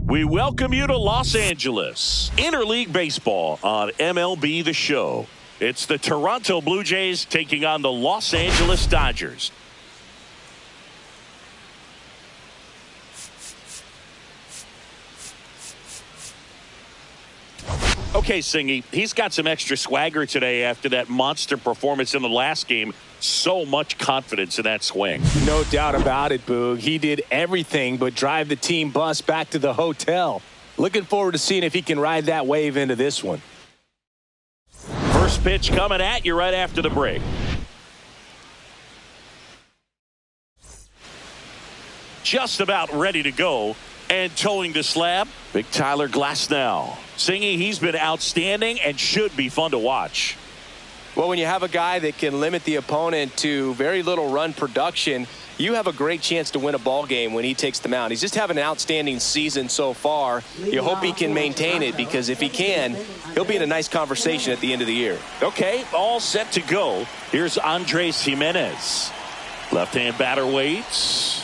We welcome you to Los Angeles. Interleague Baseball on MLB The Show. It's the Toronto Blue Jays taking on the Los Angeles Dodgers. Okay, Singy, he's got some extra swagger today after that monster performance in the last game. So much confidence in that swing. No doubt about it, Boog. He did everything but drive the team bus back to the hotel. Looking forward to seeing if he can ride that wave into this one. First pitch coming at you right after the break. Just about ready to go. And towing the slab, Big Tyler Glasnow. Singy, he's been outstanding and should be fun to watch. Well, when you have a guy that can limit the opponent to very little run production, you have a great chance to win a ball game when he takes the mound. He's just having an outstanding season so far. You hope he can maintain it, because if he can, he'll be in a nice conversation at the end of the year. Okay, all set to go. Here's Andres Jimenez. Left-hand batter waits.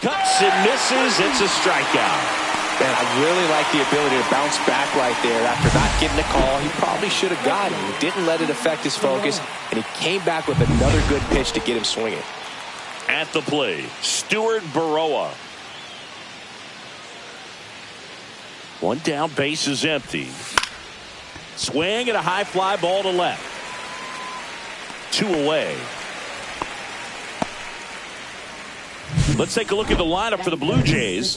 Cuts and misses. It's a strikeout. Man, I really like the ability to bounce back right there after not getting a call. He probably should have gotten it. He didn't let it affect his focus, and he came back with another good pitch to get him swinging. At the plate, Stuart Baroa. One down, base is empty. Swing and a high fly ball to left. 2 away. Let's take a look at the lineup for the Blue Jays.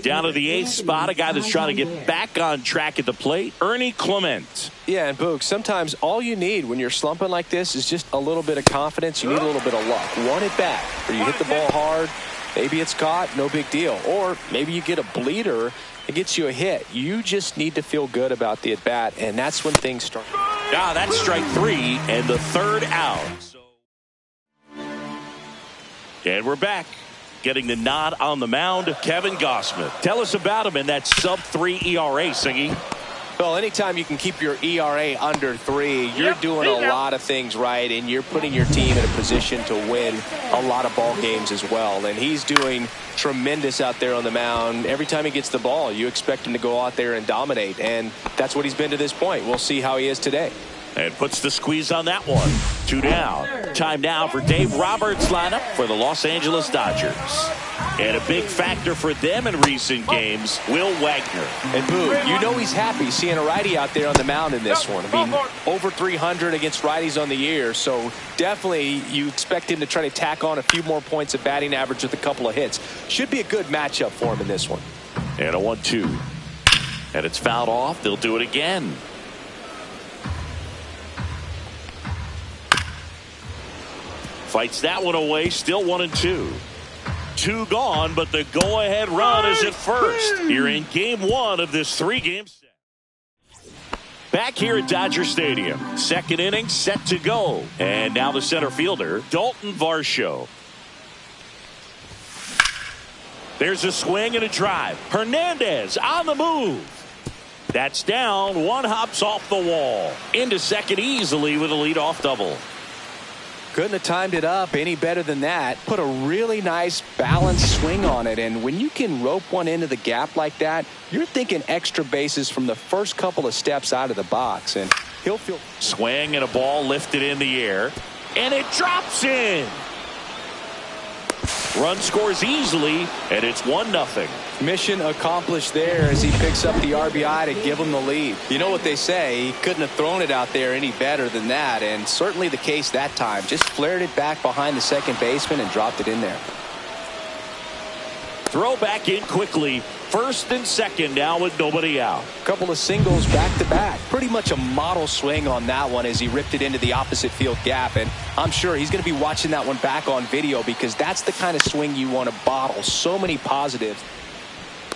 Down to the 8th spot, a guy that's trying to get back on track at the plate, Ernie Clement. Yeah, and Boog, sometimes all you need when you're slumping like this is just a little bit of confidence. You need a little bit of luck. One at bat, where you hit the ball hard, maybe it's caught, no big deal. Or maybe you get a bleeder, it gets you a hit. You just need to feel good about the at bat, and that's when things start. That's strike 3 and the 3rd out. And we're back. Getting the nod on the mound, Kevin Gausman. Tell us about him in that sub-3 ERA, Singy. Well, anytime you can keep your ERA under 3, you're doing a lot of things right, and you're putting your team in a position to win a lot of ball games as well. And he's doing tremendous out there on the mound. Every time he gets the ball, you expect him to go out there and dominate, and that's what he's been to this point. We'll see how he is today. And puts the squeeze on that one. 2 down. Time now for Dave Roberts' lineup for the Los Angeles Dodgers. And a big factor for them in recent games, Will Wagner. And Boo, you know he's happy seeing a righty out there on the mound in this one. I mean, over 300 against righties on the year, so definitely you expect him to try to tack on a few more points of batting average with a couple of hits. Should be a good matchup for him in this one. And a 1-2. And it's fouled off. They'll do it again. Fights that one away, still 1-2. 2 gone, but the go-ahead run is at first. Here in game 1 of this 3-game set. Back here at Dodger Stadium. 2nd inning set to go. And now the center fielder, Dalton Varsho. There's a swing and a drive. Hernandez on the move. That's down. One hops off the wall. Into second easily with a leadoff double. Couldn't have timed it up any better than that. Put a really nice balanced swing on it, and when you can rope one into the gap like that, you're thinking extra bases from the first couple of steps out of the box, and he'll feel. Swing and a ball lifted in the air, and it drops in. Run scores easily, and it's 1-0. Mission accomplished there as he picks up the RBI to give him the lead. You know what they say, he couldn't have thrown it out there any better than that, and certainly the case that time. Just flared it back behind the second baseman and dropped it in there. Throw back in quickly. First and second now with nobody out. Couple of singles back to back. Pretty much a model swing on that one as he ripped it into the opposite field gap, and I'm sure he's going to be watching that one back on video, because that's the kind of swing you want to bottle. So many positives.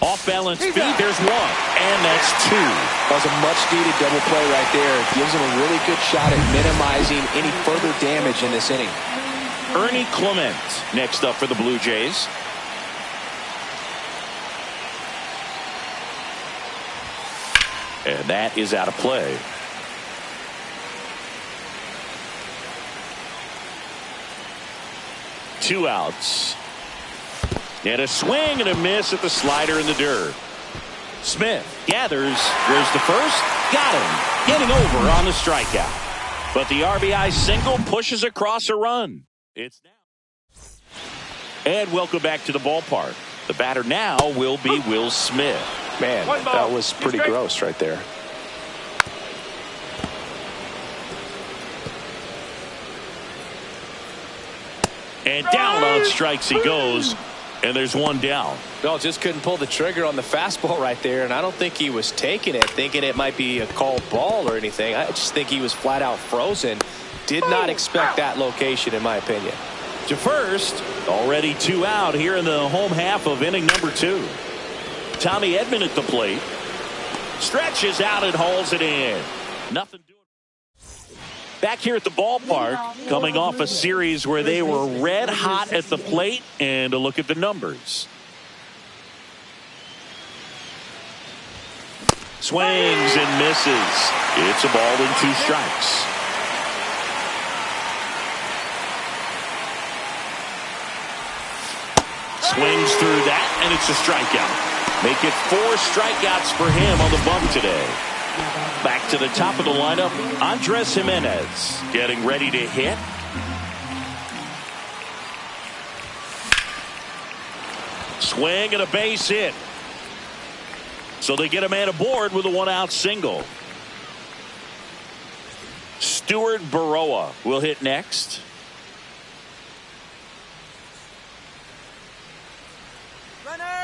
Off balance feed, there's 1, and that's 2. That was a much needed double play right there. It gives him a really good shot at minimizing any further damage in this inning. Ernie Clement next up for the Blue Jays. And that is out of play. Two outs. And a swing and a miss at the slider in the dirt. Smith gathers. There's the first. Got him. Getting over on the strikeout. But the RBI single pushes across a run. It's now. And welcome back to the ballpark. The batter now will be Will Smith. Man, that was pretty gross right there. And down on strikes he goes. And there's one down. No, just couldn't pull the trigger on the fastball right there. And I don't think he was taking it, thinking it might be a called ball or anything. I just think he was flat out frozen. Did not expect that location, in my opinion. To first, already 2 out here in the home half of inning number 2. Tommy Edman at the plate. Stretches out and hauls it in. Nothing doing. Back here at the ballpark, coming off a series where they were red hot at the plate, and a look at the numbers. Swings and misses. It's a ball and 2 strikes. Swings through that, and it's a strikeout. Make it 4 strikeouts for him on the bump today. Back to the top of the lineup, Andres Jimenez getting ready to hit. Swing and a base hit. So they get a man aboard with a 1-out single. Stuart Baroa will hit next.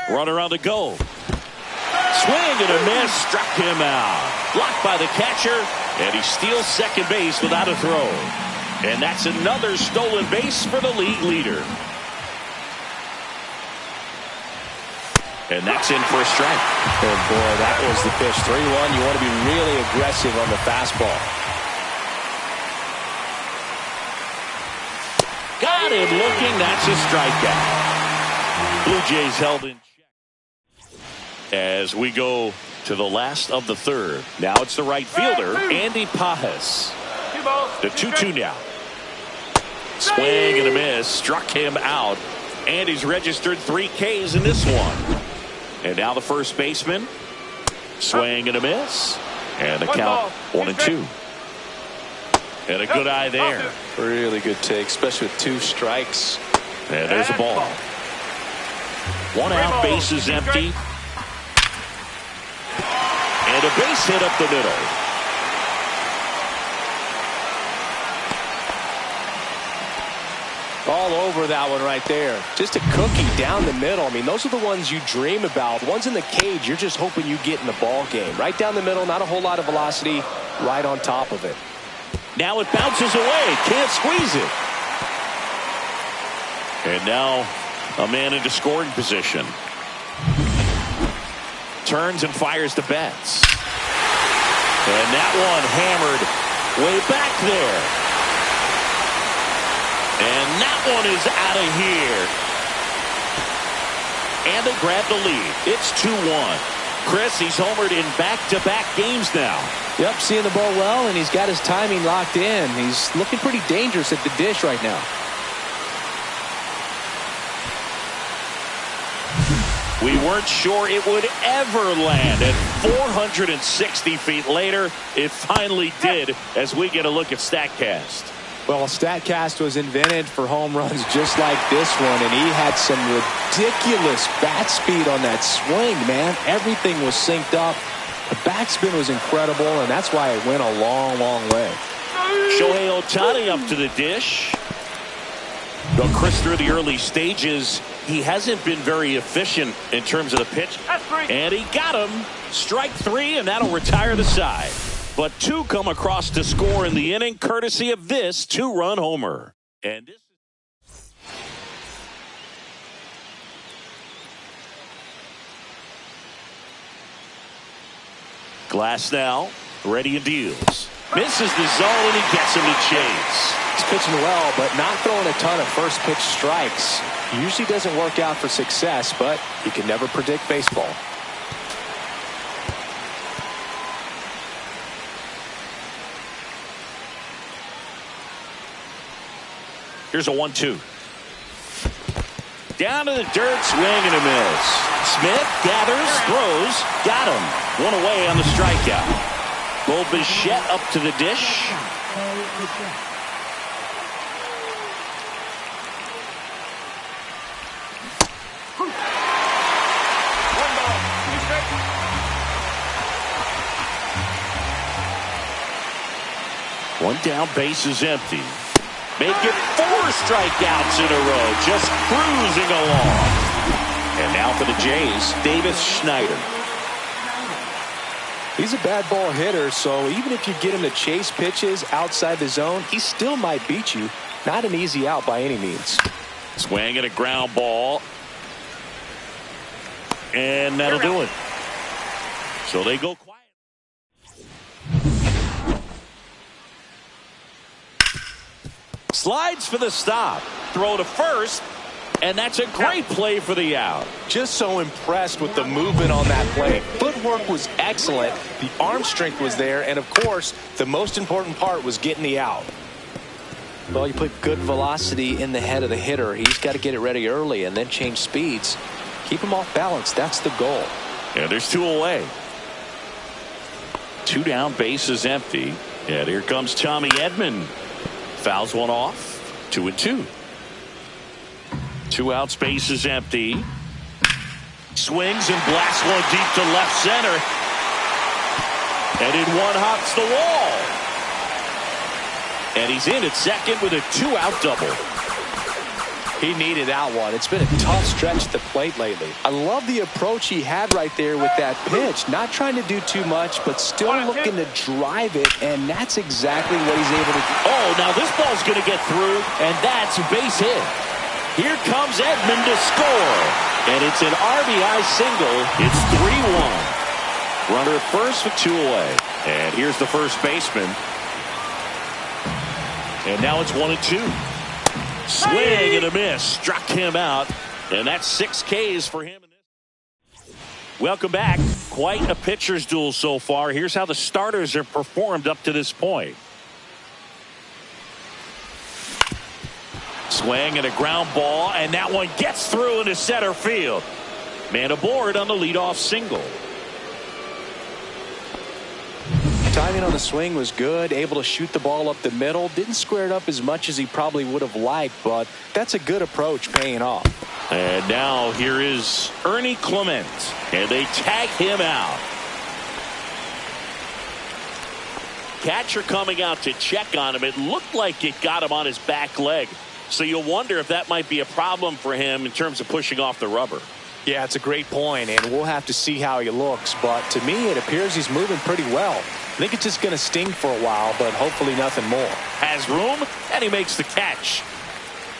Runner on the go. Swing and a miss, struck him out. Blocked by the catcher, and he steals second base without a throw. And that's another stolen base for the league leader. And that's in for a strike. Oh boy, that was the pitch. 3-1. You want to be really aggressive on the fastball. Got him looking. That's a strikeout. Blue Jays held in check as we go to the last of the third. Now it's the right fielder, Andy Pajas. The 2-2 now. Swing and a miss. Struck him out. And he's registered 3 Ks in this one. And now the first baseman. Swing and a miss. And the count 1-2. And a good eye there. Really good take, especially with 2 strikes. And there's a ball. 1 out, base is empty. And a base hit up the middle. All over that one right there. Just a cookie down the middle. I mean, those are the ones you dream about. Ones in the cage, you're just hoping you get in the ball game. Right down the middle, not a whole lot of velocity, right on top of it. Now it bounces away. Can't squeeze it. And now a man into scoring position. Turns and fires the bats. And that one hammered way back there. And that one is out of here. And they grab the lead. It's 2-1. Chris, he's homered in back-to-back games now. Yep, seeing the ball well, and he's got his timing locked in. He's looking pretty dangerous at the dish right now. We weren't sure it would ever land, and 460 feet later, it finally did, as we get a look at StatCast. Well, StatCast was invented for home runs just like this one, and he had some ridiculous bat speed on that swing, man. Everything was synced up. The backspin was incredible, and that's why it went a long, long way. Shohei Ohtani up to the dish. Well, Chris, through the early stages, he hasn't been very efficient in terms of the pitch. And he got him. Strike 3, and that'll retire the side. But 2 come across to score in the inning, courtesy of this 2-run homer. And this Glass now, ready and deals. Misses the zone, and he gets him to chase. He's pitching well, but not throwing a ton of first pitch strikes. Usually doesn't work out for success, but you can never predict baseball. Here's a 1-2. Down to the dirt, swing and a miss. Smith gathers, throws, got him. One away on the strikeout. Bo Bichette up to the dish. One down, base is empty. Make it 4 strikeouts in a row, just cruising along. And now for the Jays, Davis Schneider. He's a bad ball hitter, so even if you get him to chase pitches outside the zone, he still might beat you. Not an easy out by any means. Swing and a ground ball. And that'll do it. So they go quiet. Slides for the stop. Throw to first. And that's a great play for the out. Just so impressed with the movement on that play. Footwork was excellent. The arm strength was there. And, of course, the most important part was getting the out. Well, you put good velocity in the head of the hitter. He's got to get it ready early and then change speeds. Keep him off balance. That's the goal. And there's 2 away. 2 down, base is empty. And here comes Tommy Edman. Fouls one off. 2-2. 2 outs, base is empty. Swings and blasts one deep to left center. And in one hops the wall. And he's in at second with a 2-out double. He needed that one. It's been a tough stretch at the plate lately. I love the approach he had right there with that pitch. Not trying to do too much, but still looking to drive it, and that's exactly what he's able to do. Oh, now this ball's going to get through, and that's a base hit. Here comes Edman to score, and it's an RBI single. It's 3-1. Runner at first with 2 away. And here's the first baseman. And now it's 1-2. Swing and a miss. Struck him out. And that's 6 Ks for him. Welcome back. Quite a pitcher's duel so far. Here's how the starters have performed up to this point. Swing and a ground ball. And that one gets through into center field. Man aboard on the leadoff single. Timing on the swing was good, able to shoot the ball up the middle. Didn't square it up as much as he probably would have liked, but that's a good approach paying off. And now here is Ernie Clement, and they tag him out. Catcher coming out to check on him. It looked like it got him on his back leg. So you'll wonder if that might be a problem for him in terms of pushing off the rubber. Yeah, it's a great point, and we'll have to see how he looks. But to me, it appears he's moving pretty well. I think it's just going to sting for a while, but hopefully nothing more. Has room, and he makes the catch.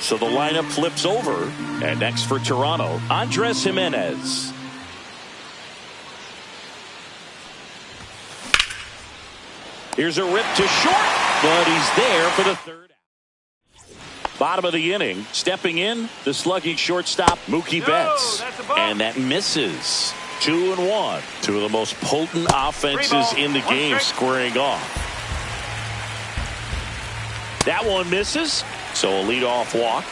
So the lineup flips over. And next for Toronto, Andres Jimenez. Here's a rip to short, but he's there for the third. Bottom of the inning, stepping in, the slugging shortstop, Mookie Betts. And that misses. 2-1. 2 of the most potent offenses in the game squaring off. That one misses, so a leadoff walk.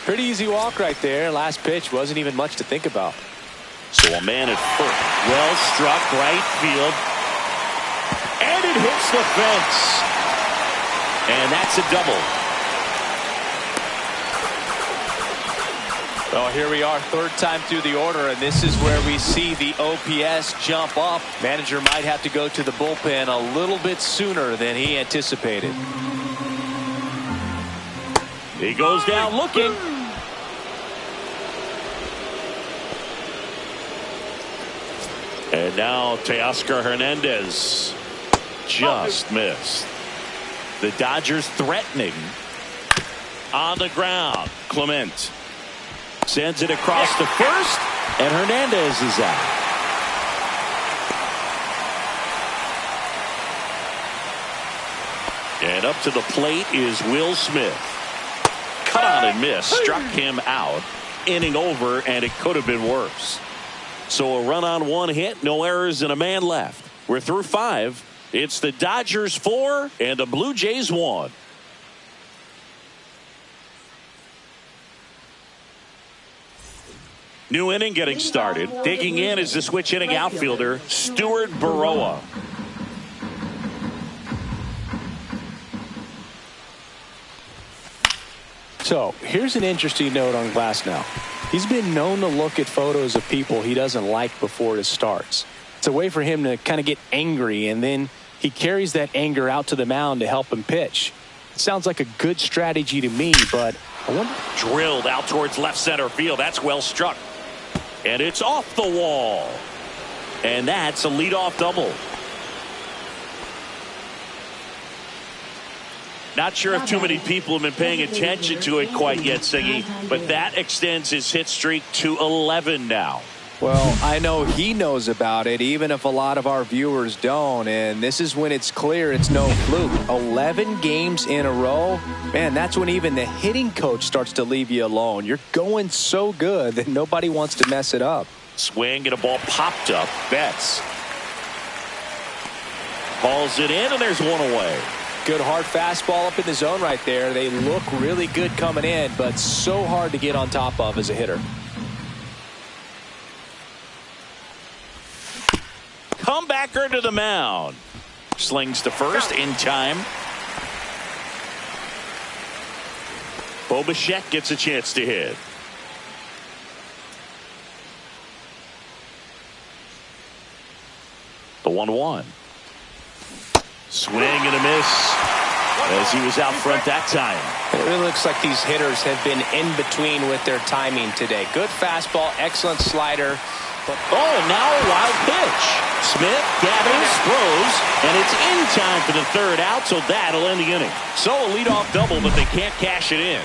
Pretty easy walk right there. Last pitch wasn't even much to think about. So a man at first. Well struck, right field. And it hits the fence. And that's a double. Well, here we are, 3rd time through the order, and this is where we see the OPS jump up. Manager might have to go to the bullpen a little bit sooner than he anticipated. He goes down looking. And now Teoscar Hernandez just missed. The Dodgers threatening on the ground. Clement sends it across to first, and Hernandez is out. And up to the plate is Will Smith. Cut on and miss. Struck him out. Inning over, and it could have been worse. So a run on 1 hit, no errors, and a man left. We're through 5. It's the Dodgers 4 and the Blue Jays 1. New inning getting started. Digging in is the switch inning outfielder, Stuart Baroa. So here's an interesting note on Glasnow. He's been known to look at photos of people he doesn't like before it starts. It's a way for him to kind of get angry, and then he carries that anger out to the mound to help him pitch. It sounds like a good strategy to me, but I wonder. Drilled out towards left center field. That's well struck. And it's off the wall. And that's a leadoff double. Not sure if too many people have been paying attention to it quite yet, Siggy, but that extends his hit streak to 11 now. Well, I know he knows about it, even if a lot of our viewers don't. And this is when it's clear it's no fluke. 11 games in a row. Man, that's when even the hitting coach starts to leave you alone. You're going so good that nobody wants to mess it up. Swing and a ball popped up. Betts hauls it in, and there's one away. Good hard fastball up in the zone right there. They look really good coming in, but so hard to get on top of as a hitter. Comebacker to the mound. Slings to first in time. Bo Bichette gets a chance to hit. The 1-1. Swing and a miss as he was out front that time. It really looks like these hitters have been in between with their timing today. Good fastball, excellent slider. But now a wild pitch. Smith gathers, throws, and it's in time for the third out, so that'll end the inning. So a leadoff double, but they can't cash it in.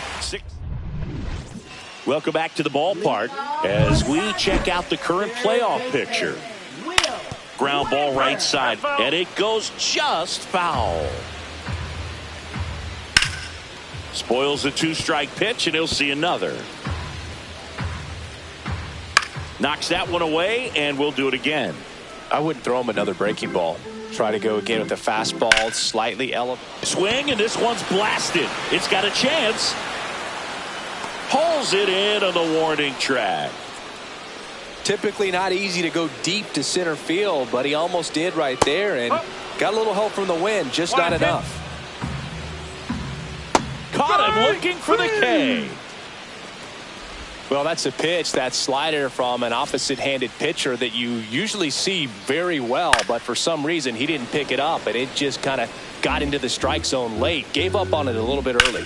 Welcome back to the ballpark as we check out the current playoff picture. Ground ball right side, and it goes just foul. Spoils the two-strike pitch, and he'll see another. Knocks that one away, and we'll do it again. I wouldn't throw him another breaking ball. Try to go again with the fastball, slightly elevated. Swing, and this one's blasted. It's got a chance. Pulls it in on the warning track. Typically not easy to go deep to center field, but he almost did right there, and got a little help from the wind, just not enough. Caught him looking for the K. Well, that's a pitch, that slider from an opposite-handed pitcher that you usually see very well, but for some reason he didn't pick it up, and it just kind of got into the strike zone late. Gave up on it a little bit early.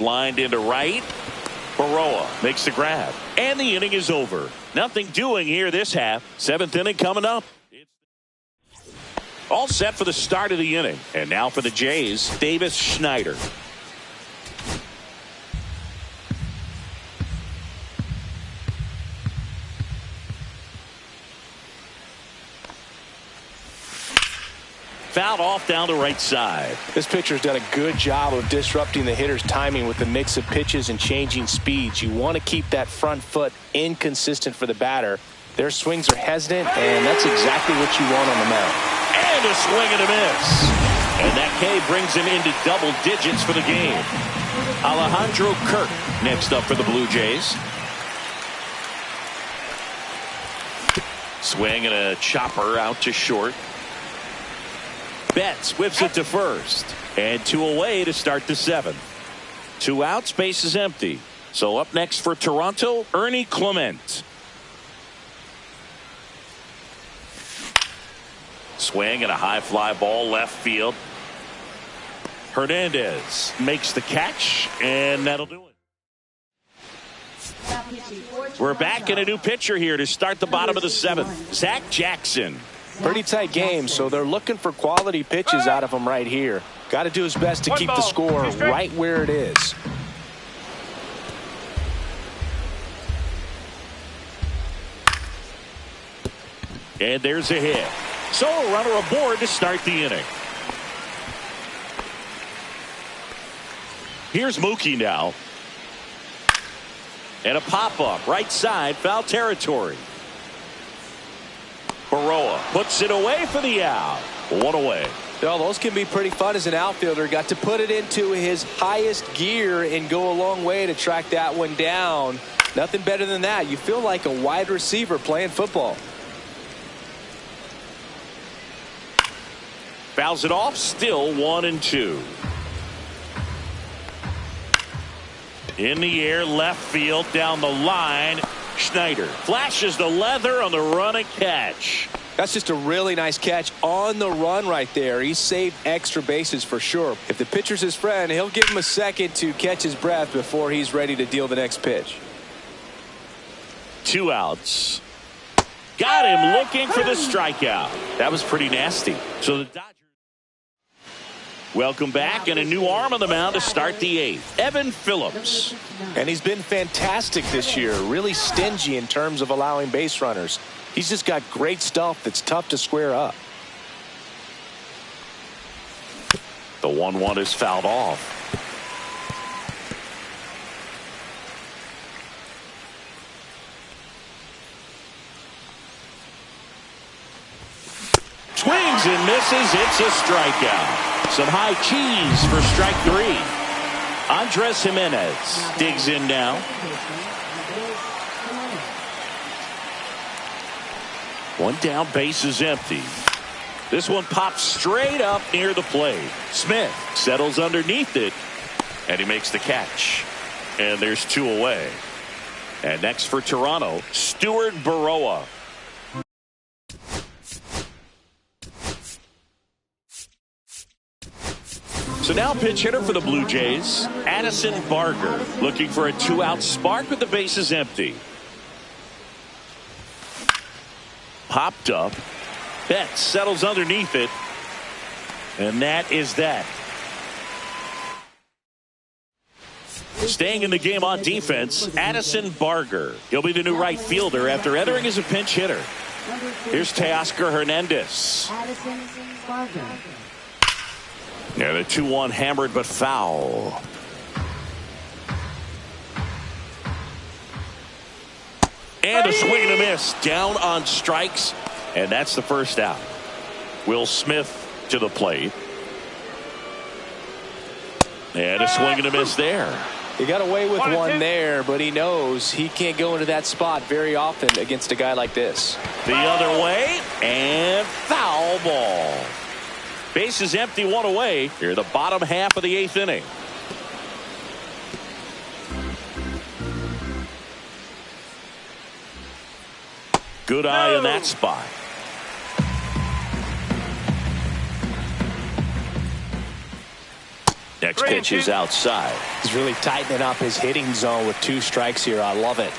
Lined into right. Baroa makes the grab, and the inning is over. Nothing doing here this half. Seventh inning coming up. All set for the start of the inning. And now for the Jays, Davis Schneider. Fouled off down the right side. This pitcher's done a good job of disrupting the hitter's timing with the mix of pitches and changing speeds. You want to keep that front foot inconsistent for the batter. Their swings are hesitant, and that's exactly what you want on the mound. And a swing and a miss. And that K brings him into double digits for the game. Alejandro Kirk next up for the Blue Jays. Swing and a chopper out to short. Betts whips it to first, and two away to start the seventh. Two out, space is empty. So up next for Toronto, Ernie Clement. Swing and a high fly ball left field. Hernandez makes the catch, and that'll do it. We're back in a new pitcher here to start the bottom of the seventh. Zach Jackson. Pretty tight game, so they're looking for quality pitches out of him right here. Got to do his best to keep the score right where it is. And there's a hit. So a runner aboard to start the inning. Here's Mookie now. And a pop-up right side, foul territory. Baroa puts it away for the out. One away. Well, those can be pretty fun as an outfielder. Got to put it into his highest gear and go a long way to track that one down. Nothing better than that. You feel like a wide receiver playing football. Fouls it off, still 1-2. In the air, left field, down the line. Schneider flashes the leather on the run and catch. That's just a really nice catch on the run right there. He saved extra bases for sure. If the pitcher's his friend, he'll give him a second to catch his breath before he's ready to deal the next pitch. 2 outs. Got him looking for the strikeout. That was pretty nasty. So the Dodgers. Welcome back, and a new arm on the mound to start the 8th. Evan Phillips. And he's been fantastic this year. Really stingy in terms of allowing base runners. He's just got great stuff that's tough to square up. The 1-1 is fouled off. Swings and misses. It's a strikeout. Some high cheese for strike 3. Andres Jimenez digs in now. One down, base is empty. This one pops straight up near the plate. Smith settles underneath it, and he makes the catch. And there's 2 away. And next for Toronto, Stuart Baroa. So now pitch hitter for the Blue Jays, Addison Barger, looking for a 2-out spark with the bases empty. Popped up. Betts settles underneath it. And that is that. Staying in the game on defense, Addison Barger. He'll be the new right fielder after entering as a pinch hitter. Here's Teoscar Hernandez. Addison Barger. Yeah, the 2-1 hammered but foul. And a swing and a miss down on strikes, and that's the first out. Will Smith to the plate. And a swing and a miss there. He got away with one there, but he knows he can't go into that spot very often against a guy like this. The other way, and foul ball. Base is empty, 1 away. Here, the bottom half of the 8th inning. Good eye in that spot. Next pitch is outside. He's really tightening up his hitting zone with 2 strikes here. I love it.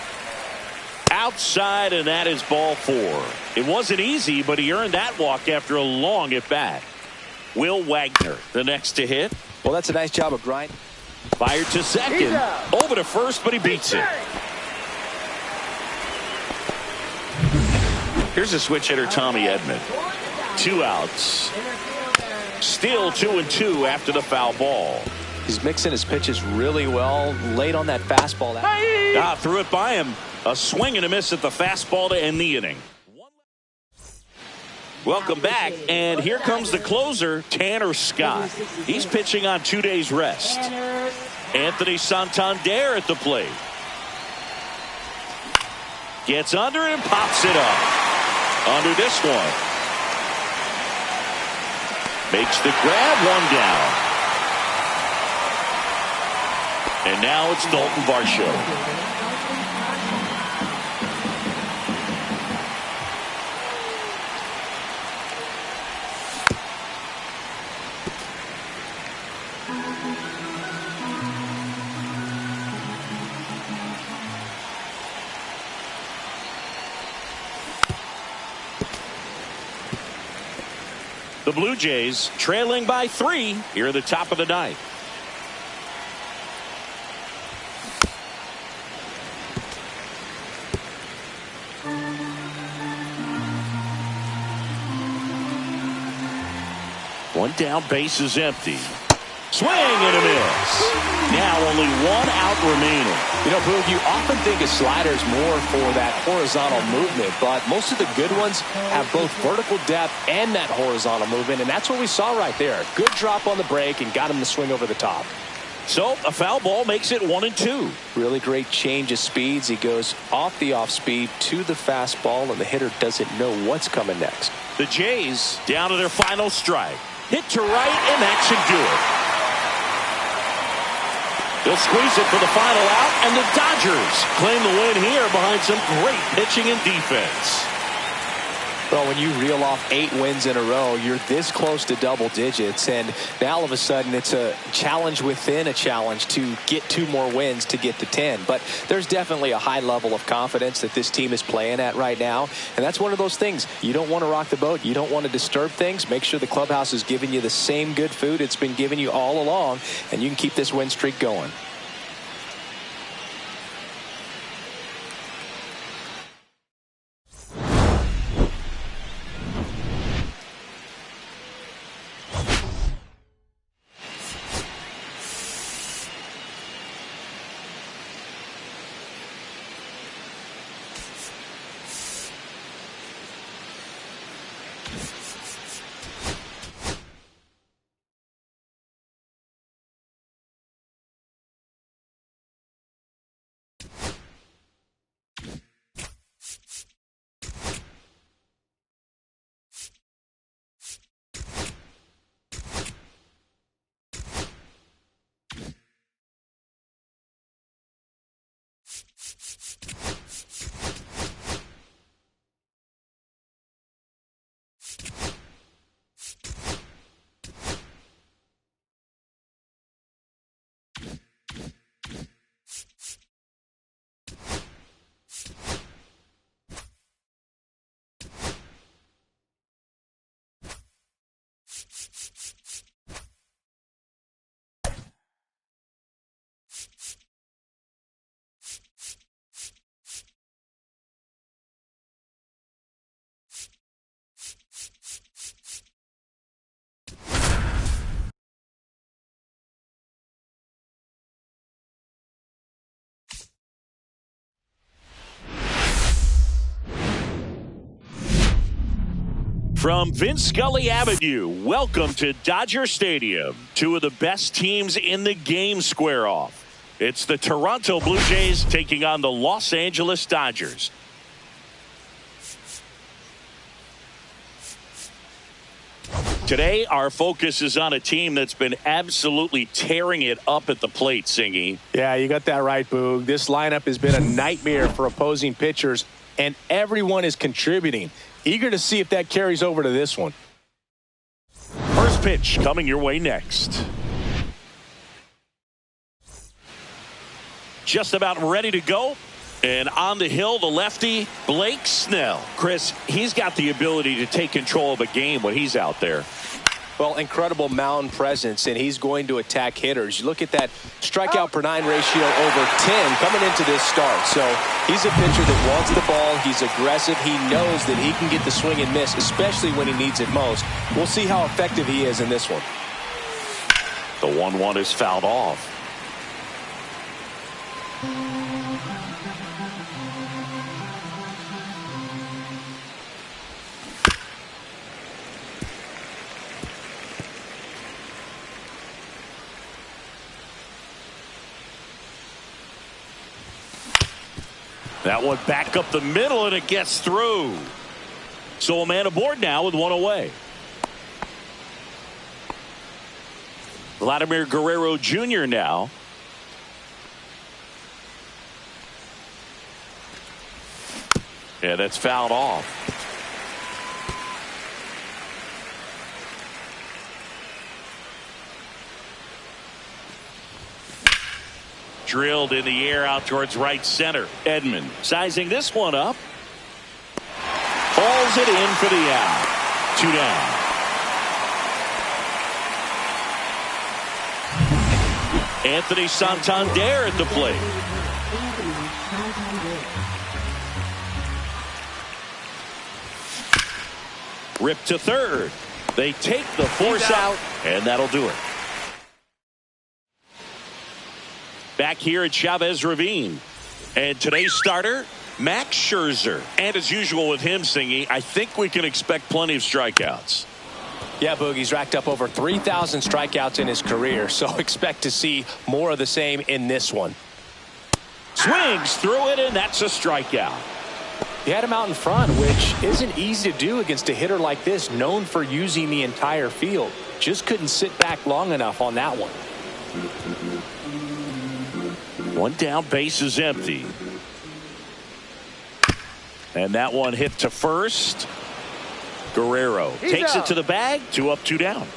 Outside, and that is ball 4. It wasn't easy, but he earned that walk after a long at bat. Will Wagner, the next to hit. Well, that's a nice job of grinding. Fired to second. Over to first, but he beats it. Here's a switch hitter, Tommy Edman. 2 outs. Still 2-2 after the foul ball. He's mixing his pitches really well. Late on that fastball. Threw it by him. A swing and a miss at the fastball to end the inning. Welcome back, and here comes the closer, Tanner Scott. He's pitching on 2 days rest. Anthony Santander at the plate. Gets under it and pops it up. Under this one. Makes the grab, 1 down. And now it's Dalton Varsho. The Blue Jays trailing by 3 here at the top of the 9th. One down, base is empty. Swing and a miss. Now only 1 out remaining. You know, Boog, you often think of sliders more for that horizontal movement, but most of the good ones have both vertical depth and that horizontal movement, and that's what we saw right there. Good drop on the break and got him to swing over the top. So a foul ball makes it 1-2. Really great change of speeds. He goes off the off speed to the fastball, and the hitter doesn't know what's coming next. The Jays down to their final strike. Hit to right, and that should do it. They'll squeeze it for the final out, and the Dodgers claim the win here behind some great pitching and defense. Well, when you reel off 8 wins in a row, you're this close to double digits, and now all of a sudden it's a challenge within a challenge to get 2 more wins to get to 10. But there's definitely a high level of confidence that this team is playing at right now, and that's one of those things. You don't want to rock the boat. You don't want to disturb things. Make sure the clubhouse is giving you the same good food it's been giving you all along, and you can keep this win streak going. From Vince Scully Avenue, welcome to Dodger Stadium. 2 of the best teams in the game square off. It's the Toronto Blue Jays taking on the Los Angeles Dodgers. Today, our focus is on a team that's been absolutely tearing it up at the plate, Singy. Yeah, you got that right, Boog. This lineup has been a nightmare for opposing pitchers, and everyone is contributing. Eager to see if that carries over to this one. First pitch coming your way next. Just about ready to go. And on the hill, the lefty, Blake Snell. Chris, he's got the ability to take control of a game when he's out there. Well, incredible mound presence, and he's going to attack hitters. You look at that strikeout per 9 ratio over 10 coming into this start. So he's a pitcher that wants the ball. He's aggressive. He knows that he can get the swing and miss, especially when he needs it most. We'll see how effective he is in this one. The 1-1 is fouled off. That one back up the middle, and it gets through. So a man aboard now with 1 away. Vladimir Guerrero Jr. now. Yeah, that's fouled off. Drilled in the air out towards right center. Edman sizing this one up. Hauls it in for the out. 2 down. Anthony Santander at the plate. Ripped to third. They take the force out, and that'll do it. Back here at Chavez Ravine. And today's starter, Max Scherzer. And as usual with him, Singy, I think we can expect plenty of strikeouts. Yeah, Boogie's racked up over 3,000 strikeouts in his career, so expect to see more of the same in this one. Swings through it, and that's a strikeout. He had him out in front, which isn't easy to do against a hitter like this, known for using the entire field. Just couldn't sit back long enough on that one. One down, base is empty. And that one hit to first. Guerrero takes it to the bag. 2 up, 2 down.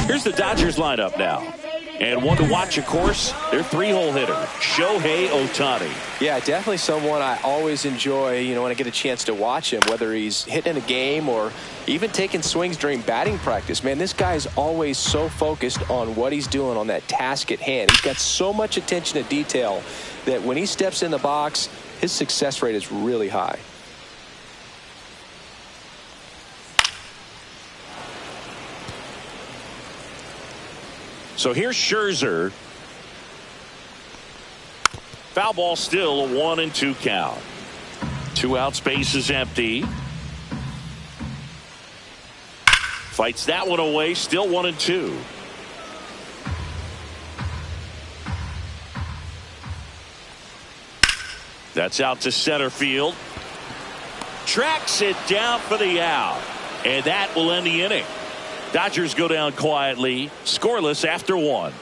Here's the Dodgers lineup now. And one to watch, of course, their 3-hole hitter, Shohei Ohtani. Yeah, definitely someone I always enjoy, when I get a chance to watch him, whether he's hitting a game or even taking swings during batting practice. Man, this guy's always so focused on what he's doing on that task at hand. He's got so much attention to detail that when he steps in the box, his success rate is really high. So here's Scherzer. Foul ball, still a 1-2 count. 2 outs, base is empty. Fights that one away, still 1-2. That's out to center field. Tracks it down for the out. And that will end the inning. Dodgers go down quietly, scoreless after 1.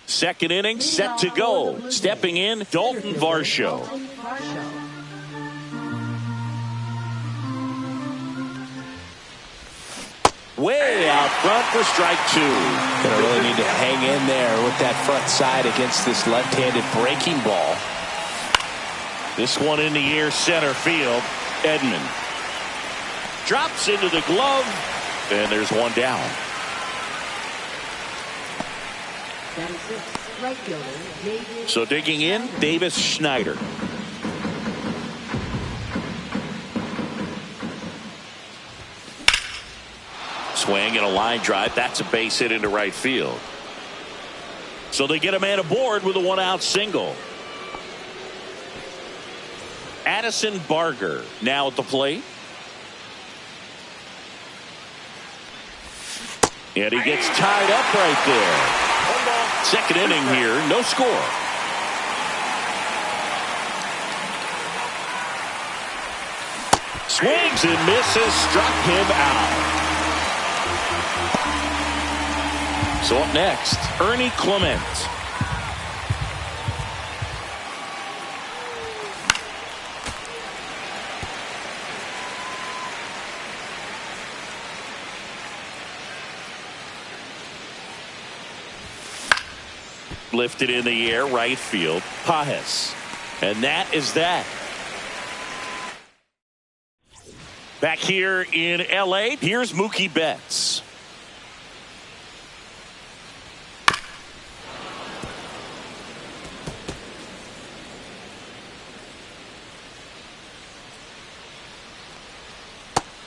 Second inning set to go. Stepping in, Dalton Varsho. Way out front for strike 2. Gonna really need to hang in there with that front side against this left-handed breaking ball. This one in the air, center field. Edman drops into the glove, and there's one down. So digging in, Davis Schneider. Swing and a line drive. That's a base hit into right field. So they get a man aboard with a 1-out single. Addison Barger now at the plate. And he gets tied up right there. Second inning here, no score. Swings and misses, struck him out. So up next, Ernie Clement. Lifted in the air, right field, Pajes. And that is that. Back here in L.A., here's Mookie Betts.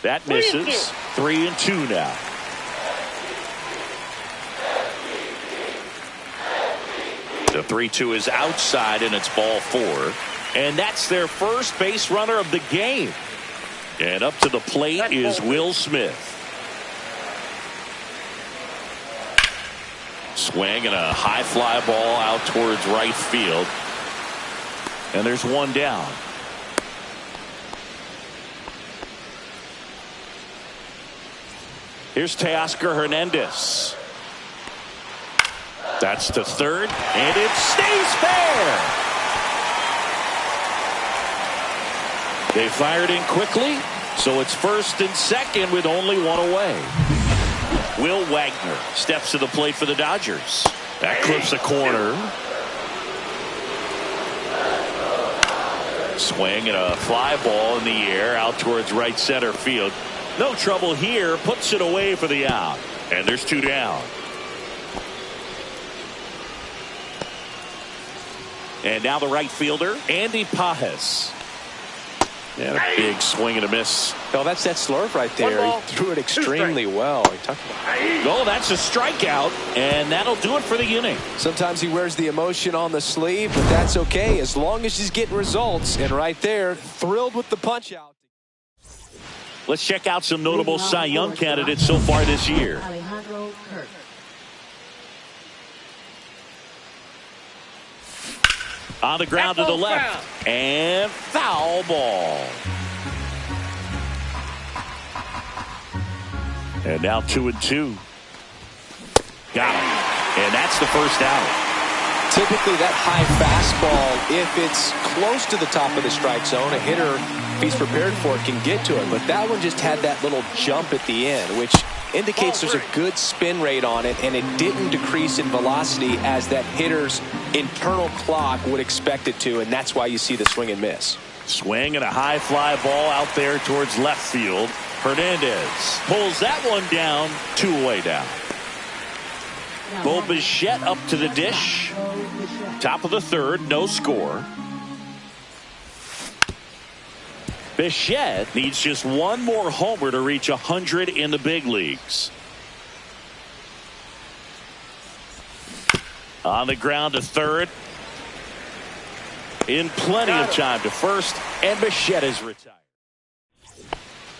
That misses. 3-2 now. The 3-2 is outside, and it's ball 4. And that's their first base runner of the game. And up to the plate is Will Smith. Swing and a high fly ball out towards right field. And there's one down. Here's Teoscar Hernandez. That's to third, and it stays fair. They fired in quickly, so it's first and second with only one away. Will Wagner steps to the plate for the Dodgers. That clips a corner. Swing and a fly ball in the air out towards right center field. No trouble here, puts it away for the out. And there's two down. And now the right fielder, Andy Pajes. And a big swing and a miss. Oh, that's that slurve right there. He threw it extremely well. Oh, that's a strikeout, and that'll do it for the inning. Sometimes he wears the emotion on the sleeve, but that's okay as long as he's getting results. And right there, thrilled with the punch out. Let's check out some notable Cy Young candidates so far this year. On the ground to the left. And foul ball. And now 2-2. Got him. And that's the first out. Typically that high fastball, if it's close to the top of the strike zone, a hitter, if he's prepared for it, can get to it. But that one just had that little jump at the end, which indicates there's a good spin rate on it, and it didn't decrease in velocity as that hitter's internal clock would expect it to, and that's why you see the swing and miss. Swing and a high fly ball out there towards left field. Hernandez pulls that one down, 2 away down. Bo Bichette up to the dish. Top of the third, no score. Bichette needs just one more homer to reach 100 in the big leagues. On the ground to third. In plenty of time to first, and Bichette is retired.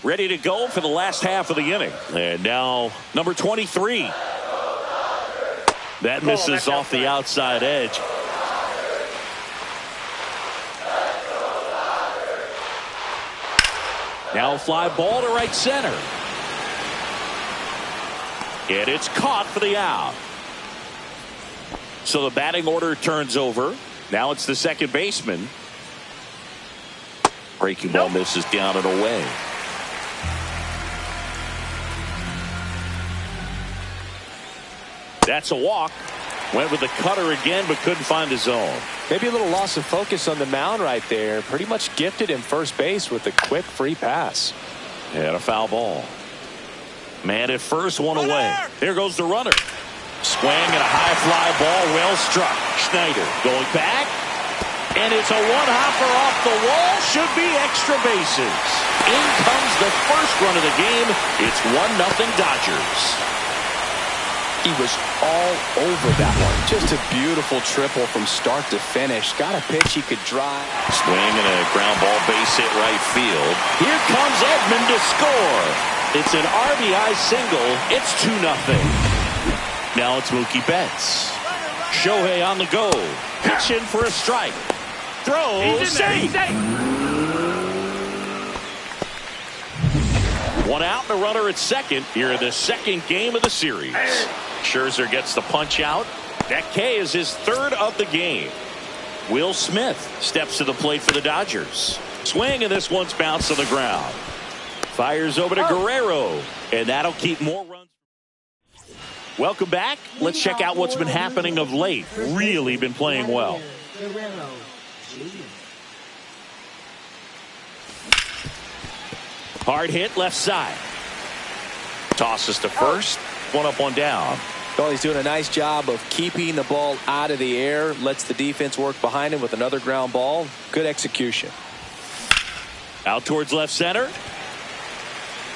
Ready to go for the last half of the inning. And now number 23. That misses off the outside edge. Now a fly ball to right center. And it's caught for the out. So the batting order turns over. Now it's the second baseman. Breaking ball misses down and away. That's a walk. Went with the cutter again, but couldn't find his zone. Maybe a little loss of focus on the mound right there. Pretty much gifted him first base with a quick free pass. And a foul ball. Man at first, one away. There goes the runner. Swing and a high fly ball, well struck. Schneider going back. And it's a one-hopper off the wall. Should be extra bases. In comes the first run of the game. It's 1-0 Dodgers. He was all over that one. Just a beautiful triple from start to finish. Got a pitch he could drive. Swing and a ground ball base hit right field. Here comes Edman to score. It's an RBI single. It's 2-0. Now it's Mookie Betts. Shohei on the go. Pitch in for a strike. Throw. Safe. One out and a runner at second here in the second game of the series. Scherzer gets the punch out. That K is his third of the game. Will Smith steps to the plate for the Dodgers. Swing, and this one's bounced on the ground. Fires over to Guerrero, and that'll keep more runs. Welcome back. Let's check out what's been happening of late. Really been playing well. Hard hit left side. Tosses to first. One up, one down. Well, he's doing a nice job of keeping the ball out of the air. Lets the defense work behind him with another ground ball. Good execution. Out towards left center.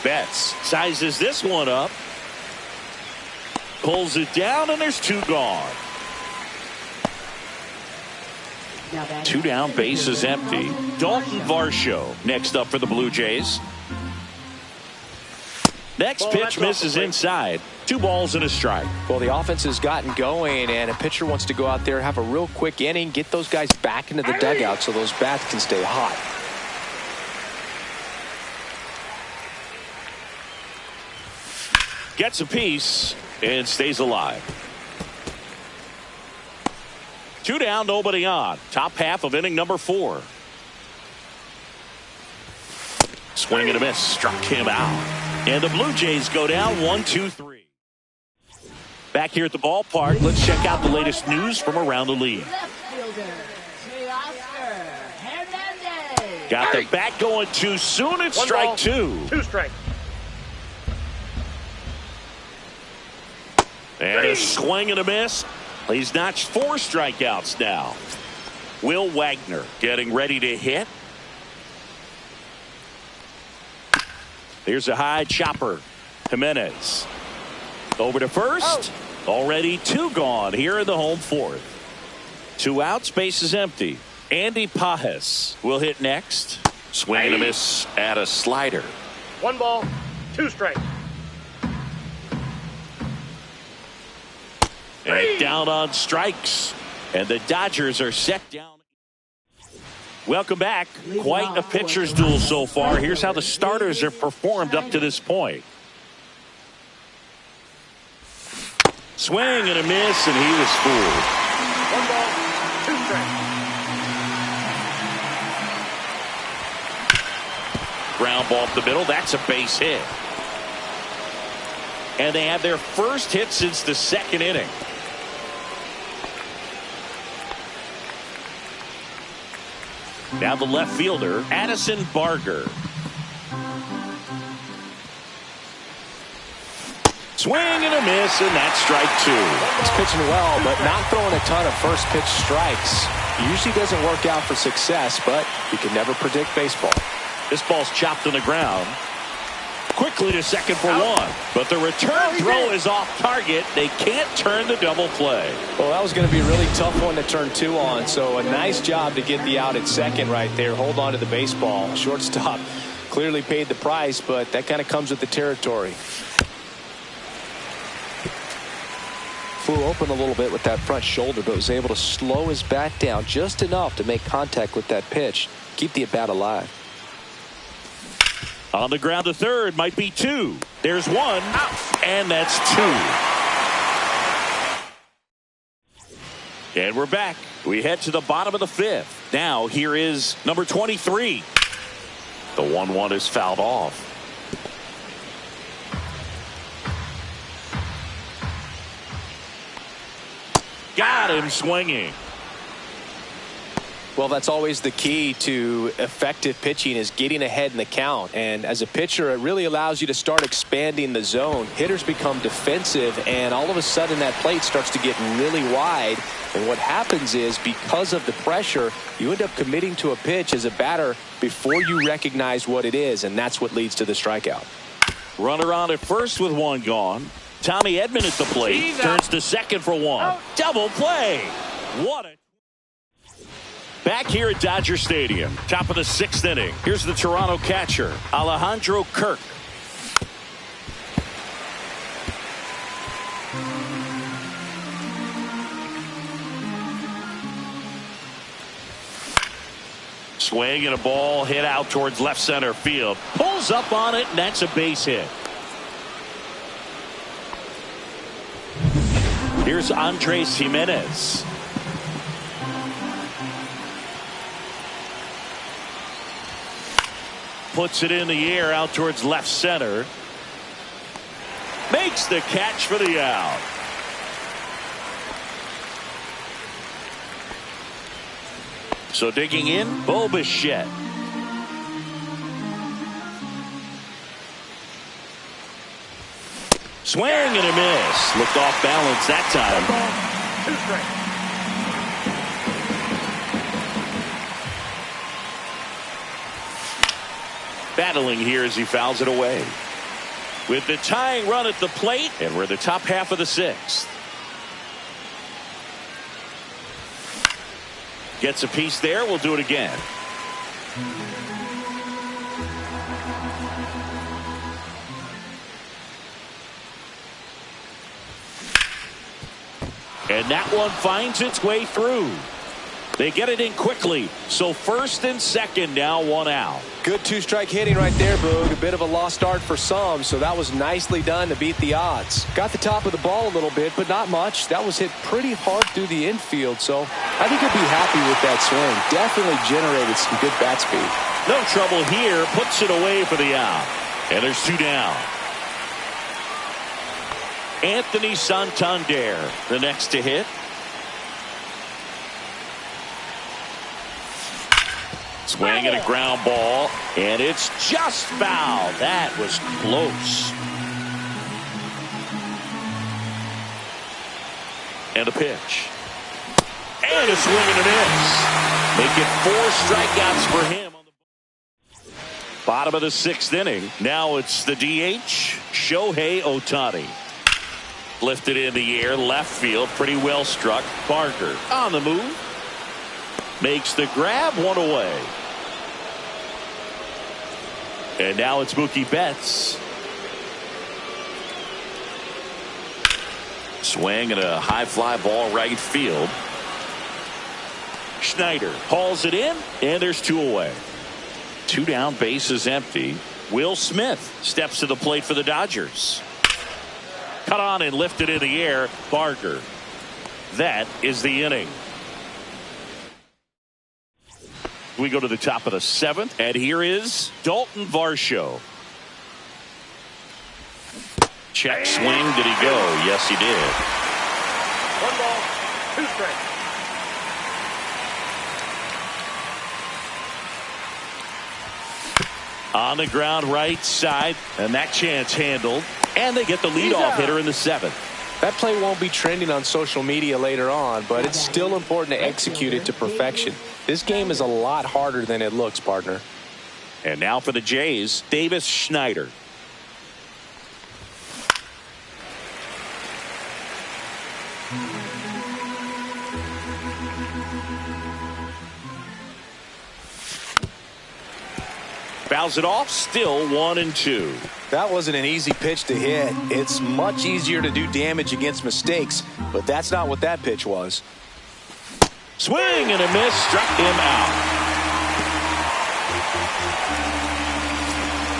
Betts sizes this one up. Pulls it down, and there's 2 gone. 2 down, base is empty. Dalton Varsho next up for the Blue Jays. Next pitch misses inside. 2 balls and a strike. Well, the offense has gotten going, and a pitcher wants to go out there, have a real quick inning, get those guys back into the dugout so those bats can stay hot. Gets a piece and stays alive. 2 down, nobody on. Top half of inning number 4. Swing and a miss. Struck him out. And the Blue Jays go down 1-2-3. Back here at the ballpark, let's check out the latest news from around the league. Got the bat going too soon. It's strike 2. 2 strikes. And a swing and a miss. He's notched 4 strikeouts now. Will Wagner getting ready to hit. Here's a high chopper. Jimenez over to first. Already 2 gone here in the home 4th. 2 outs, base is empty. Andy Pajes will hit next. Swing and a miss at a slider. 1 ball, 2 strikes. And down on strikes. And the Dodgers are set down. Welcome back. Quite a pitcher's duel so far. Here's how the starters have performed up to this point. Swing and a miss, and he was fooled. 1 ball, 2 strikes. Ground ball up the middle. That's a base hit. And they have their first hit since the 2nd inning. Now the left fielder, Addison Barger. Swing and a miss, and that's strike 2. He's pitching well, but not throwing a ton of first pitch strikes. Usually doesn't work out for success, but you can never predict baseball. This ball's chopped on the ground. Quickly to second for 1. But the return throw is off target. They can't turn the double play. Well, that was going to be a really tough one to turn 2 on. So a nice job to get the out at second right there. Hold on to the baseball. Shortstop clearly paid the price, but that kind of comes with the territory. Flew open a little bit with that front shoulder, but was able to slow his bat down just enough to make contact with that pitch. Keep the at-bat alive. On the ground to third, might be 2. There's 1, and that's 2. And we're back. We head to the bottom of the 5th. Now here is number 23. The 1-1 is fouled off. Got him swinging. Well, that's always the key to effective pitching, is getting ahead in the count. And as a pitcher, it really allows you to start expanding the zone. Hitters become defensive, and all of a sudden that plate starts to get really wide. And what happens is, because of the pressure, you end up committing to a pitch as a batter before you recognize what it is, and that's what leads to the strikeout. Runner on at first with 1 gone. Tommy Edman at the plate. Turns to second for 1. Double play. What a... Back here at Dodger Stadium, top of the 6th inning. Here's the Toronto catcher, Alejandro Kirk. Swing and a ball hit out towards left center field. Pulls up on it, and that's a base hit. Here's Andres Jimenez. Puts it in the air out towards left center. Makes the catch for the out. So digging in, Bo Bichette. Swing and a miss. Looked off balance that time. 2 strikes. Battling here as he fouls it away. With the tying run at the plate, and we're in the top half of the 6th. Gets a piece there. We'll do it again. And that one finds its way through. They get it in quickly. So first and second, now 1 out. Good 2-strike hitting right there, Boog. A bit of a lost art for some, so that was nicely done to beat the odds. Got the top of the ball a little bit, but not much. That was hit pretty hard through the infield, so I think he'll be happy with that swing. Definitely generated some good bat speed. No trouble here. Puts it away for the out. And there's 2 down. Anthony Santander, the next to hit. Swing and a ground ball, and it's just foul. That was close. And a pitch. And a swing and a miss. Make it 4 strikeouts for him. Bottom of the 6th inning. Now it's the DH, Shohei Ohtani. Lifted in the air, left field, pretty well struck. Barker on the move. Makes the grab, one away. And now it's Mookie Betts. Swing and a high fly ball right field. Schneider hauls it in, and there's 2 away. 2 down, bases empty. Will Smith steps to the plate for the Dodgers. Cut on and lifted in the air. Barker. That is the inning. We go to the top of the 7th, and here is Dalton Varsho. Check swing. Did he go? Yes, he did. 1 ball, 2 strikes. On the ground right side, and that chance handled, and they get the leadoff hitter in the 7th. That play won't be trending on social media later on, but it's still important to execute it to perfection. This game is a lot harder than it looks, partner. And now for the Jays, Davis Schneider. Fouls it off, still 1-2. That wasn't an easy pitch to hit. It's much easier to do damage against mistakes, but that's not what that pitch was. Swing and a miss, struck him out.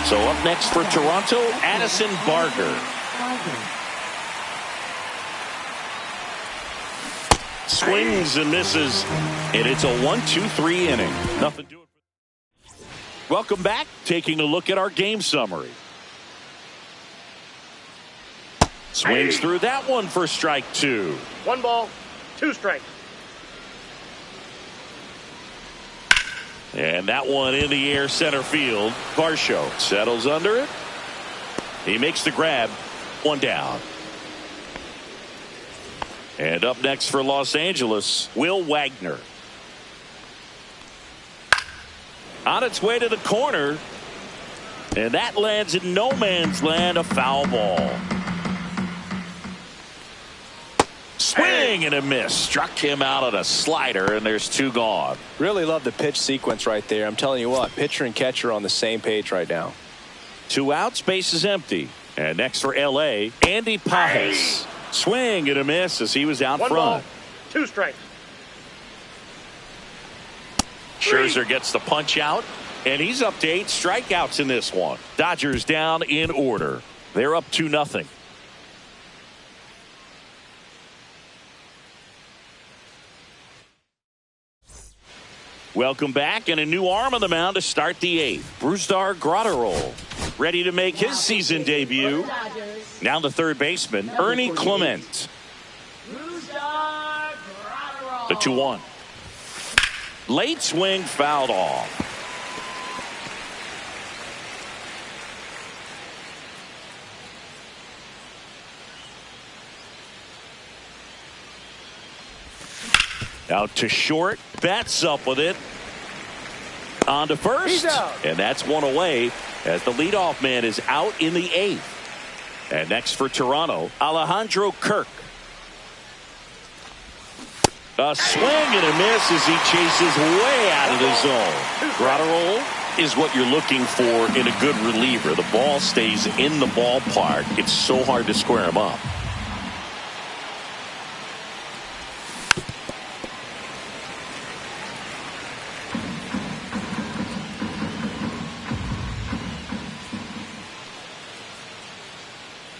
So up next for Toronto, Addison Barker. Swings and misses, and it's a 1-2-3 inning. Nothing to it. Welcome back. Taking a look at our game summary. Swings through that one for strike 2. 1 ball, 2 strikes. And that one in the air, center field. Varsho settles under it. He makes the grab. 1 down. And up next for Los Angeles, Will Wagner. On its way to the corner. And that lands in no man's land, a foul ball. Swing and a miss. Struck him out on a slider, and there's 2 gone. Really love the pitch sequence right there. I'm telling you what, pitcher and catcher on the same page right now. 2 outs, base is empty. And next for L.A., Andy Pages. Swing and a miss as he was out 1 front. ball, 2 strikes. Scherzer gets the punch out, and he's up to 8 strikeouts in this one. Dodgers down in order. They're up 2-0. Welcome back, and a new arm on the mound to start the 8th. Brusdar Graterol ready to make his season debut. Now the third baseman, Ernie Clement. The 2-1. Late swing fouled off. Out to short. Betts up with it. On to first. And that's 1 away as the leadoff man is out in the 8th. And next for Toronto, Alejandro Kirk. A swing and a miss as he chases way out of the zone. Graterol is what you're looking for in a good reliever. The ball stays in the ballpark. It's so hard to square him up.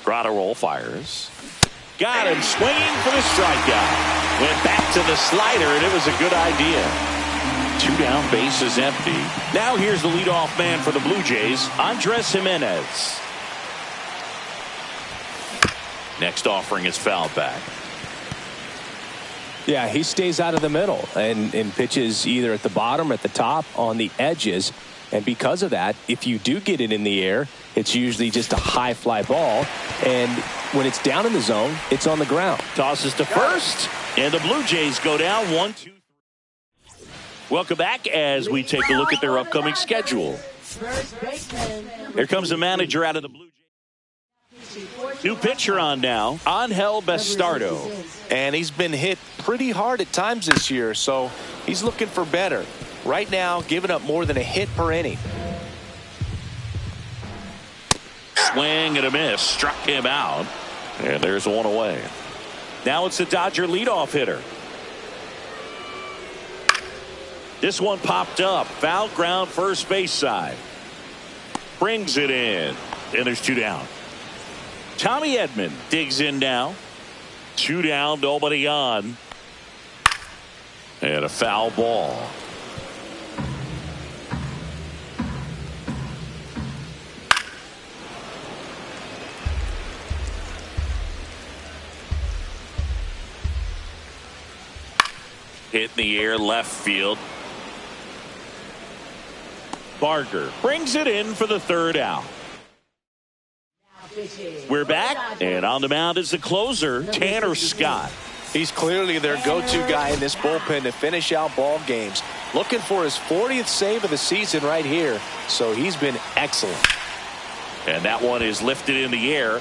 Graterol fires. Got him swinging for the strikeout. Went back to the slider, and it was a good idea. 2 down, bases empty. Now here's the leadoff man for the Blue Jays, Andres Jimenez. Next offering is fouled back. Yeah, he stays out of the middle and pitches either at the bottom or at the top on the edges. And because of that, if you do get it in the air, it's usually just a high fly ball. And when it's down in the zone, it's on the ground. Tosses to first, and the Blue Jays go down 1-2. Welcome back as we take a look at their upcoming schedule. First baseman. Here comes the manager out of the Blue Jays. New pitcher on now, Angel Bastardo. And he's been hit pretty hard at times this year, so he's looking for better. Right now, giving up more than a hit per inning. Swing and a miss. Struck him out. And there's one away. Now it's the Dodger leadoff hitter. This one popped up. Foul ground first base side. Brings it in. And there's two down. Tommy Edman digs in now. Two down, nobody on. And a foul ball. Hit in the air, left field. Barker brings it in for the third out. We're back, and on the mound is the closer, Tanner Scott. He's clearly their go-to guy in this bullpen to finish out ball games. Looking for his 40th save of the season right here, so he's been excellent. And that one is lifted in the air.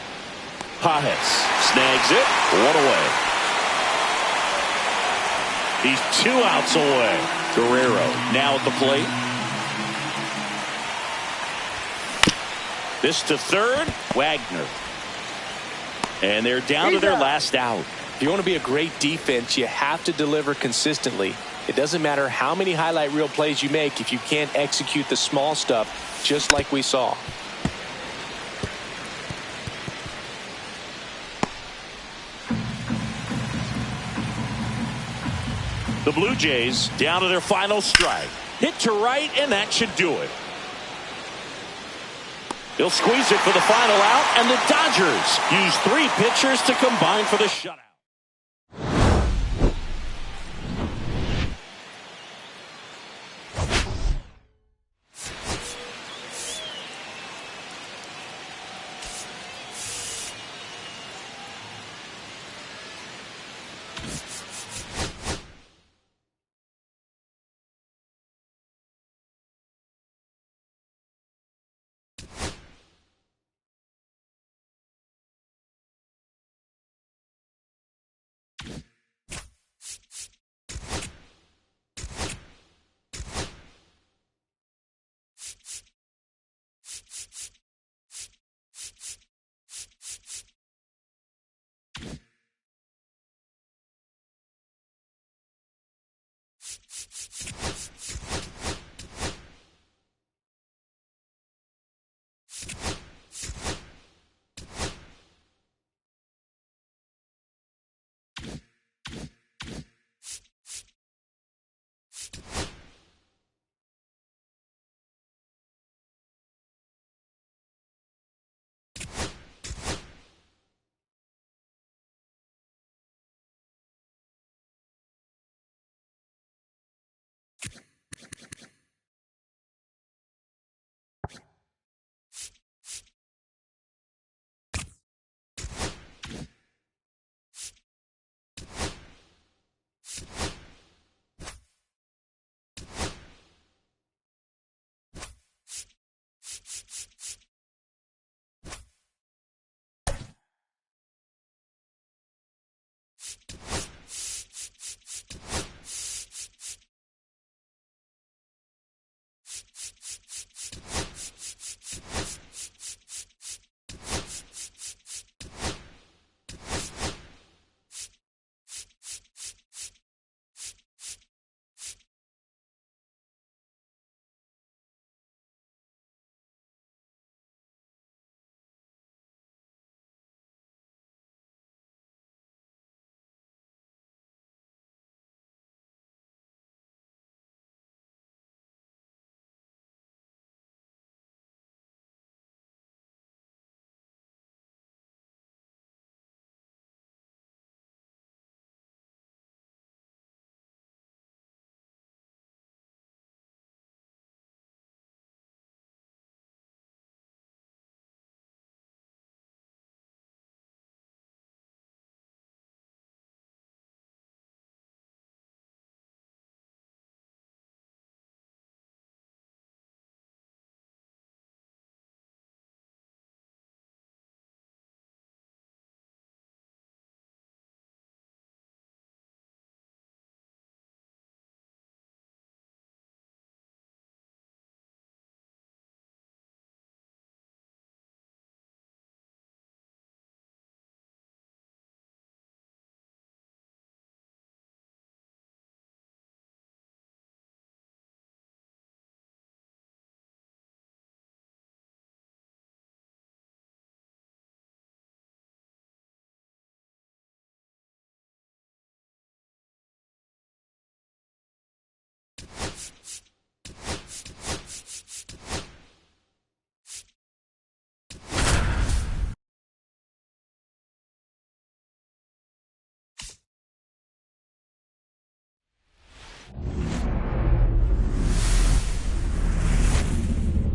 Pajes snags it, one away. He's 2 outs away. Guerrero now at the plate. This to third, Wagner. And they're down to their last out. If you want to be a great defense, you have to deliver consistently. It doesn't matter how many highlight reel plays you make if you can't execute the small stuff, just like we saw. The Blue Jays down to their final strike. Hit to right, and that should do it. He'll squeeze it for the final out, and the Dodgers use 3 pitchers to combine for the shutout.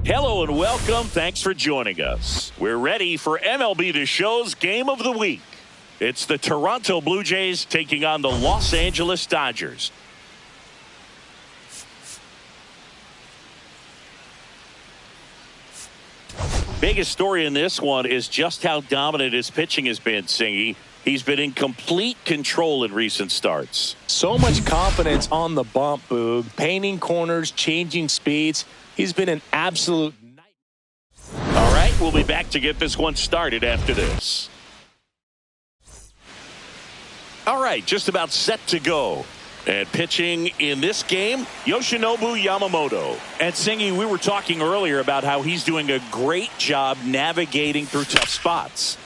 Hello and welcome. Thanks for joining us. We're ready for MLB The Show's Game of the Week. It's the Toronto Blue Jays taking on the Los Angeles Dodgers. Biggest story in this one is just how dominant his pitching has been, Singy. He's been in complete control in recent starts. So much confidence on the bump, Boog. Painting corners, changing speeds. He's been an absolute nightmare. All right, we'll be back to get this one started after this. All right, just about set to go. And pitching in this game, Yoshinobu Yamamoto. And Singy, we were talking earlier about how he's doing a great job navigating through tough spots.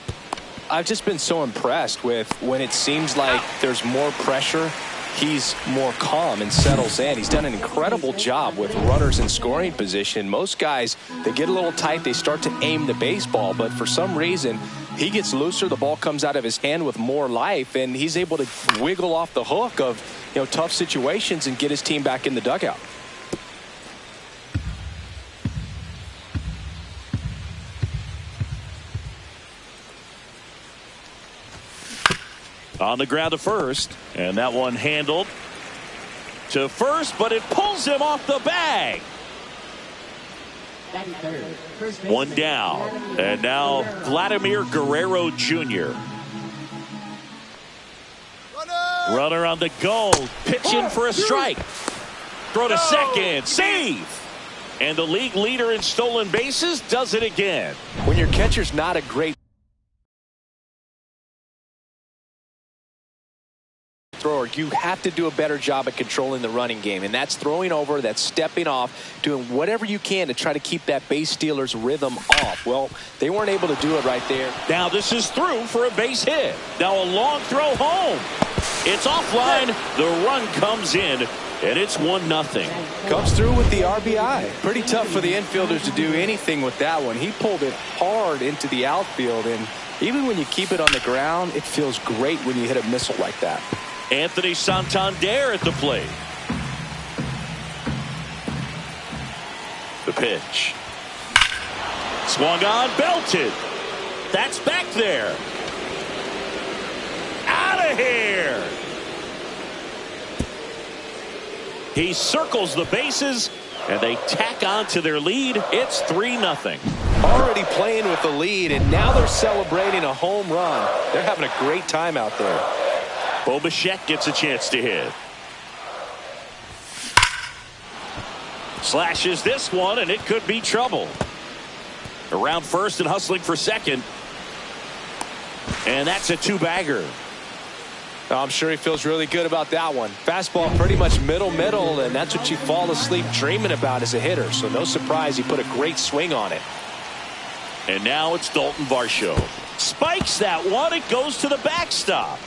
I've just been so impressed with when it seems like there's more pressure, he's more calm and settles in. He's done an incredible job with runners in scoring position. Most guys, they get a little tight, they start to aim the baseball, but for some reason, he gets looser, the ball comes out of his hand with more life, and he's able to wiggle off the hook of tough situations and get his team back in the dugout. On the ground to first, and that one handled to first, but it pulls him off the bag. One down, and now Vladimir Guerrero Jr. Runner on the go, pitching for a strike. Throw to second, save. And the league leader in stolen bases does it again. When your catcher's not a great thrower, you have to do a better job at controlling the running game, and that's throwing over, that's stepping off, doing whatever you can to try to keep that base stealer's rhythm off. Well, they weren't able to do it right there. Now this is through for a base hit. Now a long throw home. It's offline. The run comes in, and it's 1-0. Comes through with the RBI. Pretty tough for the infielders to do anything with that one. He pulled it hard into the outfield, and even when you keep it on the ground, it feels great when you hit a missile like that. Anthony Santander at the plate. The pitch. Swung on, belted. That's back there. Out of here. He circles the bases, and they tack on to their lead. It's 3-0. Already playing with the lead, and now they're celebrating a home run. They're having a great time out there. Bo Bichette gets a chance to hit. Slashes this one, and it could be trouble. Around first and hustling for second. And that's a two-bagger. I'm sure he feels really good about that one. Fastball pretty much middle, and that's what you fall asleep dreaming about as a hitter. So no surprise he put a great swing on it. And now it's Dalton Varsho. Spikes that one. It goes to the backstop.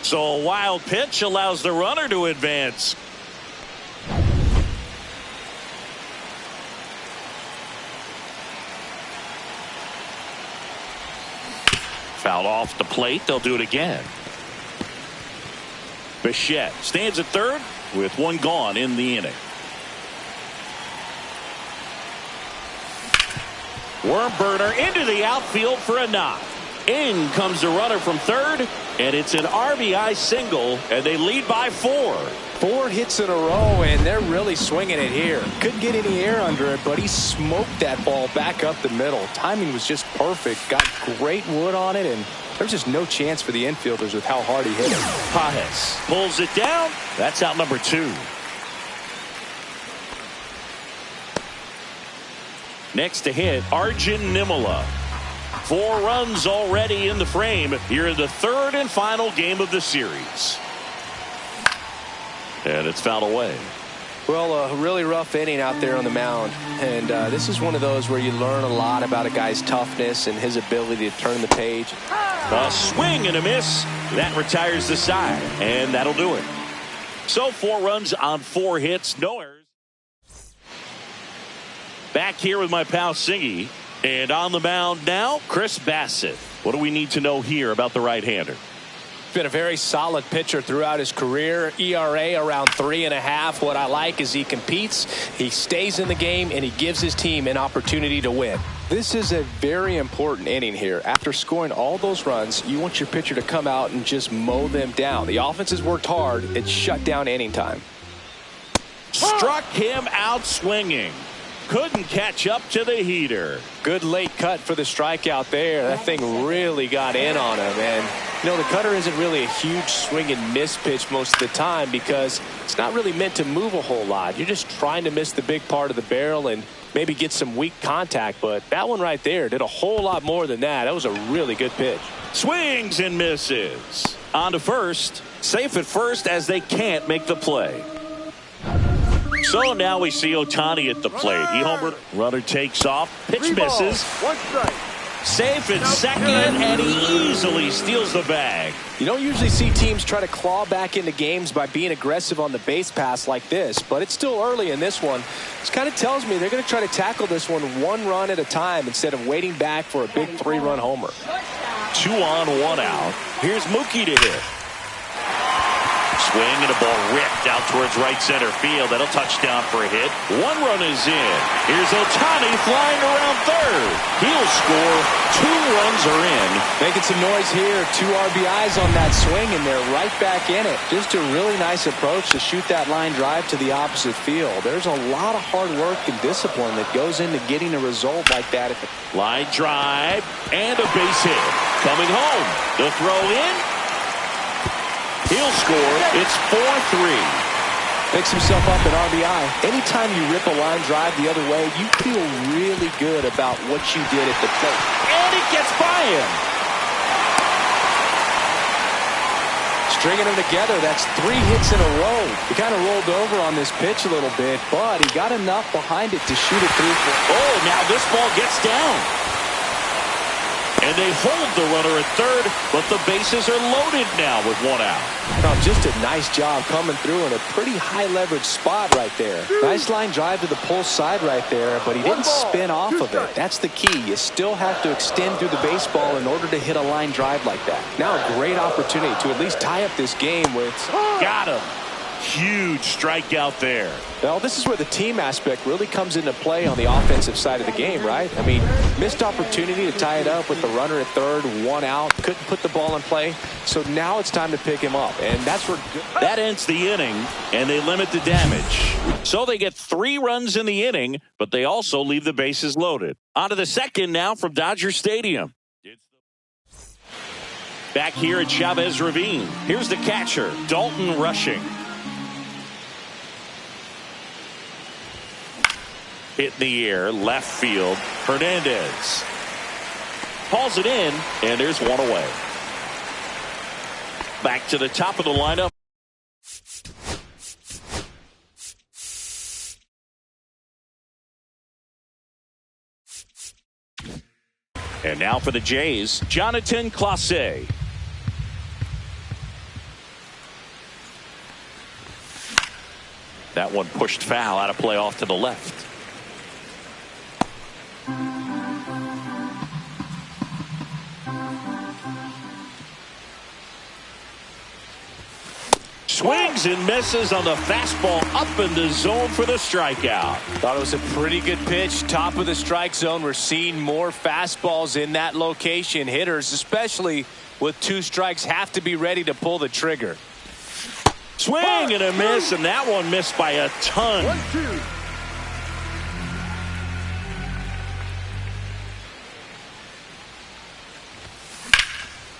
So a wild pitch allows the runner to advance. Foul off the plate. They'll do it again. Bichette stands at third with one gone in the inning. Worm burner into the outfield for a knock. In comes the runner from third, and it's an RBI single, and they lead by 4. 4 hits in a row, and they're really swinging it here. Couldn't get any air under it, but he smoked that ball back up the middle. Timing was just perfect. Got great wood on it, and there's just no chance for the infielders with how hard he hit it. Pages pulls it down. That's out number 2. Next to hit, Arjun Nimala. 4 runs already in the frame here in the third and final game of the series. And it's fouled away. Well, a really rough inning out there on the mound. And this is one of those where you learn a lot about a guy's toughness and his ability to turn the page. A swing and a miss. That retires the side. And that'll do it. So 4 runs on 4 hits. No errors. Back here with my pal Singy. And on the mound now, Chris Bassett. What do we need to know here about the right-hander? Been a very solid pitcher throughout his career. ERA around 3.5. What I like is he competes, he stays in the game, and he gives his team an opportunity to win. This is a very important inning here. After scoring all those runs, you want your pitcher to come out and just mow them down. The offense has worked hard. It's shut down inning time. Struck him out swinging. Couldn't catch up to the heater. Good late cut for the strikeout there. That thing really got in on him. And, you know, the cutter isn't really a huge swing and miss pitch most of the time because it's not really meant to move a whole lot. You're just trying to miss the big part of the barrel and maybe get some weak contact. But that one right there did a whole lot more than that. That was a really good pitch. Swings and misses. On to first. Safe at first as they can't make the play. So now we see Ohtani at the plate. He homered. Runner takes off. Pitch misses. 1 strike. Safe at second, and he easily steals the bag. You don't usually see teams try to claw back into games by being aggressive on the base pass like this, but it's still early in this one. This kind of tells me they're going to try to tackle this one run at a time instead of waiting back for a big 3-run homer. 2 on, 1 out. Here's Mookie to hit. Swing and a ball ripped out towards right center field. That'll touchdown for a hit. 1 run is in. Here's Ohtani flying around third. He'll score. 2 runs are in. Making some noise here. 2 RBIs on that swing, and they're right back in it. Just a really nice approach to shoot that line drive to the opposite field. There's a lot of hard work and discipline that goes into getting a result like that. Line drive and a base hit. Coming home. The throw in. He'll score. It's 4-3. Picks himself up an RBI. Anytime you rip a line drive the other way, you feel really good about what you did at the plate. And it gets by him. Stringing them together, that's 3 hits in a row. He kind of rolled over on this pitch a little bit, but he got enough behind it to shoot it through. Oh, now this ball gets down. And they hold the runner at third, but the bases are loaded now with 1 out. Oh, just a nice job coming through in a pretty high leverage spot right there. Nice line drive to the pull side right there, but he didn't spin off of it. That's the key. You still have to extend through the baseball in order to hit a line drive like that. Now a great opportunity to at least tie up this game with... Got him. Huge strikeout there. Well, this is where the team aspect really comes into play on the offensive side of the game, right? I mean, missed opportunity to tie it up with the runner at third, 1 out, couldn't put the ball in play. So now it's time to pick him up, and that's where... That ends the inning, and they limit the damage. So they get 3 runs in the inning, but they also leave the bases loaded. On to the second now from Dodger Stadium. Back here at Chavez Ravine. Here's the catcher, Dalton Rushing. Hit in the air, left field. Hernandez hauls it in, and there's 1 away. Back to the top of the lineup. And now for the Jays, Jonathan Clase. That one pushed foul out of play off to the left. Swings and misses on the fastball up in the zone for the strikeout. Thought it was a pretty good pitch. Top of the strike zone. We're seeing more fastballs in that location. Hitters, especially with 2 strikes, have to be ready to pull the trigger. Swing and a miss, and that one missed by a ton. 1-2.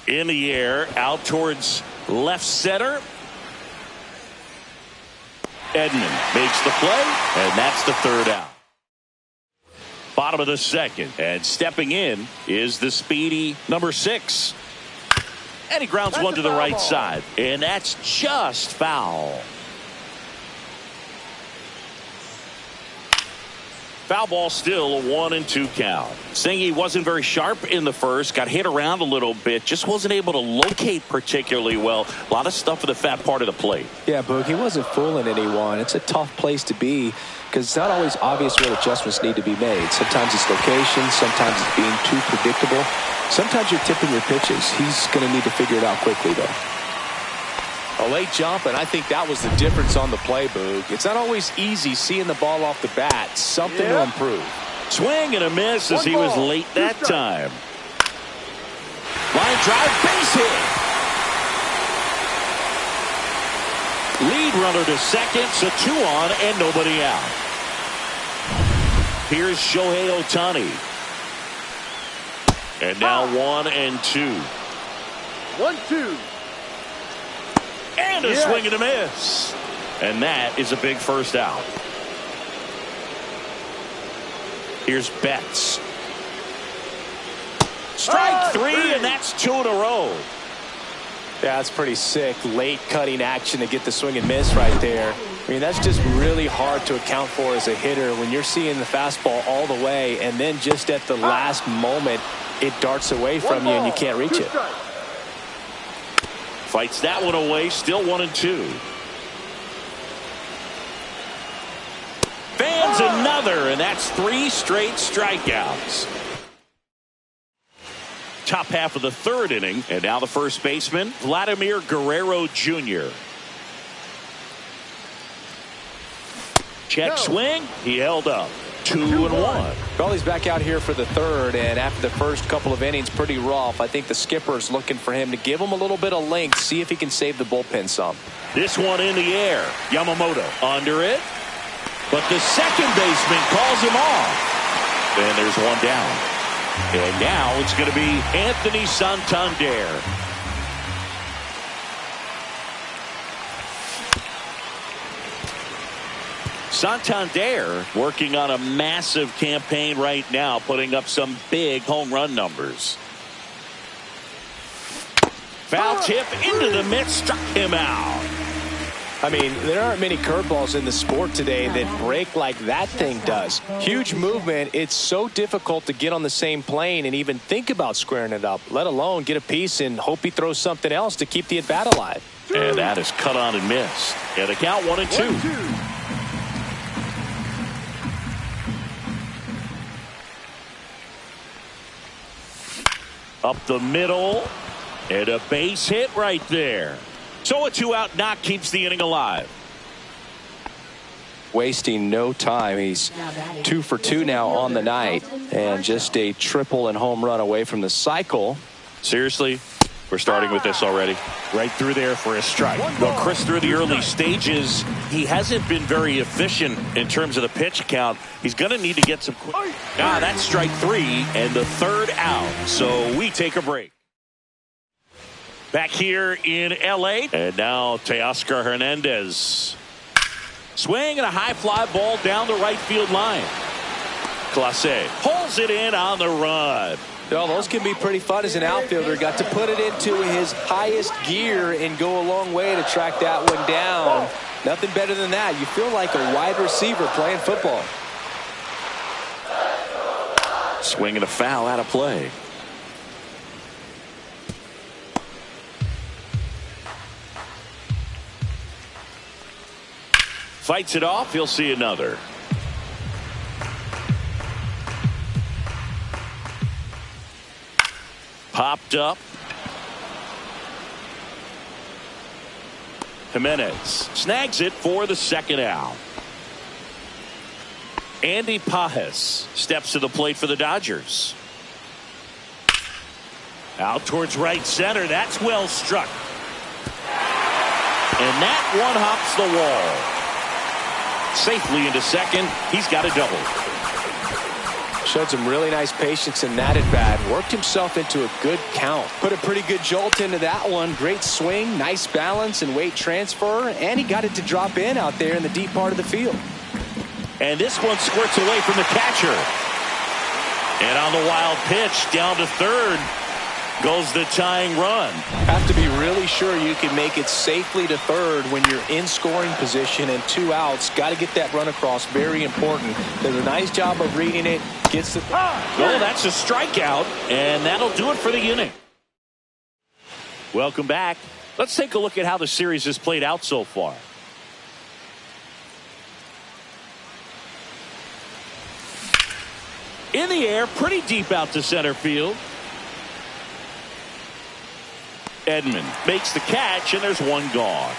In the air, out towards left center. Edman makes the play, and that's the 3rd out. Bottom of the second, and stepping in is the speedy number 6. And he grounds one to the right side, and that's just foul. Foul ball, still a 1-2 count. Singy wasn't very sharp in the first, got hit around a little bit, just wasn't able to locate particularly well. A lot of stuff in the fat part of the plate. Yeah, Boog, he wasn't fooling anyone. It's a tough place to be because it's not always obvious what adjustments need to be made. Sometimes it's location, sometimes it's being too predictable. Sometimes you're tipping your pitches. He's going to need to figure it out quickly, though. A late jump, and I think that was the difference on the play, Boog. It's not always easy seeing the ball off the bat. Something to improve. Swing and a miss as he was late that time. Line drive, base hit. Lead runner to second, so 2 on and nobody out. Here's Shohei Ohtani. And now 1 and 2. 1-2. And a swing and a miss. And that is a big first out. Here's Betts. Strike 3, and that's 2 in a row. Yeah, that's pretty sick. Late cutting action to get the swing and miss right there. I mean, that's just really hard to account for as a hitter when you're seeing the fastball all the way, and then just at the last moment, it darts away from you and you can't reach it. Fights that one away, still 1 and 2. Fans another, and that's 3 straight strikeouts. Top half of the 3rd inning, and now the first baseman, Vladimir Guerrero Jr. Check swing, he held up. 2 and 1. Well, he's back out here for the 3rd, and after the first couple of innings, pretty rough. I think the skipper's looking for him to give him a little bit of length, see if he can save the bullpen some. This one in the air. Yamamoto under it, but the second baseman calls him off. And there's one down. And now it's going to be Anthony Santander. Santander working on a massive campaign right now, putting up some big home run numbers. Foul tip into the mitt, struck him out. I mean, there aren't many curveballs in the sport today that break like that thing does. Huge movement. It's so difficult to get on the same plane and even think about squaring it up, let alone get a piece and hope he throws something else to keep the at bat alive. And that is cut on and missed. And the count 1 and 2. 1-2. Up the middle, and a base hit right there. So a 2-out knock keeps the inning alive. Wasting no time. He's 2 for 2 now on the night, and just a triple and home run away from the cycle. Seriously, we're starting with this already. Right through there for a strike. Well, Chris, through the early stages, he hasn't been very efficient in terms of the pitch count. He's going to need to get some quick. That's strike 3 and the 3rd out. So we take a break. Back here in L.A. And now Teoscar Hernandez. Swing and a high fly ball down the right field line. Clase pulls it in on the run. Well, those can be pretty fun as an outfielder. Got to put it into his highest gear and go a long way to track that one down. Nothing better than that. You feel like a wide receiver playing football. Swing and a foul out of play. Fights it off. He'll see another. Popped up. Jimenez snags it for the 2nd out. Andy Pajes steps to the plate for the Dodgers. Out towards right center. That's well struck. And that one hops the wall. Safely into second. He's got a double. Showed some really nice patience in that at bat. Worked himself into a good count. Put a pretty good jolt into that one. Great swing, nice balance and weight transfer. And he got it to drop in out there in the deep part of the field. And this one squirts away from the catcher. And on the wild pitch down to 3rd goes the tying run. Have to be really sure you can make it safely to 3rd when you're in scoring position and 2 outs. Got to get that run across. Very important. Does a nice job of reading it. Gets the well, that's a strikeout, and that'll do it for the inning. Welcome back. Let's take a look at how the series has played out so far. In the air, pretty deep out to center field. Edman makes the catch, and there's one gone.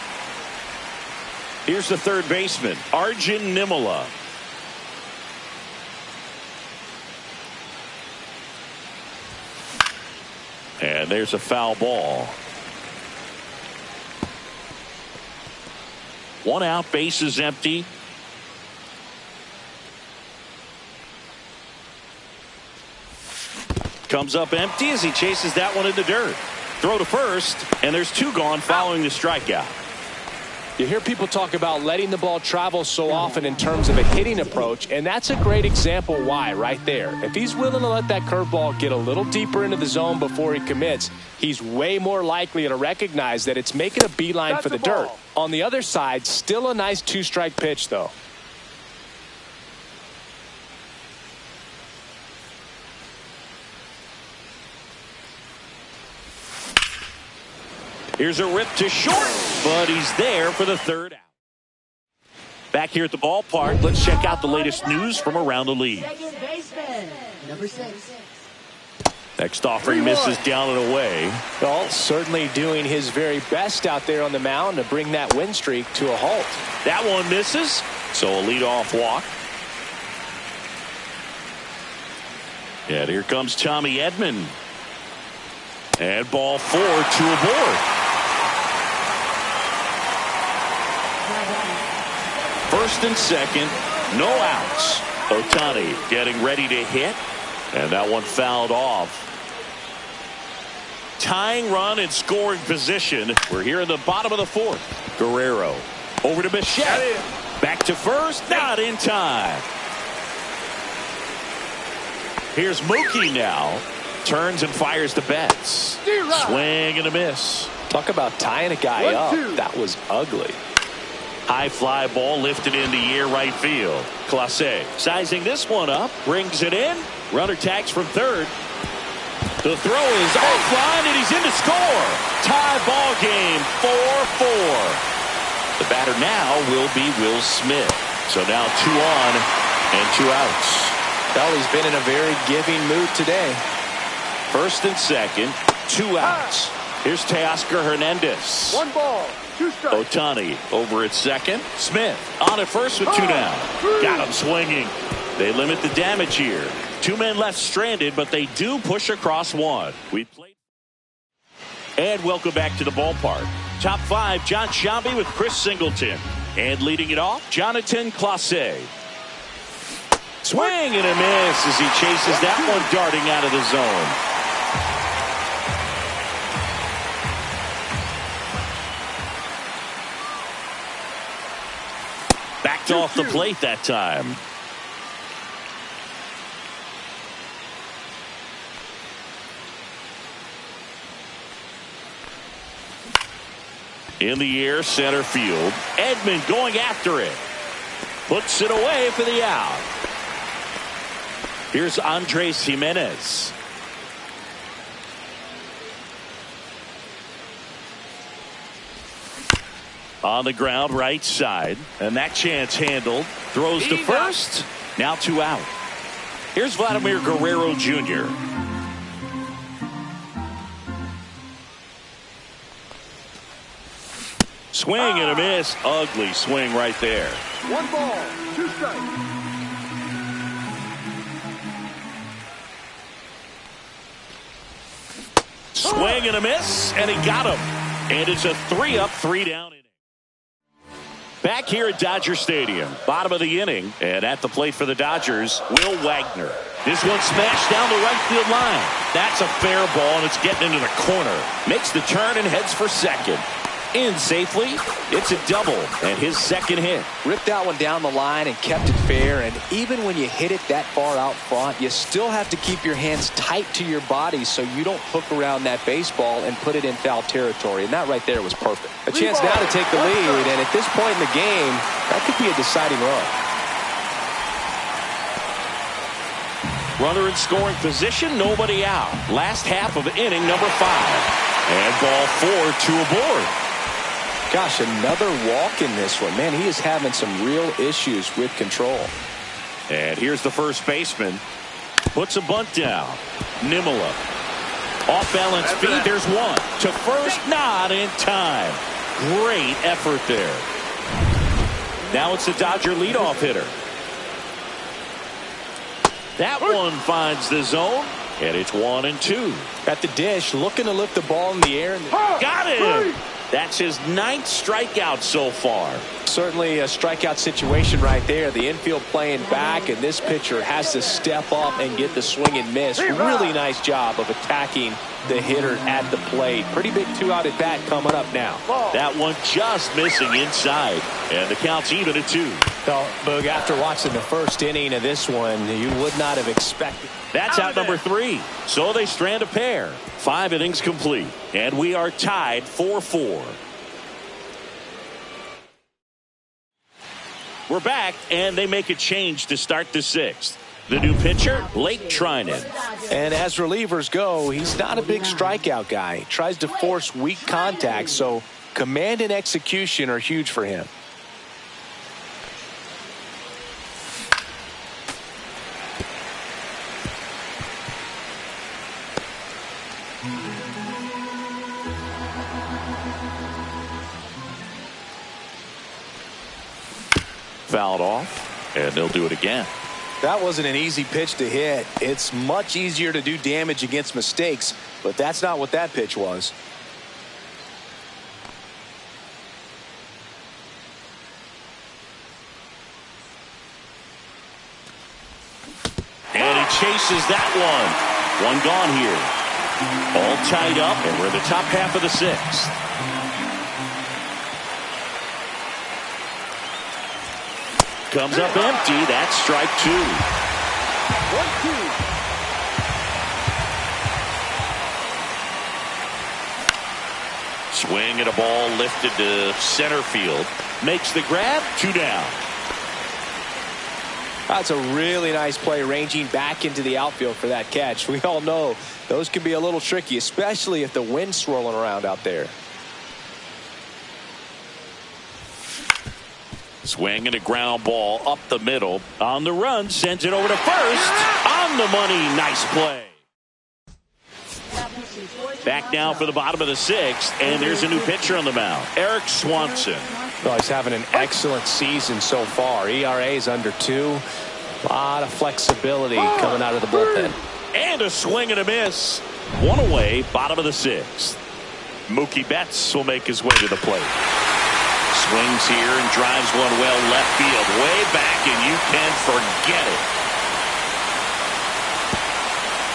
Here's the third baseman, Arjun Nimala. And there's a foul ball. One out, base is empty. Comes up empty as he chases that one in the dirt. Throw to first, and there's two gone following the strikeout. You hear people talk about letting the ball travel so often in terms of a hitting approach, and that's a great example why right there. If he's willing to let that curveball get a little deeper into the zone before he commits, he's way more likely to recognize that it's making a beeline for the dirt. On the other side, still a nice two-strike pitch, though. Here's a rip to short, but he's there for the third out. Back here at the ballpark, let's check out the latest news from around the league. Second baseman, number 6. Next offering misses down and away. Well, certainly doing his very best out there on the mound to bring that win streak to a halt. That one misses, so a leadoff walk. And here comes Tommy Edman. And ball 4, 2 aboard. First and second, no outs. Ohtani getting ready to hit, and that one fouled off. Tying run in scoring position. We're here in the bottom of the fourth. Guerrero over to Bichette. Back to first, not in time. Here's Mookie now. Turns and fires the Betts. Swing and a miss. Talk about tying a guy up. That was ugly. High fly ball lifted in the air right field. Clase sizing this one up, brings it in. Runner tags from third. The throw is offline, and he's in to score. Tie ball game, 4-4. The batter now will be Will Smith. So now 2 on and 2 outs. Well, he's been in a very giving mood today. First and second, 2 outs. Here's Teoscar Hernandez. 1 ball, 2 strikes. Ohtani over at second. Smith on at first with 2 down. Got him swinging. They limit the damage here. 2 men left stranded, but they do push across 1. We played. And welcome back to the ballpark. Top 5, John Sciambi with Chris Singleton. And leading it off, Jonathan Clase. Swing and a miss as he chases that one darting out of the zone. Backed off the plate that time. In the air, center field. Edman going after it. Puts it away for the out. Here's Andres Jimenez. On the ground, right side. And that chance handled. Throws to first. Now 2 out. Here's Vladimir Guerrero Jr. Swing and a miss. Ugly swing right there. 1 ball, 2 strikes. Swing and a miss, and he got him. And it's a 3-up, 3-down inning. Back here at Dodger Stadium, bottom of the inning, and at the plate for the Dodgers, Will Wagner. This one smashed down the right field line. That's a fair ball, and it's getting into the corner. Makes the turn and heads for second. In safely. It's a double, and his second hit. Ripped that one down the line and kept it fair, and even when you hit it that far out front, you still have to keep your hands tight to your body so you don't hook around that baseball and put it in foul territory, and that right there was perfect. A chance now to take the lead, and at this point in the game, that could be a deciding run. Runner in scoring position, nobody out. Last half of inning number 5. And ball 4, 2 aboard. Gosh, another walk in this one. Man, he is having some real issues with control. And here's the first baseman. Puts a bunt down. Nimala. Off balance feed. There's one. To first, not in time. Great effort there. Now it's the Dodger leadoff hitter. That one finds the zone, and it's 1-2. At the dish, looking to lift the ball in the air. Got him. That's his 9th strikeout so far. Certainly a strikeout situation right there. The infield playing back, and this pitcher has to step up and get the swing and miss. Really nice job of attacking the hitter at the plate. Pretty big 2-out at bat coming up now. That one just missing inside, and the count's even at 2. So, Boog, after watching the first inning of this one, you would not have expected. That's out number 3. So they strand a pair. 5 innings complete, and we are tied 4-4. We're back, and they make a change to start the 6th. The new pitcher, Blake Trinan. And as relievers go, he's not a big strikeout guy. He tries to force weak contact, so command and execution are huge for him. Fouled off, and they'll do it again. That wasn't an easy pitch to hit. It's much easier to do damage against mistakes, but that's not what that pitch was. And he chases that one. One gone here. All tied up, and we're in the top half of the 6th. Comes up empty. That's strike 2. 1-2. Swing at a ball lifted to center field. Makes the grab. 2 down. That's a really nice play, ranging back into the outfield for that catch. We all know those can be a little tricky, especially if the wind's swirling around out there. Swing and a ground ball up the middle. On the run, sends it over to first. On the money, nice play. Back now for the bottom of the 6th, and there's a new pitcher on the mound, Eric Swanson. Well, he's having an excellent season so far. ERA is under 2. A lot of flexibility coming out of the bullpen. And a swing and a miss. One away, bottom of the 6th. Mookie Betts will make his way to the plate. Swings here and drives one well left field. Way back, and you can forget it.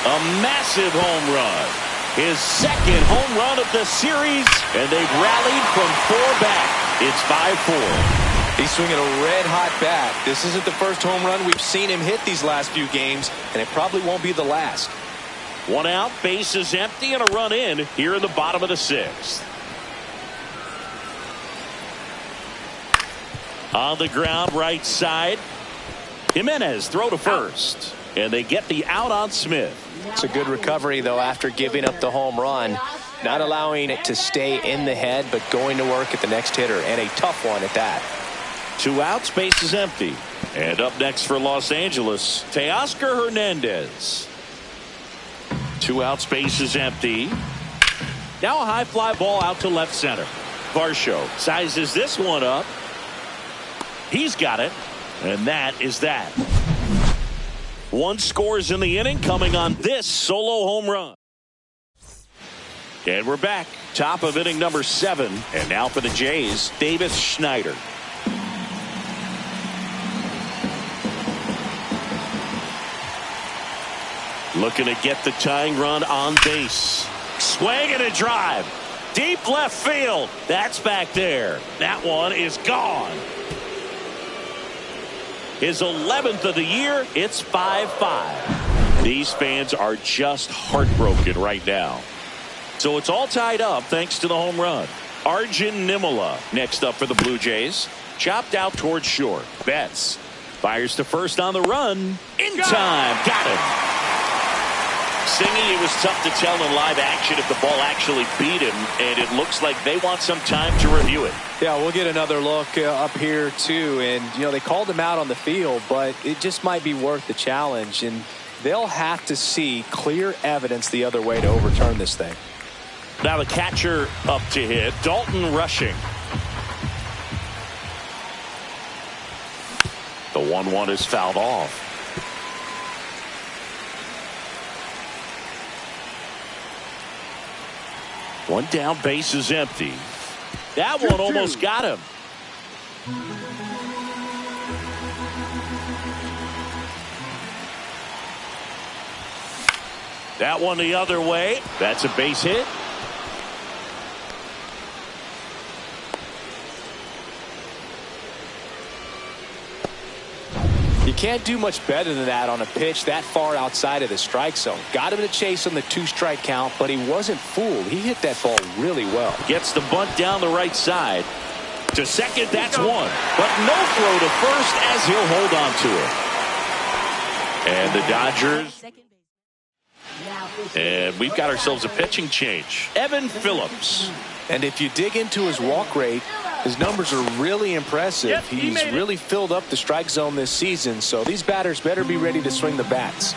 A massive home run. His 2nd home run of the series, and they've rallied from 4 back. It's 5-4. He's swinging a red-hot bat. This isn't the first home run we've seen him hit these last few games, and it probably won't be the last. 1 out, base is empty, and a run in here in the bottom of the 6th. On the ground, right side. Jimenez throw to first. And they get the out on Smith. It's a good recovery, though, after giving up the home run. Not allowing it to stay in the head, but going to work at the next hitter. And a tough one at that. 2 outs, base is empty. And up next for Los Angeles, Teoscar Hernandez. 2 outs, base is empty. Now a high fly ball out to left center. Varsho sizes this one up. He's got it, and that is that. 1 scores in the inning, coming on this solo home run. And we're back. Top of inning number 7. And now for the Jays, Davis Schneider. Looking to get the tying run on base. Swing and a drive. Deep left field. That's back there. That one is gone. His 11th of the year. It's 5-5. These fans are just heartbroken right now. So it's all tied up thanks to the home run. Arjun Nimala next up for the Blue Jays. Chopped out towards short. Betts fires to first on the run. In time. Got him. Singing, it was tough to tell in live action if the ball actually beat him, and it looks like they want some time to review it. Yeah, we'll get another look up here too, and they called him out on the field, but it just might be worth the challenge. And They'll have to see clear evidence the other way to overturn this thing. Now the catcher up to hit. Dalton rushing. The 1-1 is fouled off. One down, base is empty. That one almost got him. That one the other way. That's a base hit. You can't do much better than that on a pitch that far outside of the strike zone. Got him to chase on the 2-strike count, but he wasn't fooled. He hit that ball really well. Gets the bunt down the right side. To second, that's one. But no throw to first as he'll hold on to it. And the Dodgers. And we've got ourselves a pitching change. Evan Phillips. And if you dig into his walk rate, his numbers are really impressive. Yep, He's really filled up the strike zone this season, so these batters better be ready to swing the bats.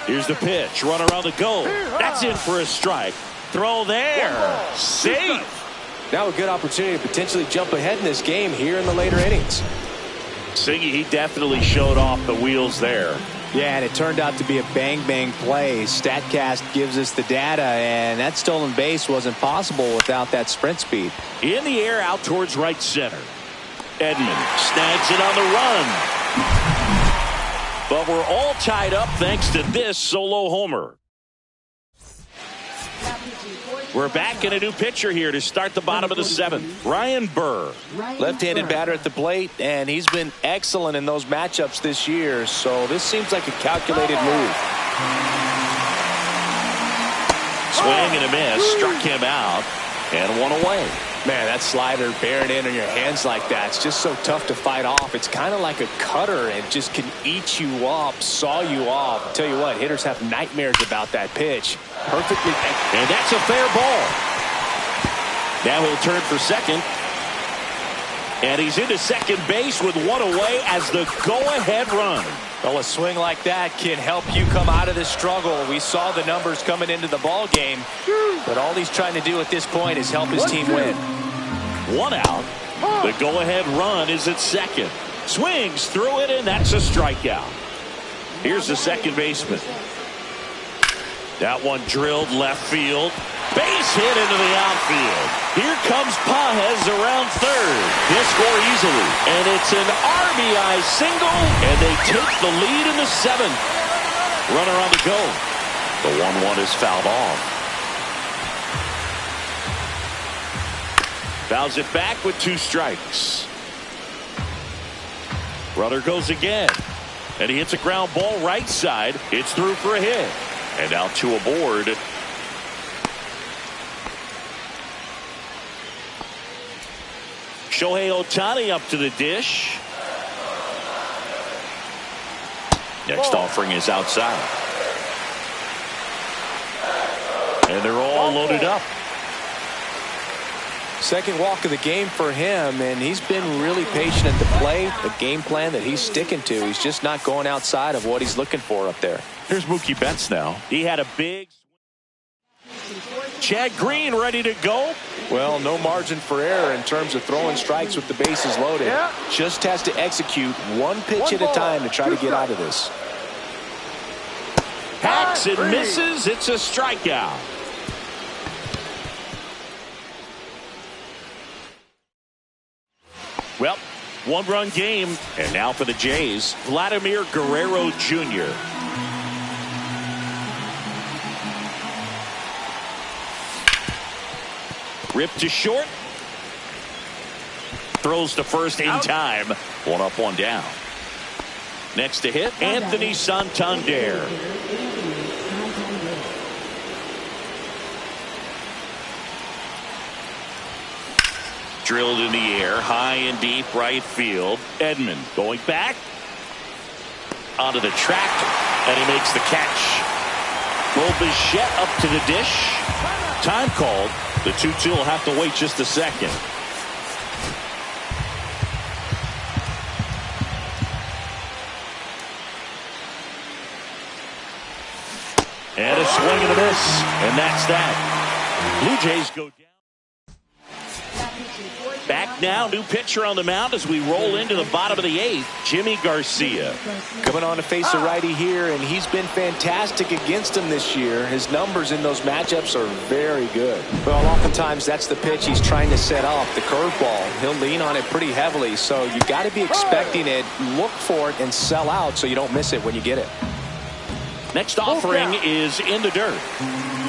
Here's the pitch. Runner on the go. That's in for a strike. Throw there. Safe. Now a good opportunity to potentially jump ahead in this game here in the later innings. Siggy, he definitely showed off the wheels there. Yeah, and it turned out to be a bang-bang play. StatCast gives us the data, and that stolen base wasn't possible without that sprint speed. In the air, out towards right center. Edman snags it on the run. But we're all tied up thanks to this solo homer. We're back in a new pitcher here to start the bottom of the 7th. Ryan Burr. Left-handed batter at the plate, and he's been excellent in those matchups this year, so this seems like a calculated move. Swing and a miss. Struck him out. And one away. Man, that slider bearing in on your hands like that, it's just so tough to fight off. It's kind of like a cutter and just can eat you up, saw you off. I'll tell you what, hitters have nightmares about that pitch. Perfectly. And that's a fair ball. Now he'll turn for second. And he's into second base with one away as the go-ahead run. Well, a swing like that can help you come out of this struggle. We saw the numbers coming into the ball game, but all he's trying to do at this point is help his team win. One out. The go-ahead run is at second. Swings through it, and that's a strikeout. Here's the second baseman. That one drilled left field. Base hit into the outfield. Here comes Pages around third. He'll score easily. And it's an RBI single. And they take the lead in the 7th. Runner on the go. The 1-1 is fouled off. Fouls it back with 2 strikes. Runner goes again. And he hits a ground ball right side. It's through for a hit. And now 2 aboard. Shohei Ohtani up to the dish. Next offering is outside. And they're all loaded up. Second walk of the game for him, and he's been really patient at the plate. The game plan that he's sticking to, he's just not going outside of what he's looking for up there. Here's Mookie Betts now. He had a big. Chad Green ready to go. Well, no margin for error in terms of throwing strikes with the bases loaded. Yeah. Just has to execute one pitch at a time to try to get out of this. Hacks and misses. It's a strikeout. Well, 1-run game. And now for the Jays, Vladimir Guerrero Jr. Ripped to short. Throws to first in time. 1 up, 1 down. Next to hit, Anthony Santander. Drilled in the air, high and deep right field. Edman going back. Onto the track, and he makes the catch. Bo Bichette up to the dish. Time called. The 2-2 will have to wait just a second. Swing and a miss, and that's that. Blue Jays go down. Back now, new pitcher on the mound as we roll into the bottom of the 8th, Jimmy Garcia. Coming on to face a righty here, and he's been fantastic against him this year. His numbers in those matchups are very good. Well, oftentimes that's the pitch he's trying to set up, the curveball. He'll lean on it pretty heavily, so you got to be expecting it, look for it, and sell out so you don't miss it when you get it. Next offering is in the dirt.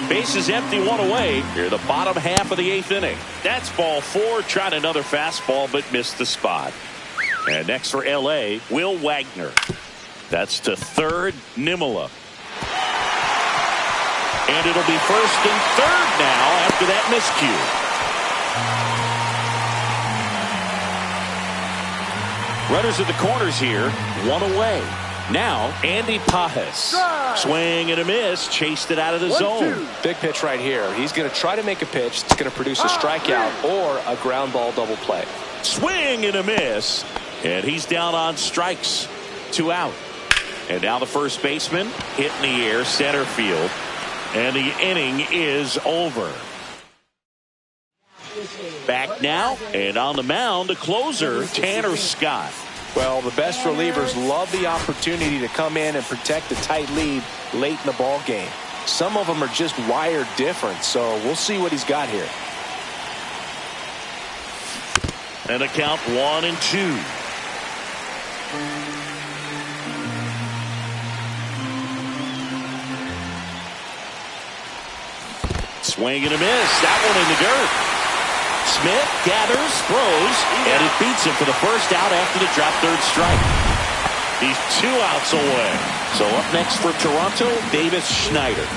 Bases empty, one away. Here, the bottom half of the 8th inning. That's ball 4. Tried another fastball, but missed the spot. And next for L.A., Will Wagner. That's to third, Nimmola. And it'll be first and third now after that miscue. Runners at the corners here, one away. Now, Andy Pajes. Swing and a miss. Chased it out of the zone. Big pitch right here. He's going to try to make a pitch that's going to produce a strikeout or a ground ball double play. Swing and a miss. And he's down on strikes. 2 out. And now the first baseman hit in the air, center field. And the inning is over. Back now, and on the mound, the closer, Tanner Scott. Well, the best relievers love the opportunity to come in and protect a tight lead late in the ball game. Some of them are just wired different, so we'll see what he's got here. And a count 1-2. Swing and a miss. That one in the dirt. Smith gathers, throws, and it beats him for the first out after the drop third strike. He's 2 outs away. So up next for Toronto, Davis Schneider.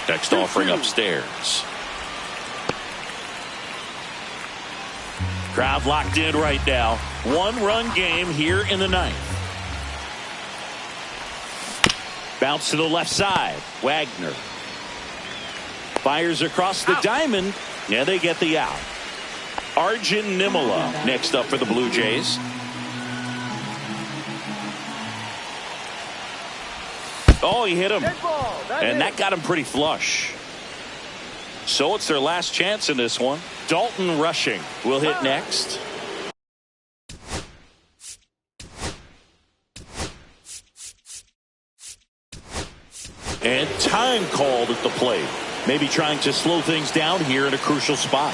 Next offering upstairs. Crowd locked in right now. 1-run game here in the 9th. Bounce to the left side. Wagner. Fires across the diamond, and they get the out. Arjun Nimmola next up for the Blue Jays. Oh, he hit him. And that got him pretty flush. So it's their last chance in this one. Dalton Rushing will hit next. And time called at the plate. Maybe trying to slow things down here in a crucial spot.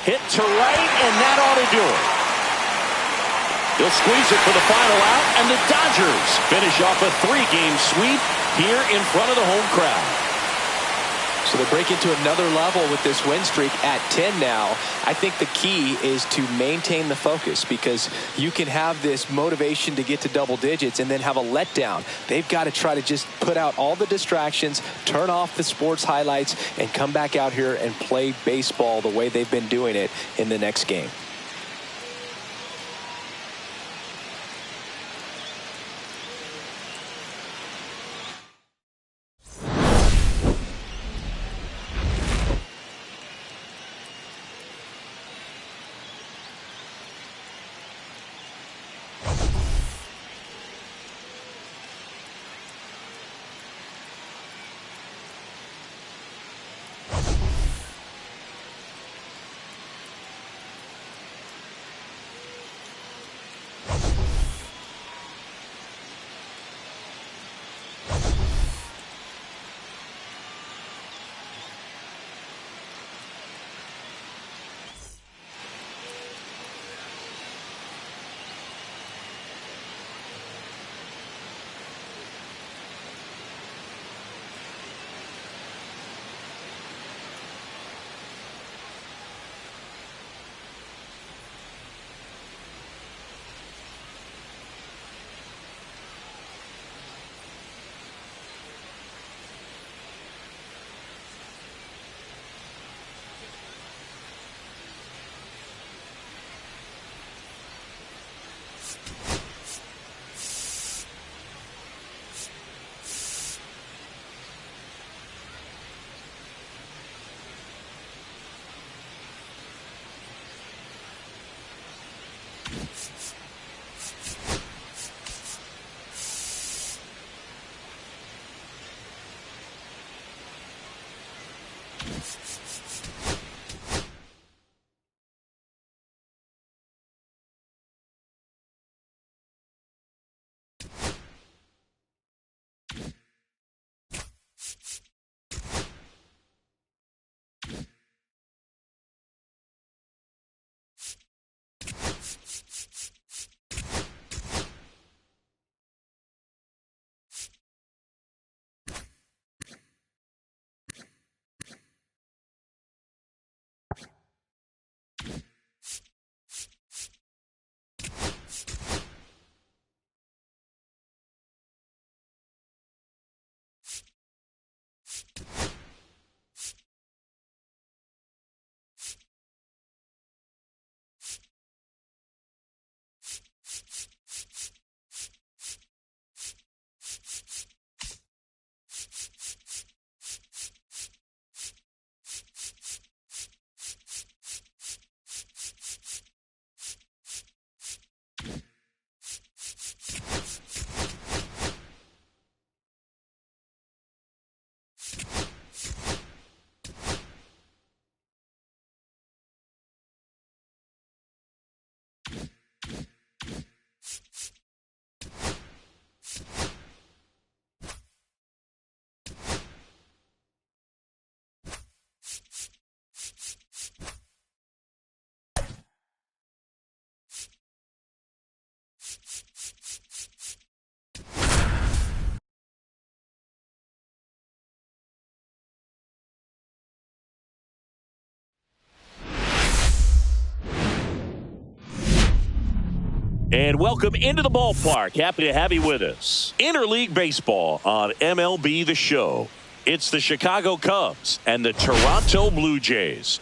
Hit to right, and that ought to do it. He'll squeeze it for the final out, and the Dodgers finish off a 3-game sweep here in front of the home crowd. So they break into another level with this win streak at 10 now. I think the key is to maintain the focus, because you can have this motivation to get to double digits and then have a letdown. They've got to try to just put out all the distractions, turn off the sports highlights, and come back out here and play baseball the way they've been doing it in the next game. And welcome into the ballpark. Happy to have you with us. Interleague Baseball on MLB The Show. It's the Chicago Cubs and the Toronto Blue Jays.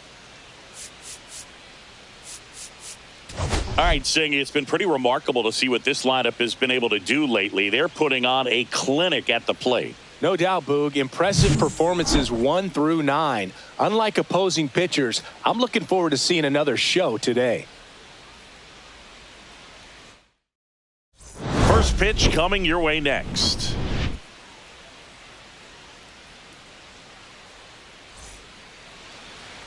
All right, Singh, it's been pretty remarkable to see what this lineup has been able to do lately. They're putting on a clinic at the plate. No doubt, Boog. Impressive performances 1 through 9. Unlike opposing pitchers, I'm looking forward to seeing another show today. First pitch coming your way next.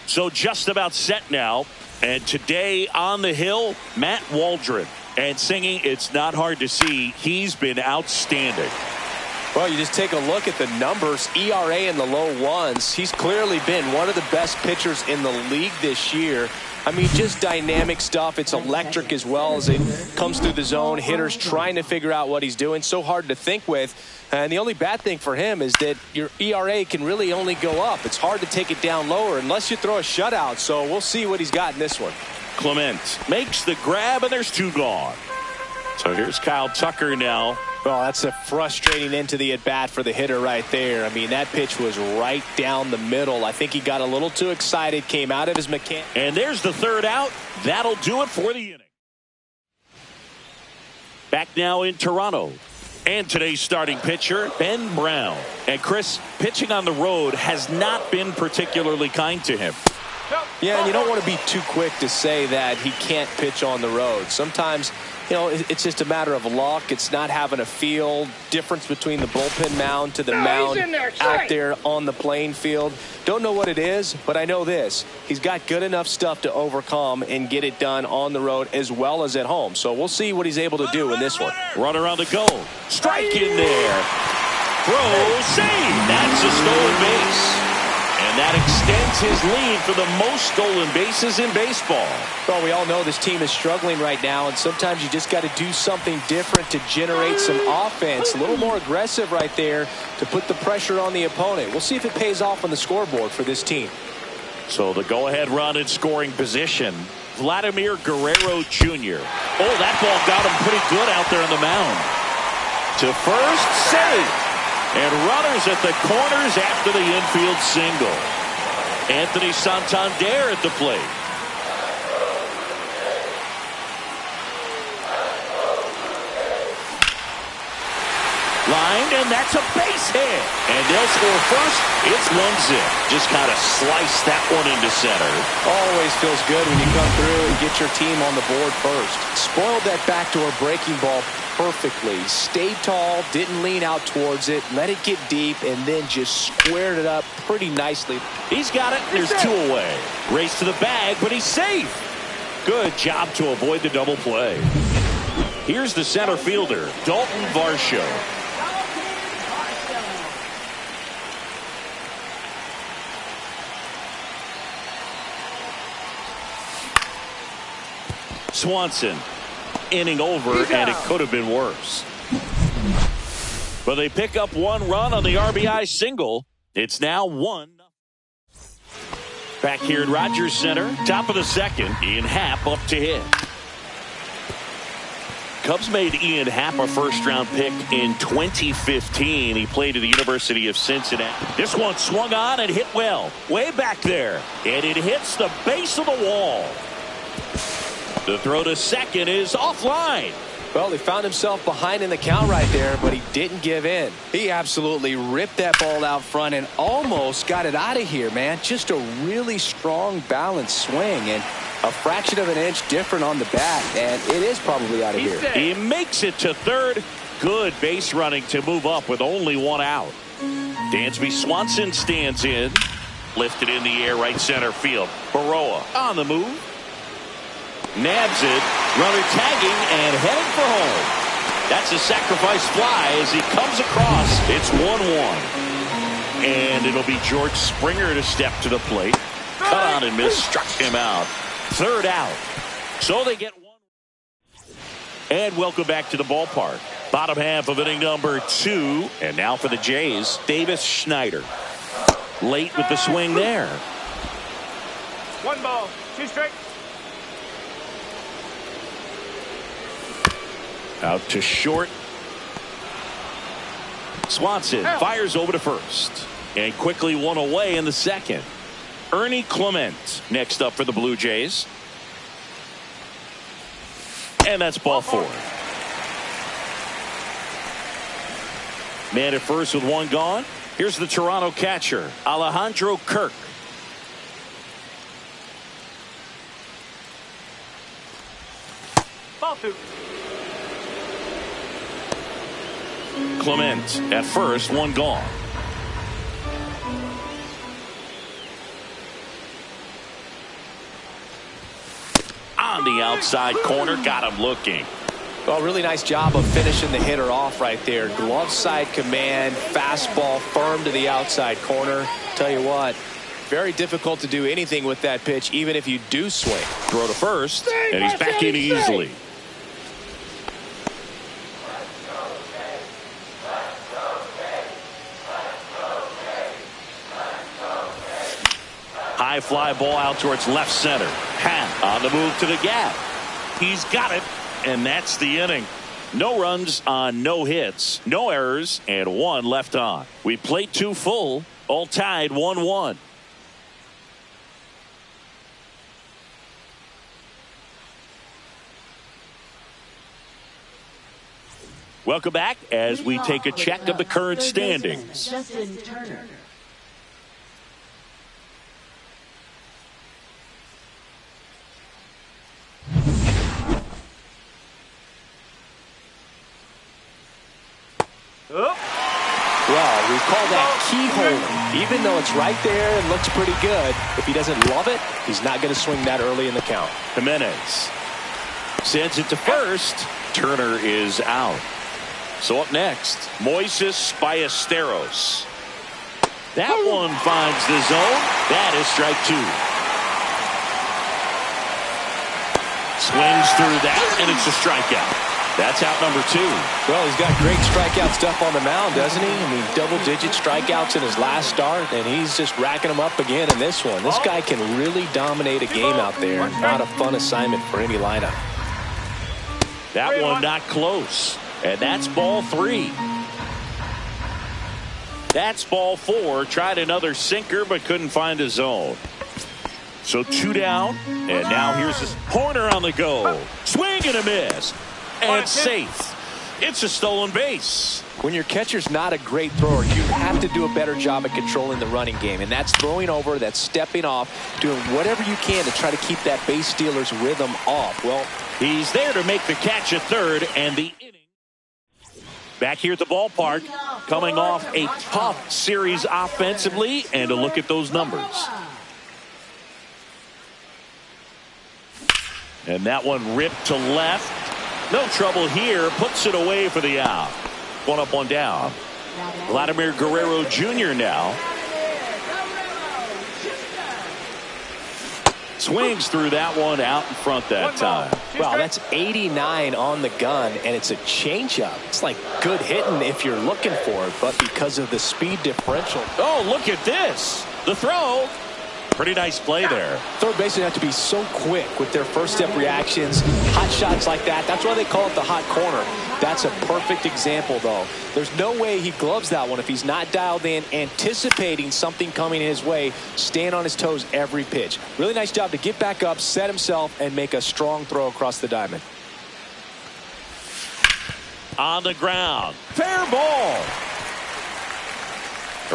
So just about set now. And today on the hill, Matt Waldron. And singing, it's not hard to see, he's been outstanding. Well, you just take a look at the numbers, ERA in the low ones. He's clearly been one of the best pitchers in the league this year. I mean, just dynamic stuff. It's electric as well as it comes through the zone. Hitters trying to figure out what he's doing. So hard to think with. And the only bad thing for him is that your ERA can really only go up. It's hard to take it down lower unless you throw a shutout. So we'll see what he's got in this one. Clement makes the grab, and there's 2 gone. So here's Kyle Tucker now. Oh, that's a frustrating end to the at-bat for the hitter right there. I mean, that pitch was right down the middle. I think he got a little too excited, came out of his mechanic. And there's the 3rd out. That'll do it for the inning. Back now in Toronto. And today's starting pitcher, Ben Brown. And Chris, pitching on the road has not been particularly kind to him. Yeah, and you don't want to be too quick to say that he can't pitch on the road. Sometimes, you know, it's just a matter of luck. It's not having a feel difference between the bullpen mound to the mound out there on the playing field. Don't know what it is, but I know this. He's got good enough stuff to overcome and get it done on the road as well as at home. So we'll see what he's able to do in this one. Runner on the go. Strike in there. Throw, save. That's a stolen base. And that extends his lead for the most stolen bases in baseball. Well, we all know this team is struggling right now, and sometimes you just got to do something different to generate some offense. A little more aggressive right there to put the pressure on the opponent. We'll see if it pays off on the scoreboard for this team. So the go-ahead run in scoring position, Vladimir Guerrero Jr. Oh, that ball got him pretty good out there on the mound. To first, save. And runners at the corners after the infield single. Anthony Santander at the plate. Lined, and that's a base hit. And they'll score first. It's 1-zip. Just kind of slice that one into center. Always feels good when you come through and get your team on the board first. Spoiled that backdoor breaking ball perfectly. Stayed tall, didn't lean out towards it, let it get deep, and then just squared it up pretty nicely. He's got it. There's 2 away. Race to the bag, but he's safe. Good job to avoid the double play. Here's the center fielder, Dalton Varsho. Swanson, inning over, and it could have been worse. But they pick up 1 run on the RBI single. It's now 1. Back here at Rogers Center, top of the second, Ian Happ up to hit. Cubs made Ian Happ a first-round pick in 2015. He played at the University of Cincinnati. This one swung on and hit well, way back there. And it hits the base of the wall. The throw to second is offline. Well, he found himself behind in the count right there, but he didn't give in. He absolutely ripped that ball out front and almost got it out of here, man. Just a really strong, balanced swing, and a fraction of an inch different on the bat, and it is probably out of here. He makes it to third. Good base running to move up with only 1 out. Dansby Swanson stands in. Lifted in the air, right center field. Baroa on the move. Nabs it, runner tagging and heading for home. That's a sacrifice fly as he comes across. It's 1-1. And it'll be George Springer to step to the plate. Cut on and miss, struck him out. 3rd out. So they get 1. And welcome back to the ballpark. Bottom half of inning number 2. And now for the Jays, Davis Schneider. Late with the swing there. 1 ball, 2 strikes. Out to short. Swanson fires over to first. And quickly 1 away in the second. Ernie Clement next up for the Blue Jays. And that's ball 4. Man at first with 1 gone. Here's the Toronto catcher, Alejandro Kirk. Ball 2. Clement at first, 1 gone. On the outside corner, got him looking. Well, really nice job of finishing the hitter off right there. Glove side command, fastball firm to the outside corner. Tell you what, very difficult to do anything with that pitch, even if you do swing. Throw to first, and he's back in easily. High fly ball out towards left center. Happ on the move to the gap. He's got it, and that's the inning. No runs on no hits, no errors, and 1 left on. We played 2 full, all tied 1-1. Welcome back as we take a check of the current standings. Justin Turner. Well, we call that keyhole. Even though it's right there and looks pretty good, if he doesn't love it, he's not going to swing that early in the count. Jimenez sends it to first. Turner is out. So up next, Moises Ballesteros. That one finds the zone. That is strike 2. Swings through that, and it's a strikeout. That's out number 2. Well, he's got great strikeout stuff on the mound, doesn't he? I mean, double-digit strikeouts in his last start, and he's just racking them up again in this one. This guy can really dominate a game out there. Not a fun assignment for any lineup. That one not close. And that's ball 3. That's ball 4. Tried another sinker, but couldn't find a zone. So 2 down. And now here's his Horner on the go. Swing and a miss. And safe. It's a stolen base. When your catcher's not a great thrower, you have to do a better job at controlling the running game. And that's throwing over, that's stepping off, doing whatever you can to try to keep that base stealer's rhythm off. Well, he's there to make the catch at third, and the inning. Back here at the ballpark, coming off a tough series offensively, and a look at those numbers. And that one ripped to left. No trouble here. Puts it away for the out. One up, one down. Vladimir Guerrero Jr. now. Swings through that one out in front that time. Well, that's 89 on the gun, and it's a changeup. It's like good hitting if you're looking for it, but because of the speed differential. Oh, look at this. The throw. Pretty nice play there. Third basemen have to be so quick with their first step reactions. Hot shots like that. That's why they call it the hot corner. That's a perfect example, though. There's no way he gloves that one if he's not dialed in, anticipating something coming his way, staying on his toes every pitch. Really nice job to get back up, set himself, and make a strong throw across the diamond. On the ground. Fair ball.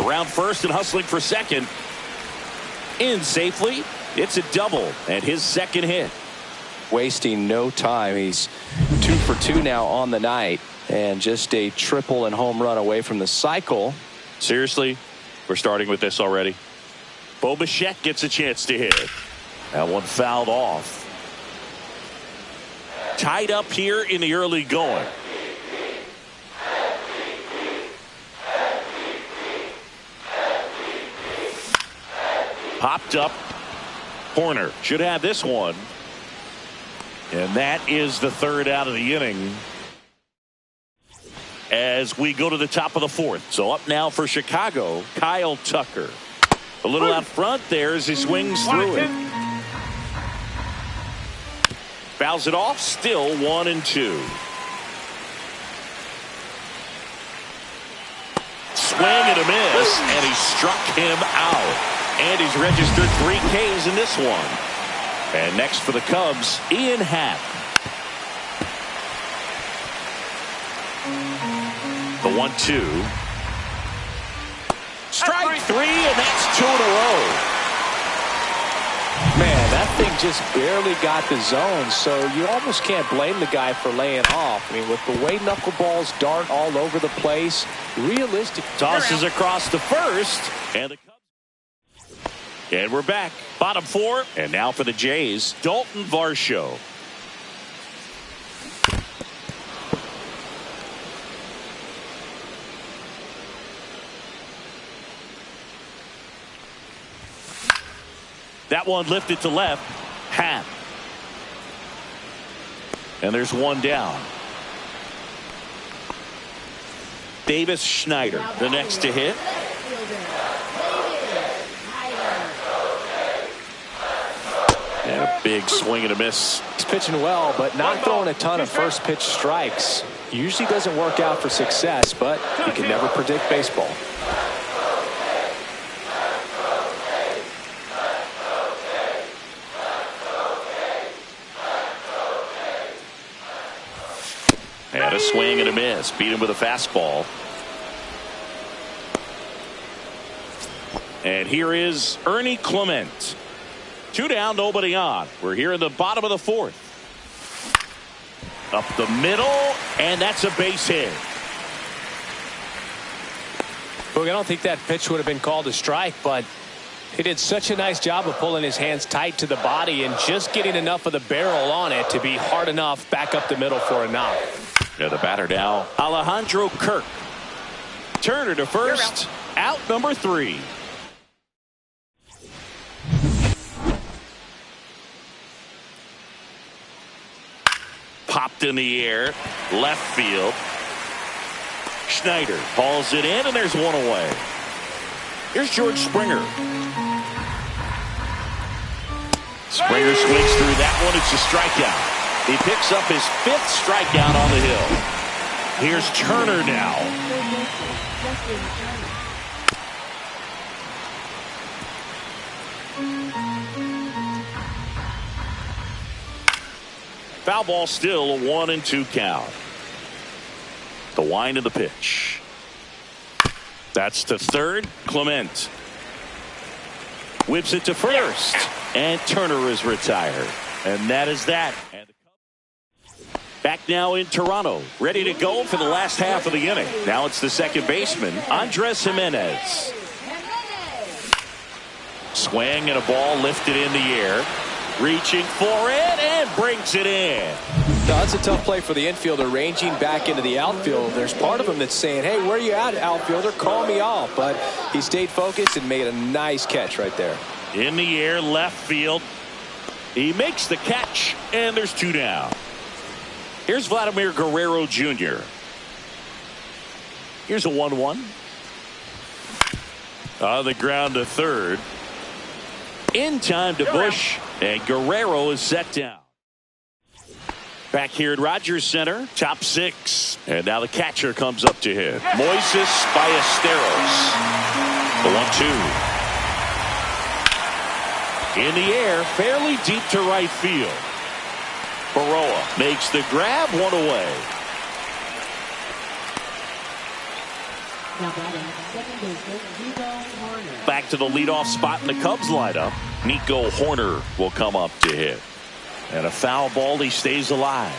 Around first and hustling for second. In safely. It's a double and his second hit. Wasting no time. He's 2 for 2 now on the night, and just a triple and home run away from the cycle. Seriously, we're starting with this already. Bo Bichette gets a chance to hit. That one fouled off. Tied up here in the early going. Popped up. Corner should have this one. And that is the third out of the inning. As we go to the top of the fourth. So up now for Chicago, Kyle Tucker. A little out front there as he swings through it. Fouls it off. Still 1-2. Swing and a miss. And he struck him out. And he's registered 3 Ks in this one. And next for the Cubs, Ian Happ. The 1-2. Strike 3, and that's 2 in a row. Man, that thing just barely got the zone, so you almost can't blame the guy for laying off. I mean, with the way knuckleballs dart all over the place, realistic. Tosses across to first, and the Cubs. And we're back. Bottom 4. And now for the Jays, Dalton Varsho. That one lifted to left. Happ. And there's one down. Davis Schneider, the next to hit. And a big swing and a miss. He's pitching well, but not throwing a ton of first pitch strikes. Usually doesn't work out for success, but you can never predict baseball. And a swing and a miss. Beat him with a fastball. And here is Ernie Clement. 2 down, nobody on. We're here in the bottom of the 4th. Up the middle, and that's a base hit. Look, I don't think that pitch would have been called a strike, but he did such a nice job of pulling his hands tight to the body and just getting enough of the barrel on it to be hard enough back up the middle for a knock. Yeah, the batter now, Alejandro Kirk. Turner to first, out number 3. Popped in the air, left field. Schneider hauls it in, and there's one away. Here's George Springer. Springer swings through that one. It's a strikeout. He picks up his 5th strikeout on the hill. Here's Turner now. Foul ball, still a 1-2 count. The wind of the pitch. That's to third. Clement whips it to first, and Turner is retired. And that is that. Back now in Toronto, ready to go for the last half of the inning. Now it's the second baseman, Andres Jimenez. Swing and a ball lifted in the air. Reaching for it and brings it in. No, that's a tough play for the infielder, ranging back into the outfield. There's part of him that's saying, hey, where are you at, outfielder? Call me off. But he stayed focused and made a nice catch right there. In the air, left field. He makes the catch, and there's two down. Here's Vladimir Guerrero Jr. Here's a 1-1. On the ground to third. In time to Bush, and Guerrero is set down. Back here at Rogers Center, top six. And now the catcher comes up to hit. Moises Ballesteros. The 1-2. In the air, fairly deep to right field. Baroa makes the grab, one away. Now batting, second baseman, Nico Horner. Back to the leadoff spot in the Cubs lineup. Nico Horner will come up to hit. And a foul ball, he stays alive.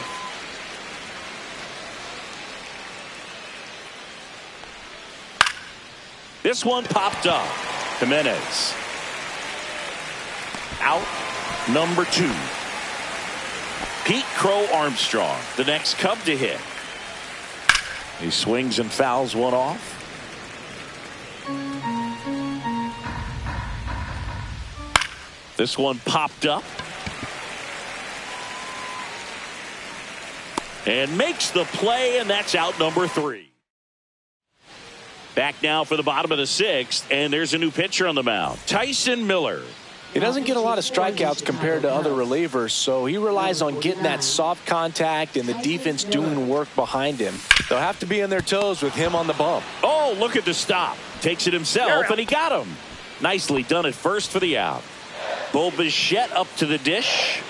This one popped up. Jimenez. Out, number 2. Pete Crow Armstrong, the next Cub to hit. He swings and fouls one off. This one popped up. And makes the play, and that's out number 3. Back now for the bottom of the 6th, and there's a new pitcher on the mound. Tyson Miller. He doesn't get a lot of strikeouts compared to other relievers, so he relies on getting that soft contact and the defense doing work behind him. They'll have to be on their toes with him on the bump. Oh, look at the stop. Takes it himself, and he got him. Nicely done at first for the out. Bo Bichette up to the dish.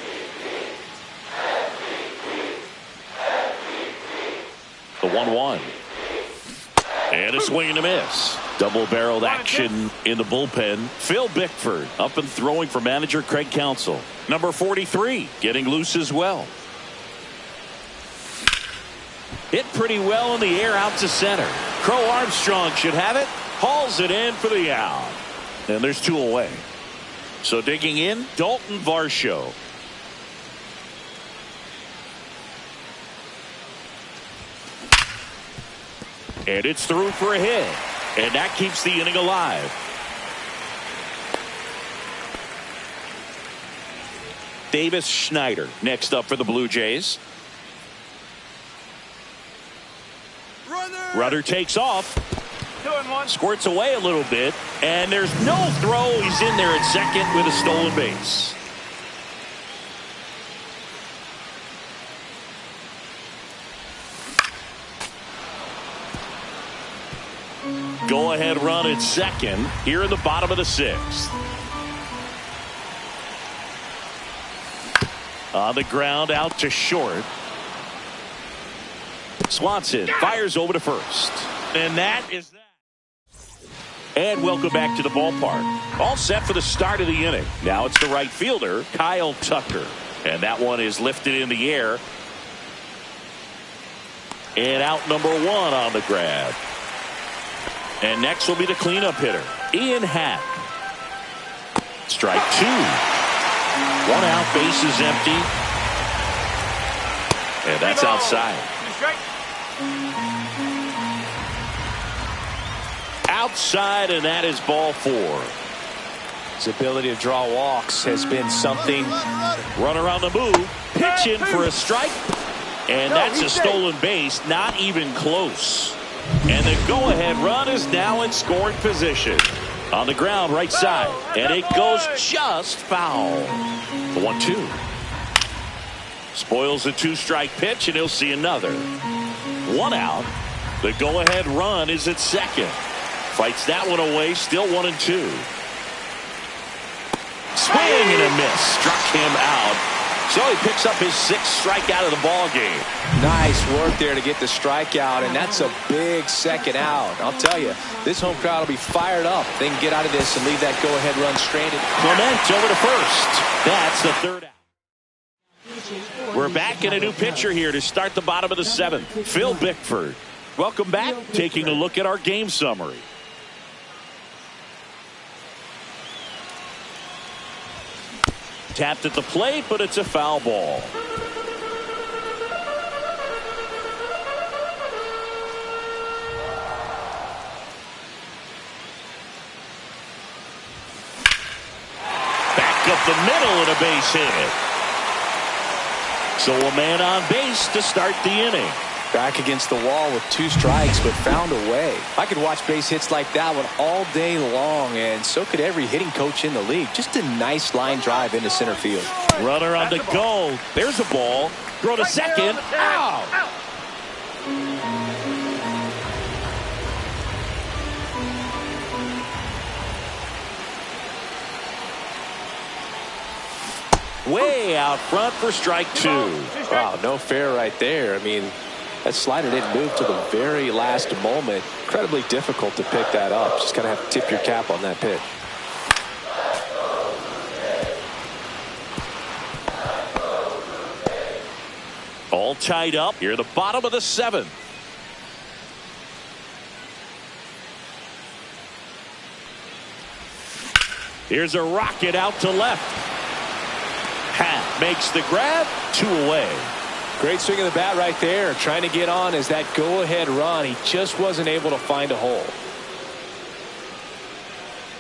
The 1-1. And a swing and a miss. Double-barreled action in the bullpen. Phil Bickford up and throwing for manager Craig Counsell. Number 43 getting loose as well. Hit pretty well in the air out to center. Crow Armstrong should have it. Hauls it in for the out. And there's 2 away. So digging in, Dalton Varsho. And it's through for a hit. And that keeps the inning alive. Davis Schneider next up for the Blue Jays. Rudder takes off. Squirts away a little bit. And there's no throw. He's in there at second with a stolen base. Go-ahead run at second here in the bottom of the 6th. On the ground out to short. Swanson fires over to first. And that is that. And welcome back to the ballpark. All set for the start of the inning. Now it's the right fielder, Kyle Tucker. And that one is lifted in the air. And out number 1 on the grab. And next will be the cleanup hitter, Ian Happ. Strike 2. 1 out, base is empty. And that's outside. Outside, and that is ball 4. His ability to draw walks has been something. Runner on the move, pitch in for a strike. And that's a stolen base, not even close. And the go-ahead run is now in scoring position. On the ground, right side. And it goes just foul. The 1-2. Spoils the 2-strike pitch, and he'll see another. 1 out. The go-ahead run is at second. Fights that one away, still 1-2. Swing and a miss. Struck him out. So he picks up his 6th strikeout of the ball game. Nice work there to get the strikeout, and that's a big second out. I'll tell you, this home crowd will be fired up. They can get out of this and leave that go-ahead run stranded. Clement over to first. That's the 3rd out. We're back in a new pitcher here to start the bottom of the 7th. Phil Bickford. Welcome back. Taking a look at our game summary. Tapped at the plate, but it's a foul ball. Back up the middle and a base hit. So a man on base to start the inning. Back against the wall with 2 strikes, but found a way. I could watch base hits like that one all day long, and so could every hitting coach in the league. Just a nice line drive into center field. Runner on the go. There's a ball. Throw to second. Ow! Way out front for strike 2. Wow, no fair right there. I mean, that slider didn't move to the very last moment. Incredibly difficult to pick that up. Just kind of have to tip your cap on that pitch. All tied up here at the bottom of the 7th. Here's a rocket out to left. Hat makes the grab. 2 away. Great swing of the bat right there. Trying to get on as that go-ahead run. He just wasn't able to find a hole.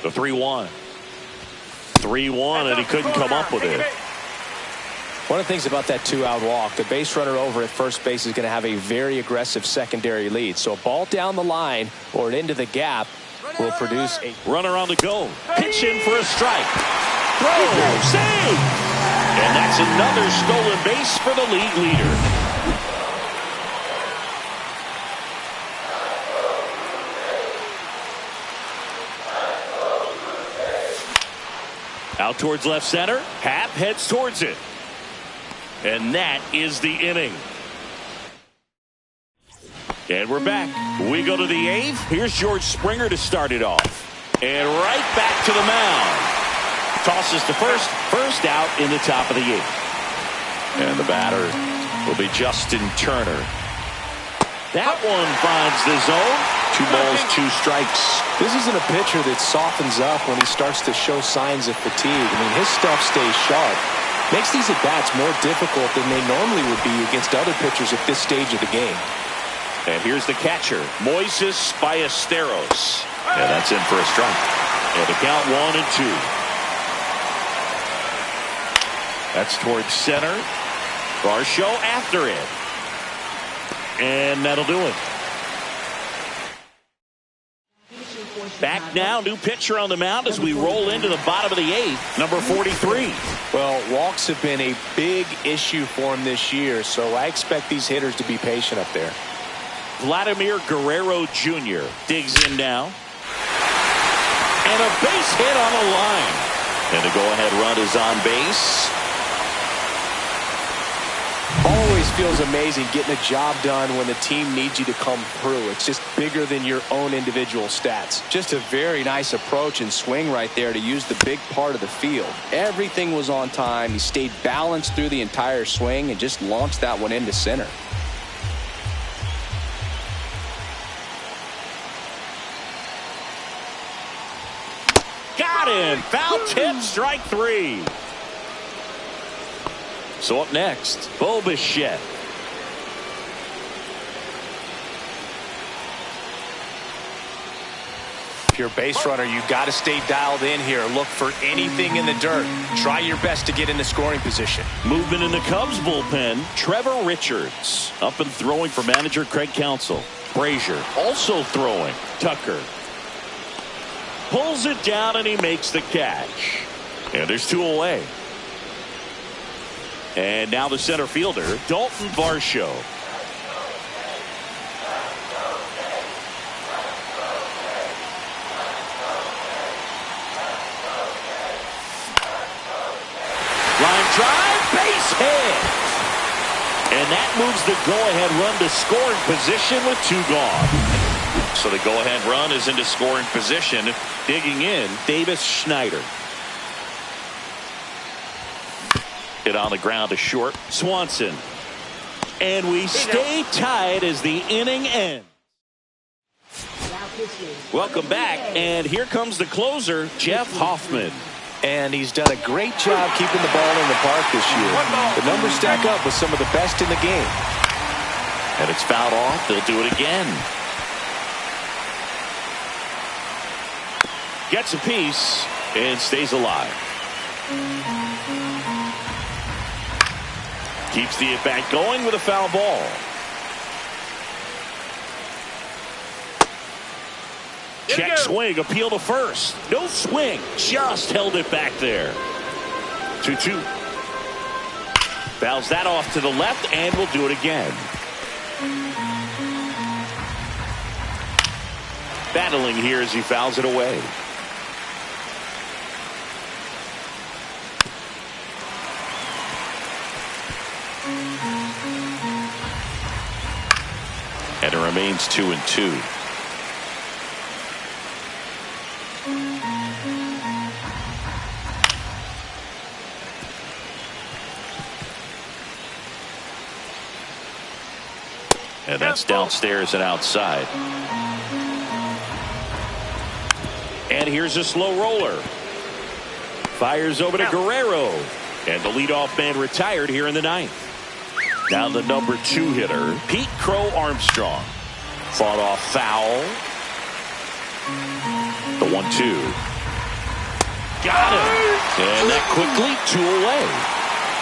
The 3-1. 3-1, and he couldn't come up with it. One of the things about that 2-out walk, the base runner over at first base is going to have a very aggressive secondary lead. So a ball down the line or into the gap will produce a runner on the go. Pitch in for a strike. Throw. Save. And that's another stolen base for the league leader. Out towards left center. Happ heads towards it. And that is the inning. And we're back. We go to the 8th. Here's George Springer to start it off. And right back to the mound. Tosses to first. First out in the top of the 8th. And the batter will be Justin Turner. That one finds the zone. 2 balls, 2 strikes. This isn't a pitcher that softens up when he starts to show signs of fatigue. I mean, his stuff stays sharp. Makes these at-bats more difficult than they normally would be against other pitchers at this stage of the game. And here's the catcher, Moises Ballesteros. And that's in for a strike. And the count 1-2. That's towards center. Varsho after it. And that'll do it. Back now, new pitcher on the mound as we roll into the bottom of the 8th, number 43. Well, walks have been a big issue for him this year, so I expect these hitters to be patient up there. Vladimir Guerrero Jr. digs in now. And a base hit on the line. And the go-ahead run is on base. Always feels amazing getting a job done when the team needs you to come through. It's just bigger than your own individual stats. Just a very nice approach and swing right there to use the big part of the field. Everything was on time. He stayed balanced through the entire swing and just launched that one into center. Got him. Foul tip, strike 3. So up next, Bo Bichette. If you're a base runner, you've got to stay dialed in here. Look for anything in the dirt. Try your best to get in the scoring position. Movement in the Cubs bullpen, Trevor Richards. Up and throwing for manager Craig Counsell. Brazier also throwing. Tucker pulls it down and he makes the catch. And there's 2 away. And now the center fielder, Dalton Varsho. Line drive, base hit. And that moves the go-ahead run to scoring position with 2 gone. So the go-ahead run is into scoring position. Digging in, Davis Schneider. Hit on the ground to short. Swanson. And we stay tied as the inning ends. Welcome back, and here comes the closer, Jeff Hoffman. And he's done a great job keeping the ball in the park this year. The numbers stack up with some of the best in the game. And it's fouled off. They'll do it again. Gets a piece and stays alive. Keeps the at-bat going with a foul ball. Check swing, appeal to first. No swing, just held it back there. 2-2. Fouls that off to the left, and we'll do it again. Battling here as he fouls it away. And it remains 2-2. And that's downstairs and outside. And here's a slow roller. Fires over to Guerrero. And the leadoff man retired here in the 9th. Now the number 2 hitter, Pete Crow Armstrong. Fought off foul. The 1-2. Got him. And that quickly 2 away.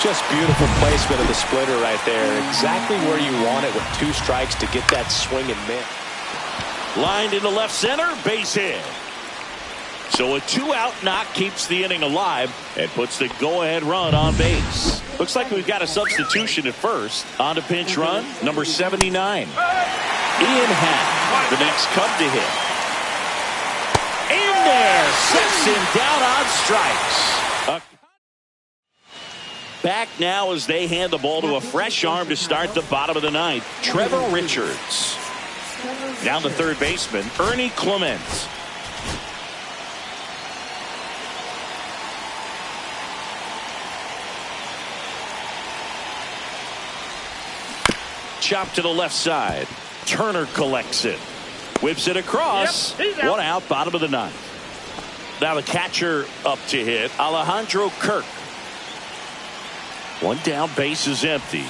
Just beautiful placement of the splitter right there. Exactly where you want it with 2 strikes to get that swing and miss. Lined into left center, base hit. So a 2-out knock keeps the inning alive and puts the go-ahead run on base. Looks like we've got a substitution at first. On to pinch run, number 79. Ian Happ, the next Cub to hit. In there, sets him down on strikes. Back now as they hand the ball to a fresh arm to start the bottom of the 9th. Trevor Richards. Down the third baseman, Ernie Clement. Chop to the left side. Turner collects it. Whips it across. 1 out, bottom of the 9th. Now the catcher up to hit, Alejandro Kirk. 1 down, base is empty.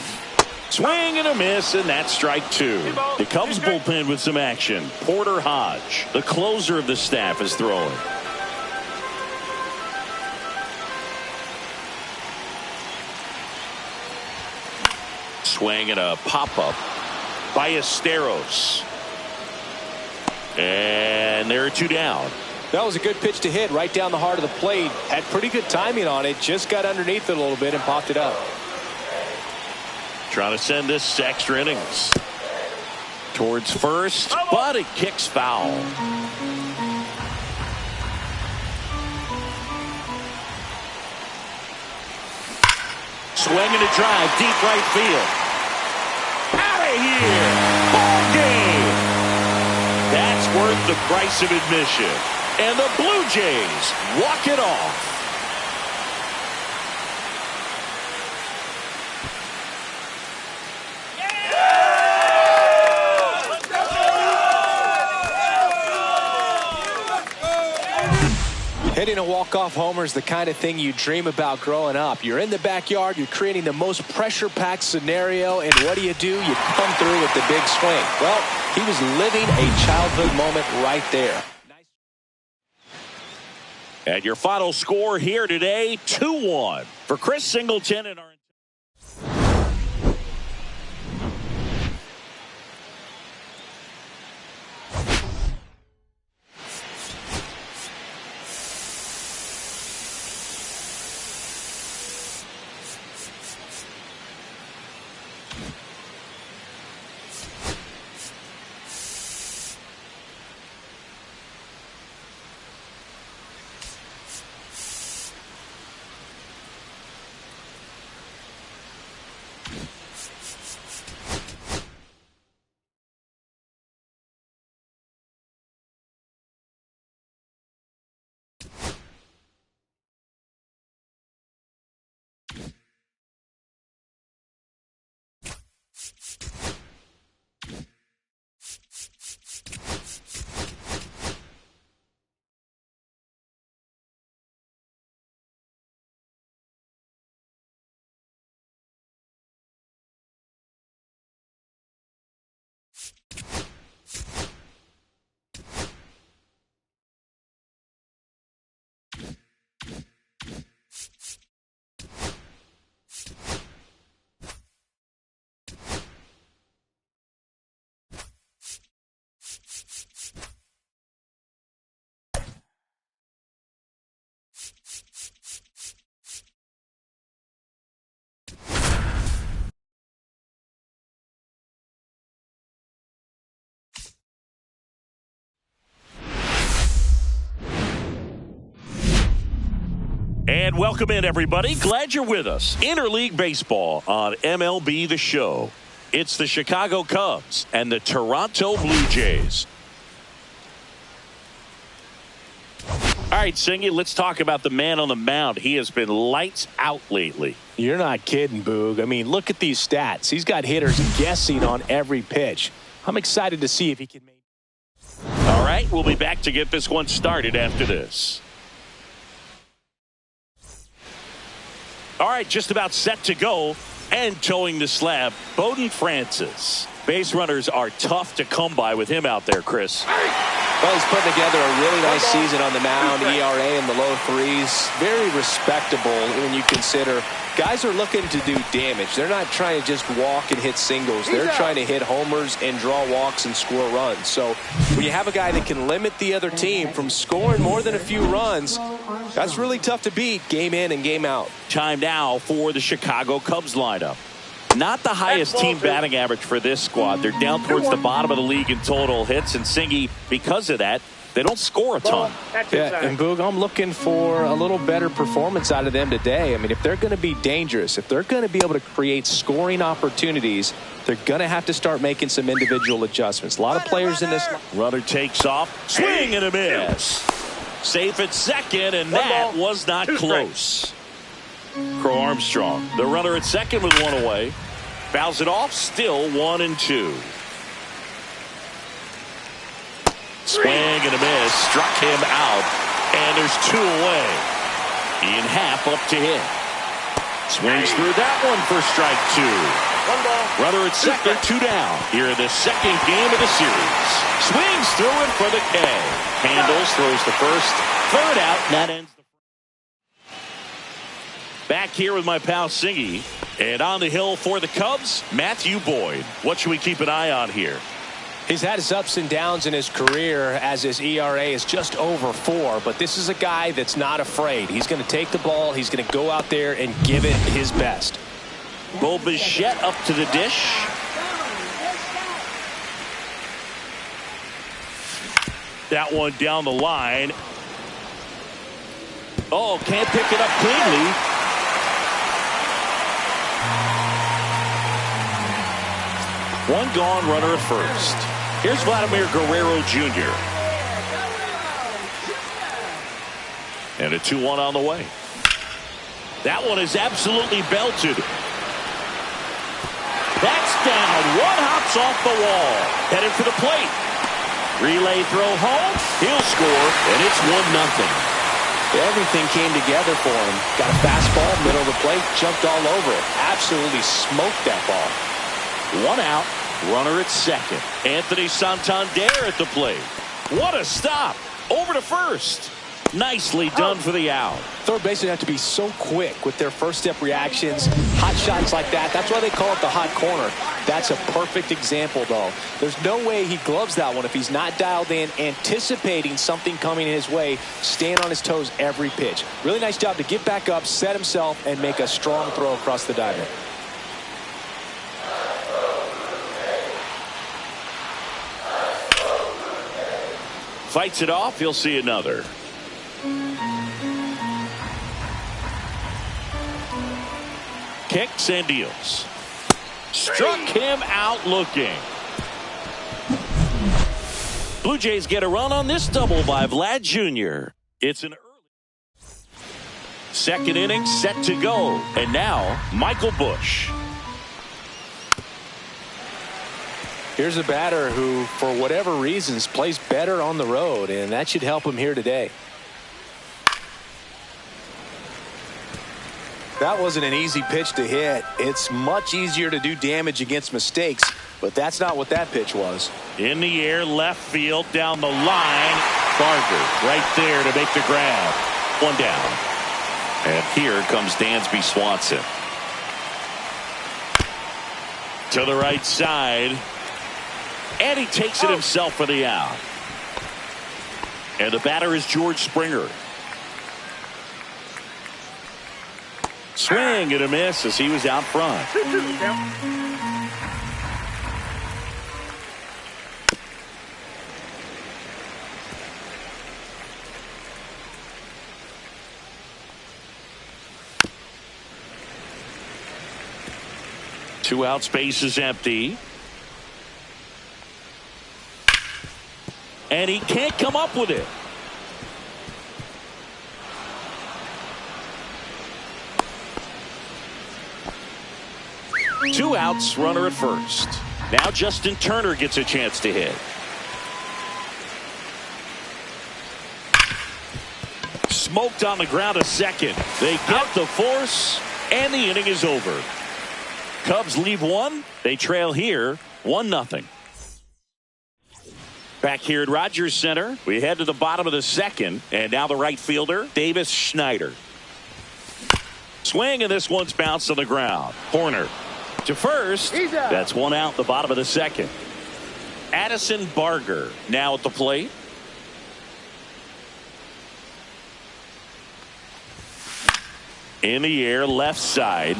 Swing and a miss, and that's strike 2. The Cubs bullpen with some action. Porter Hodge, the closer of the staff, is throwing. Swing and a pop-up by Esteros. And there are 2 down. That was a good pitch to hit right down the heart of the plate. Had pretty good timing on it. Just got underneath it a little bit and popped it up. Trying to send this to extra innings. Towards first, but it kicks foul. Swing and a drive, deep right field. Out of here! Ball game! That's worth the price of admission. And the Blue Jays walk it off. Hitting a walk-off homer is the kind of thing you dream about growing up. You're in the backyard, you're creating the most pressure-packed scenario, and what do? You come through with the big swing. Well, he was living a childhood moment right there. And your final score here today, 2-1 for Chris Singleton and our And welcome in, everybody. Glad you're with us. Interleague Baseball on MLB The Show. It's the Chicago Cubs and the Toronto Blue Jays. All right, Singy, let's talk about the man on the mound. He has been lights out lately. You're not kidding, Boog. I mean, look at these stats. He's got hitters guessing on every pitch. I'm excited to see if he can make. All right, we'll be back to get this one started after this. All right, just about set to go and towing the slab, Bowden Francis. Base runners are tough to come by with him out there, Chris. Well, he's putting together a really nice season on the mound. ERA in the low threes. Very respectable when you consider guys are looking to do damage. They're not trying to just walk and hit singles. They're trying to hit homers and draw walks and score runs. So when you have a guy that can limit the other team from scoring more than a few runs, that's really tough to beat game in and game out. Time now for the Chicago Cubs lineup. Not the highest team batting average for this squad. They're down towards the bottom of the league in total hits, and Singy, because of that, they don't score a ton. Yeah, and Boog, I'm looking for a little better performance out of them today. I mean, if they're going to be dangerous, if they're going to be able to create scoring opportunities, they're going to have to start making some individual adjustments. A lot of players in this. Runner takes off, swing and a miss. Safe at second, and that was not close. Crow Armstrong, the runner at second with one away. Fouls it off, still 1-2. Swing and a miss, struck him out, and there's 2 away. Ian Happ up to hit. Swings through that one for strike 2. Runner at second, 2 down. Here in the second game of the series. Swings through it for the K. Handles, throws the first, third out, and that ends the. Back here with my pal Singy, and on the hill for the Cubs, Matthew Boyd. What should we keep an eye on here? He's had his ups and downs in his career as his ERA is just over 4, but this is a guy that's not afraid. He's going to take the ball. He's going to go out there and give it his best. Bo Bichette up to the dish. That one down the line. Oh, can't pick it up cleanly. One gone, runner at first. Here's Vladimir Guerrero Jr. And a 2-1 on the way. That one is absolutely belted. That's down. One hops off the wall. Headed for the plate. Relay throw home. He'll score, and it's 1-0. Everything came together for him. Got a fastball, middle of the plate, jumped all over it. Absolutely smoked that ball. 1 out, runner at second. Anthony Santander at the plate. What a stop. Over to first. Nicely done for the out. Third basemen have to be so quick with their first step reactions. Hot shots like that. That's why they call it the hot corner. That's a perfect example, though. There's no way he gloves that one if he's not dialed in, anticipating something coming his way, staying on his toes every pitch. Really nice job to get back up, set himself, and make a strong throw across the diamond. Fights it off. He'll see another. Kicks and deals. Struck him out looking. Blue Jays get a run on this double by Vlad Jr. It's an early second inning set to go. And now Michael Busch. Here's a batter who, for whatever reasons, plays better on the road, and that should help him here today. That wasn't an easy pitch to hit. It's much easier to do damage against mistakes, but that's not what that pitch was. In the air, left field, down the line. Barker right there to make the grab. 1 down. And here comes Dansby Swanson. To the right side. And he takes it himself for the out. And the batter is George Springer. Swing and a miss as he was out front. 2 out, space is empty. And he can't come up with it. Two outs, runner at first. Now Justin Turner gets a chance to hit. Smoked on the ground a second. They get the force, and the inning is over. Cubs leave one. They trail here 1-0. Back here at Rogers Center, we head to the bottom of the second, and now the right fielder, Davis Schneider. Swing, and this one's bounced on the ground. Horner to first. That's 1 out, the bottom of the second. Addison Barger now at the plate. In the air, left side.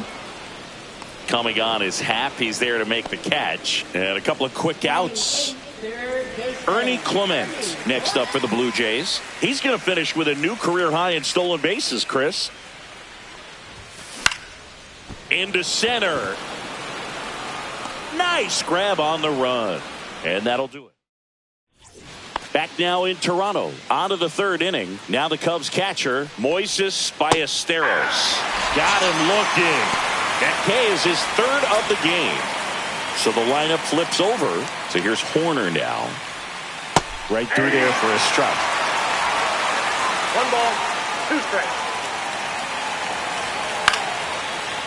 Coming on is Happ. He's there to make the catch. And a couple of quick outs. Ernie Clement next up for the Blue Jays. He's going to finish with a new career high in stolen bases, Chris. Into center. Nice grab on the run. And that'll do it. Back now in Toronto. On to the third inning. Now the Cubs catcher, Moises Ballesteros. Got him looking. That K is his third of the game. So the lineup flips over. So here's Horner now. Right through there for a strike. 1 ball, 2 strikes.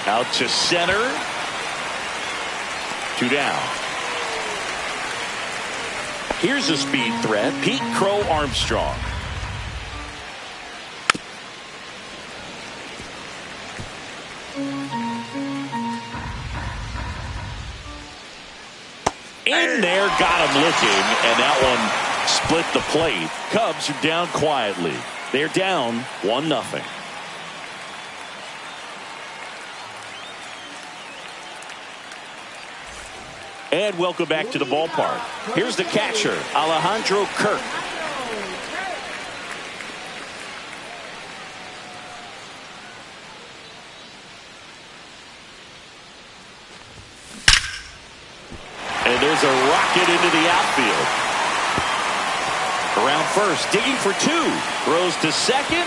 Out to center. 2 down. Here's a speed threat. Pete Crow Armstrong. In there, got him looking, and that one split the plate. Cubs are down quietly. They're down 1-0. And welcome back to the ballpark. Here's the catcher, Alejandro Kirk. And there's a rocket into the outfield. Around first, digging for 2. Throws to second.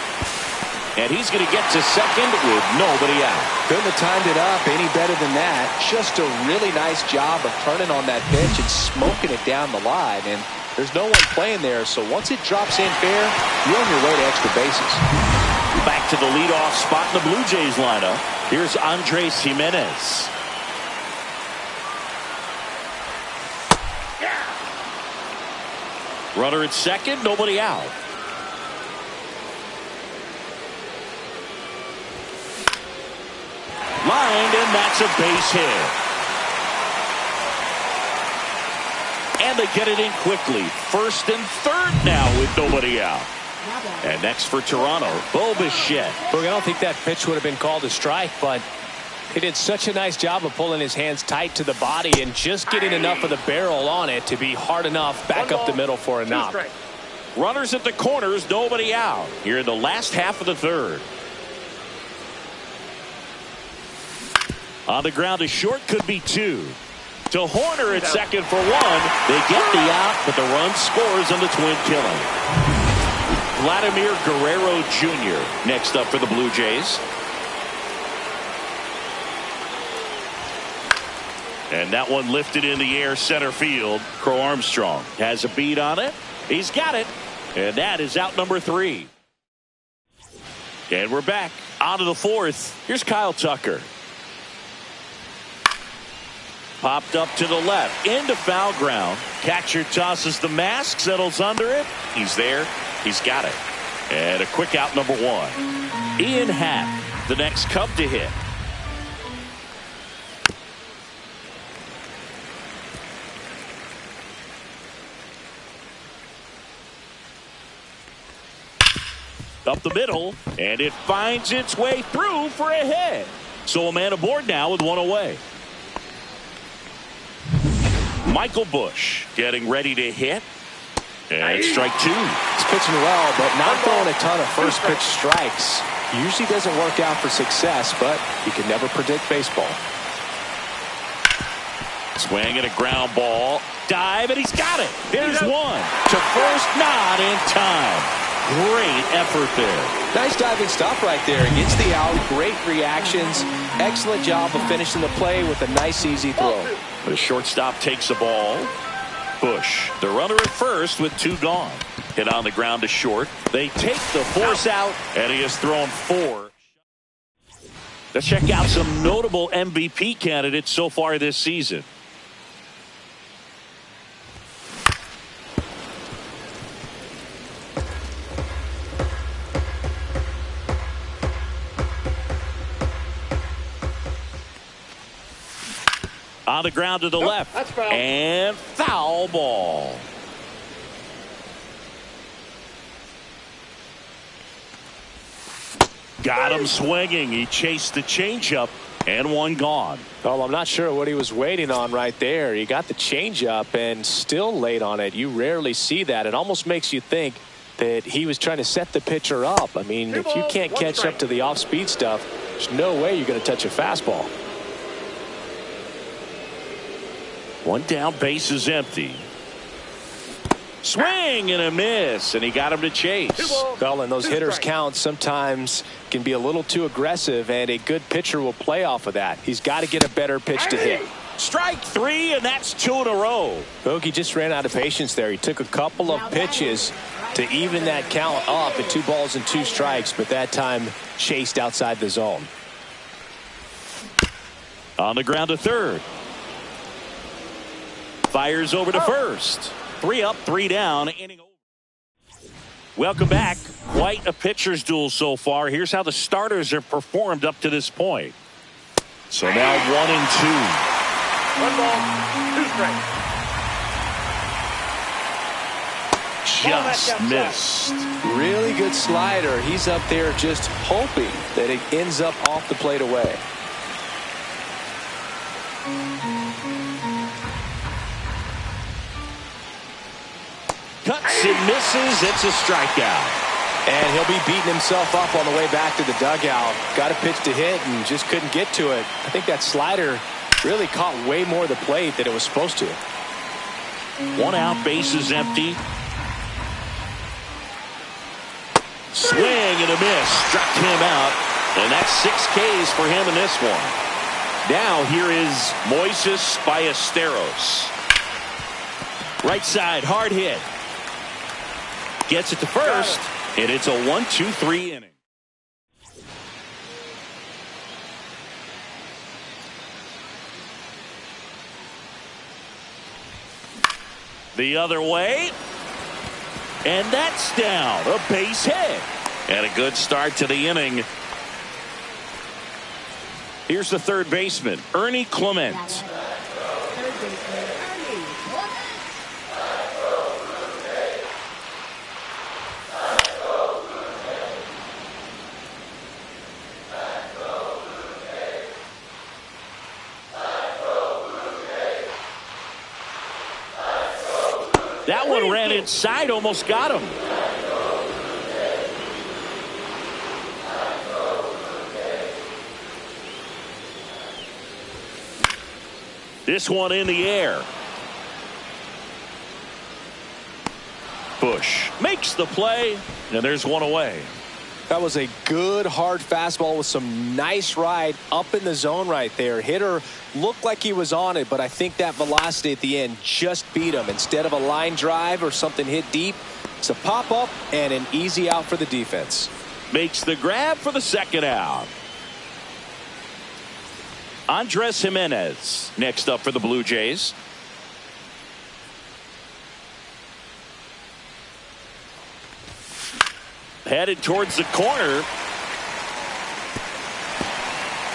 And he's going to get to second with nobody out. Couldn't have timed it up any better than that. Just a really nice job of turning on that pitch and smoking it down the line. And there's no one playing there, so once it drops in fair, you're on your way to extra bases. Back to the leadoff spot in the Blue Jays lineup. Here's Andres Jimenez. Runner at second, nobody out. Lined, and that's a base hit. And they get it in quickly. First and third now with nobody out. And next for Toronto, Bo Bichette. Look, I don't think that pitch would have been called a strike, but he did such a nice job of pulling his hands tight to the body and just getting enough of the barrel on it to be hard enough back up the middle for a knock. Runners at the corners, nobody out. Here in the last half of the third. On the ground, a short could be 2. To Horner at second for 1. They get the out, but the run scores on the twin killing. Vladimir Guerrero Jr. next up for the Blue Jays. And that one lifted in the air center field. Crow Armstrong has a beat on it. He's got it. And that is out number 3. And we're back. On to the fourth. Here's Kyle Tucker. Popped up to the left. Into foul ground. Catcher tosses the mask. Settles under it. He's there. He's got it. And a quick out number 1. Ian Happ, the next Cub to hit. Up the middle, and it finds its way through for a hit. So a man aboard now with 1 away. Michael Busch getting ready to hit. And strike 2. He's pitching well, but not throwing a ton of first pitch strikes. Usually doesn't work out for success, but you can never predict baseball. Swing and a ground ball. Dive, and he's got it. There's one. To first, not in time. Great effort there. Nice diving stop right there. He gets the out. Great reactions. Excellent job of finishing the play with a nice, easy throw. The shortstop takes the ball. Bush, the runner at first with 2 gone. Hit on the ground to short. They take the force out, and he has thrown 4. Let's check out some notable MVP candidates so far this season. On the ground to the left. That's foul. And foul ball. Got him swinging. He chased the changeup, and 1 gone. Well, I'm not sure what he was waiting on right there. He got the changeup and still late on it. You rarely see that. It almost makes you think that he was trying to set the pitcher up. I mean, if you can't catch up to the off-speed stuff, there's no way you're going to touch a fastball. 1 down, base is empty. Swing and a miss, and he got him to chase. Well, and those hitters count sometimes can be a little too aggressive, and a good pitcher will play off of that. He's got to get a better pitch to hit. Strike 3, and that's 2 in a row. Bogey just ran out of patience there. He took a couple of pitches to even that count up at 2 balls and 2 strikes, but that time chased outside the zone. On the ground to third. Fires over to first. 3 up, 3 down. Inning over. Welcome back. Quite a pitcher's duel so far. Here's how the starters have performed up to this point. So now 1 and 2. 1 ball, 2 strikes. Just missed. Really good slider. He's up there just hoping that it ends up off the plate away. Cuts and misses. It's a strikeout. And he'll be beating himself up on the way back to the dugout. Got a pitch to hit and just couldn't get to it. I think that slider really caught way more of the plate than it was supposed to. 1 out, base is empty. Swing and a miss. Struck him out. And that's 6 Ks for him in this one. Now here is Moises Ballesteros. Right side, hard hit. Gets it to first, and it's a 1-2-3 inning. The other way. And that's down. A base hit. And a good start to the inning. Here's the third baseman, Ernie Clement. Third baseman, Ernie Clement. That one ran inside, almost got him. This one in the air. Bush makes the play, and there's one away. That was a good hard fastball with some nice ride up in the zone right there. Hitter looked like he was on it, but I think that velocity at the end just beat him. Instead of a line drive or something hit deep, it's a pop up and an easy out for the defense. Makes the grab for the second out. Andres Jimenez next up for the Blue Jays. Headed towards the corner.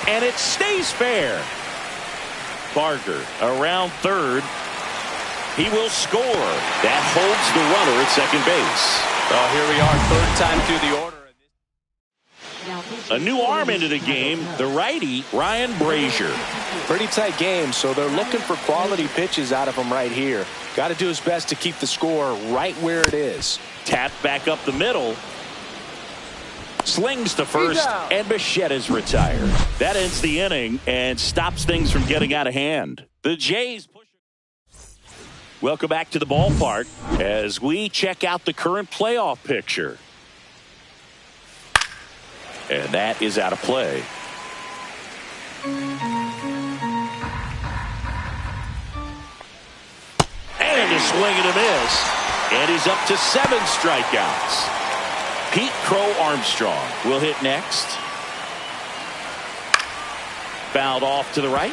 And it stays fair. Barker around third. He will score. That holds the runner at second base. Well, here we are, third time through the order. A new arm into the game, the righty, Ryan Brazier. Pretty tight game, so they're looking for quality pitches out of him right here. Got to do his best to keep the score right where it is. Tapped back up the middle. Slings to first, and Bichette is retired. That ends the inning and stops things from getting out of hand. The Jays push. Welcome back to the ballpark as we check out the current playoff picture. And that is out of play. And a swing and a miss. And he's up to 7 strikeouts. Pete Crow Armstrong will hit next. Fouled off to the right.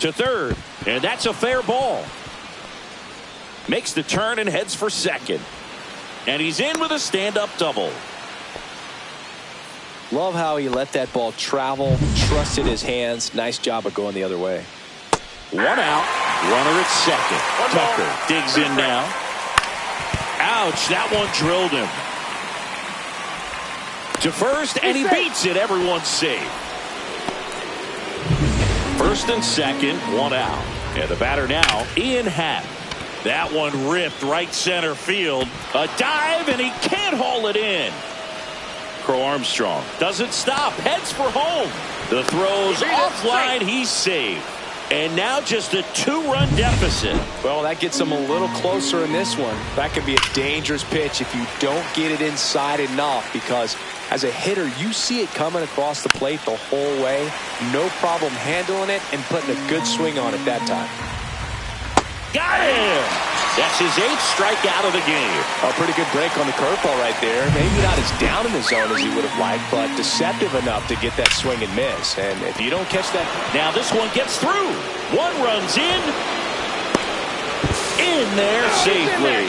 To third, and that's a fair ball. Makes the turn and heads for second. And he's in with a stand-up double. Love how he let that ball travel, trusted his hands. Nice job of going the other way. 1 out, runner at second. Tucker digs in now. Ouch, that one drilled him. To first, and he beats it. Everyone's safe. First and second, 1 out. And the batter now, Ian Happ. That one ripped right center field. A dive, and he can't haul it in. Crow Armstrong doesn't stop, heads for home. The throw's offline, he's safe. And now just a 2-run deficit. Well, that gets him a little closer in this one. That could be a dangerous pitch if you don't get it inside enough, because as a hitter, you see it coming across the plate the whole way. No problem handling it and putting a good swing on it that time. Got him! That's his 8th strikeout of the game. A pretty good break on the curveball right there. Maybe not as down in the zone as he would have liked, but deceptive enough to get that swing and miss. And if you don't catch that... Now this one gets through. 1 runs in. In there safely.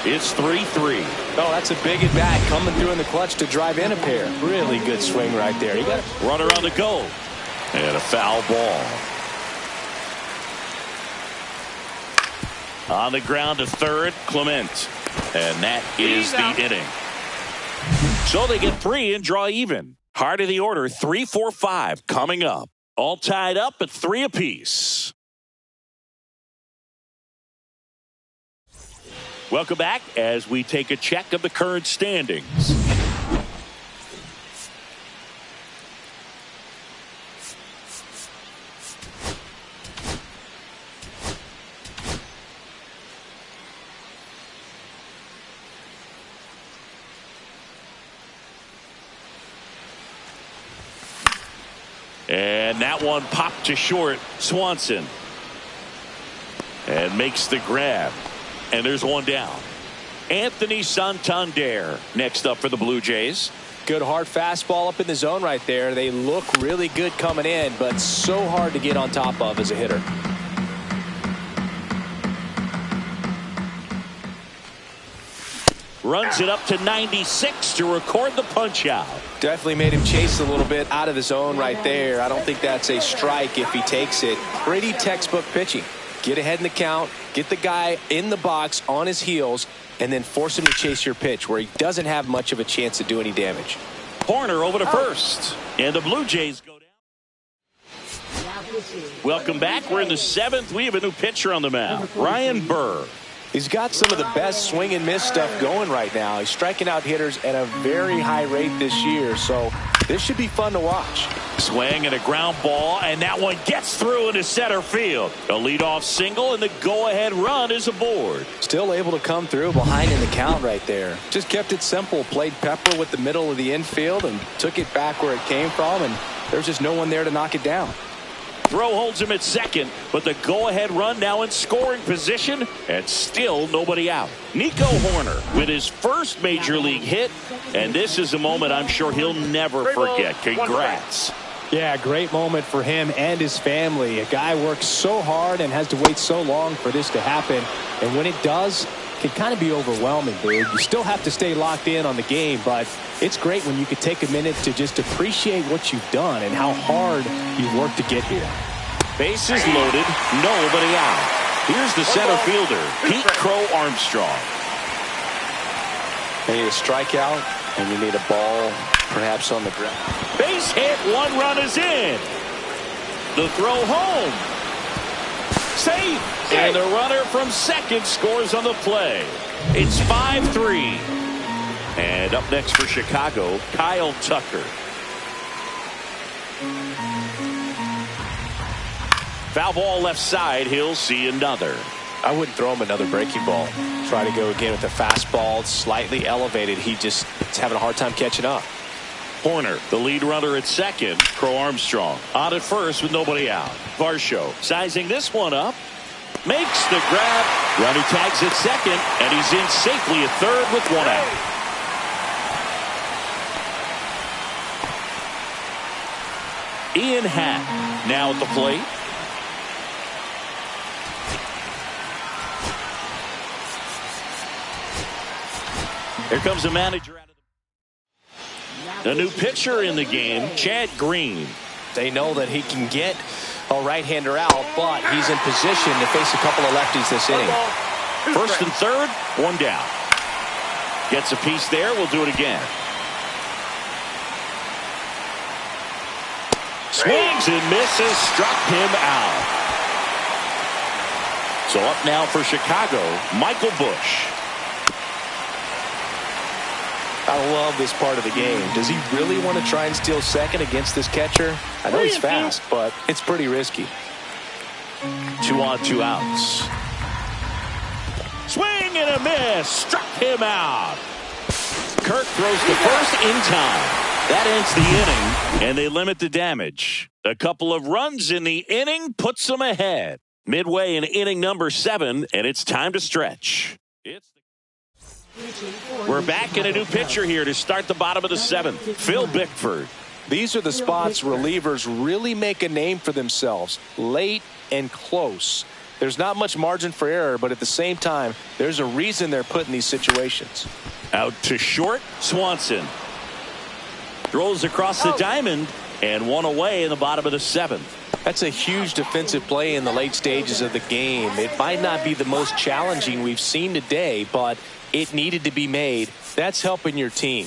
It's 3-3. Oh, that's a big at bat coming through in the clutch to drive in a pair. Really good swing right there. You got it. Runner on the go. And a foul ball. On the ground to third, Clement. And that is the inning. So they get 3 and draw even. Heart of the order, 3, 4, 5 coming up. All tied up at 3 apiece. Welcome back as we take a check of the current standings. And that one popped to short. Swanson. And makes the grab. And there's 1 down. Anthony Santander next up for the Blue Jays. Good hard fastball up in the zone right there. They look really good coming in, but so hard to get on top of as a hitter. Runs it up to 96 to record the punch out. Definitely made him chase a little bit out of the zone right there. I don't think that's a strike if he takes it. Pretty textbook pitching. Get ahead in the count, get the guy in the box on his heels, and then force him to chase your pitch where he doesn't have much of a chance to do any damage. Corner over to first. And the Blue Jays go down. Welcome back. We're in the 7th. We have a new pitcher on the mound. Ryan Burr. He's got some of the best swing and miss stuff going right now. He's striking out hitters at a very high rate this year, so this should be fun to watch. Swing and a ground ball, and that one gets through into center field. A leadoff single, and the go-ahead run is aboard. Still able to come through behind in the count right there. Just kept it simple, played pepper with the middle of the infield, and took it back where it came from, and there's just no one there to knock it down. Throw holds him at second, but the go-ahead run now in scoring position, and still nobody out. Nico Horner with his first major league hit, and this is a moment I'm sure he'll never forget. Congrats. Yeah, great moment for him and his family. A guy works so hard and has to wait so long for this to happen, and when it does, it can kind of be overwhelming, dude. You still have to stay locked in on the game, but it's great when you could take a minute to just appreciate what you've done and how hard you worked to get here. Bases loaded, nobody out. Here's the center fielder, Pete Crow Armstrong. You need a strikeout, and you need a ball perhaps on the ground. Base hit, 1 run is in. The throw home. Safe. And the runner from second scores on the play. It's 5-3. And up next for Chicago, Kyle Tucker. Foul ball left side. He'll see another. I wouldn't throw him another breaking ball. Try to go again with the fastball, slightly elevated. He just is having a hard time catching up. Horner, the lead runner at second. Crow Armstrong on at first with nobody out. Varsho sizing this one up. Makes the grab. Runner tags at second, and he's in safely at third with one out. Ian Happ now at the plate. Here comes the manager out of the new pitcher in the game, Chad Green. They know that he can get a right-hander out, but he's in position to face a couple of lefties this inning. First and third, one down. Gets a piece there. We'll do it again. Swings and misses. Struck him out. So up now for Chicago, Michael Busch. I love this part of the game. Does he really want to try and steal second against this catcher? I know he's fast, but it's pretty risky. 2 on, 2 outs. Swing and a miss. Struck him out. Kirk throws the first in time. That ends the inning, and they limit the damage. A couple of runs in the inning puts them ahead. Midway in inning number 7, and it's time to stretch. We're back in a new pitcher here to start the bottom of the 7th. Phil Bickford. These are the spots relievers really make a name for themselves. Late and close. There's not much margin for error, but at the same time, there's a reason they're put in these situations. Out to short, Swanson. Throws across the diamond, and one away in the bottom of the 7th. That's a huge defensive play in the late stages of the game. It might not be the most challenging we've seen today, but it needed to be made. That's helping your team.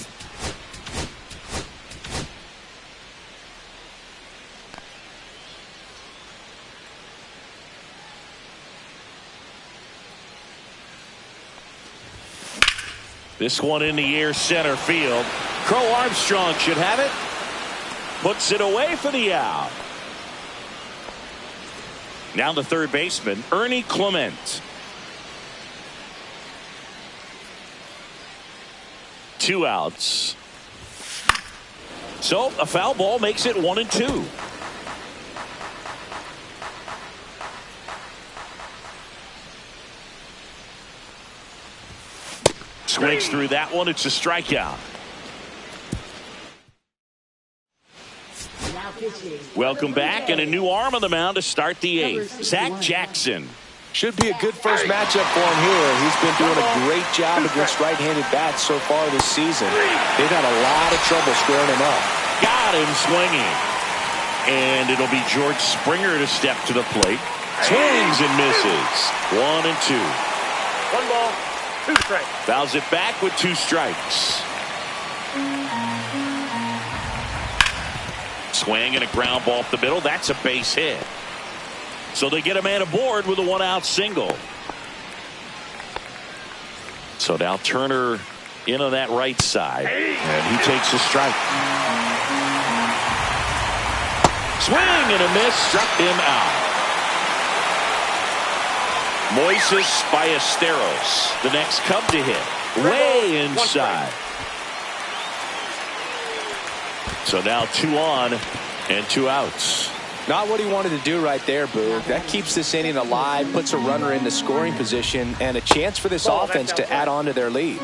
This one in the air, center field. Crow Armstrong should have it. Puts it away for the out. Now the third baseman, Ernie Clement. 2 outs. So a foul ball makes it 1 and 2. Swings through that one. It's a strikeout. Welcome back, and a new arm on the mound to start the 8th. Zach Jackson. Should be a good first matchup for him here. He's been doing a great job against right-handed bats so far this season. They've had a lot of trouble squaring him up. Got him swinging. And it'll be George Springer to step to the plate. Swings and misses. 1 and 2. 1 ball, 2 strikes. Fouls it back with 2 strikes. Swing and a ground ball up the middle. That's a base hit. So they get a man aboard with a 1-out single. So now Turner in on that right side. And he takes a strike. Swing and a miss. Struck him out. Moises Ballesteros, the next Cub to hit. Way inside. So now 2 on and 2 outs. Not what he wanted to do right there, Boog. That keeps this inning alive, puts a runner into scoring position, and a chance for this offense to add on to their lead.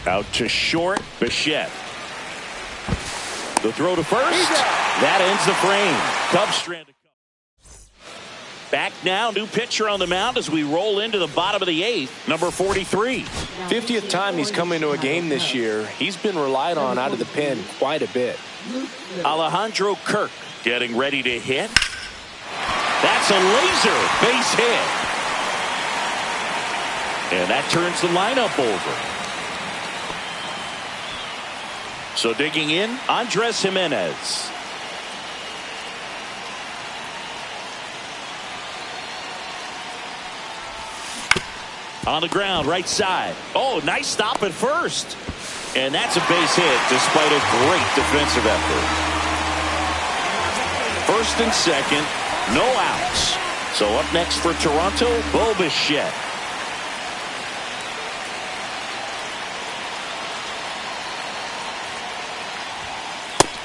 Out to short, Bichette. The throw to first. That ends the frame. Cubs stranded. Back now, new pitcher on the mound as we roll into the bottom of the 8th, number 43. 50th time he's come into a game this year. He's been relied on out of the pen quite a bit. Alejandro Kirk getting ready to hit. That's a laser base hit. And that turns the lineup over. So digging in, Andres Jimenez. On the ground, right side. Oh, nice stop at first. And that's a base hit despite a great defensive effort. First and second, no outs. So up next for Toronto, Bo Bichette.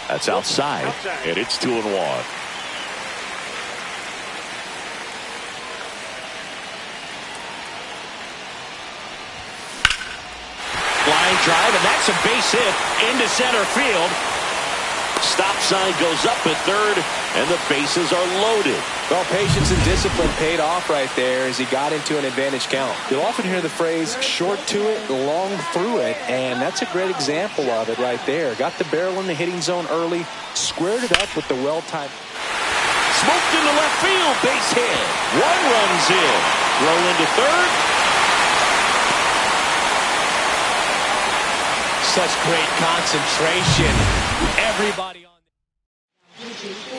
That's outside, and it's 2-1. Line drive, and that's a base hit into center field. Stop sign goes up at third, and the bases are loaded. Well, patience and discipline paid off right there as he got into an advantage count. You'll often hear the phrase short to it, long through it, and that's a great example of it right there. Got the barrel in the hitting zone early, squared it up with the well-timed. Smoked into left field, base hit. One runs in. Throw into third. Such great concentration. Everybody on.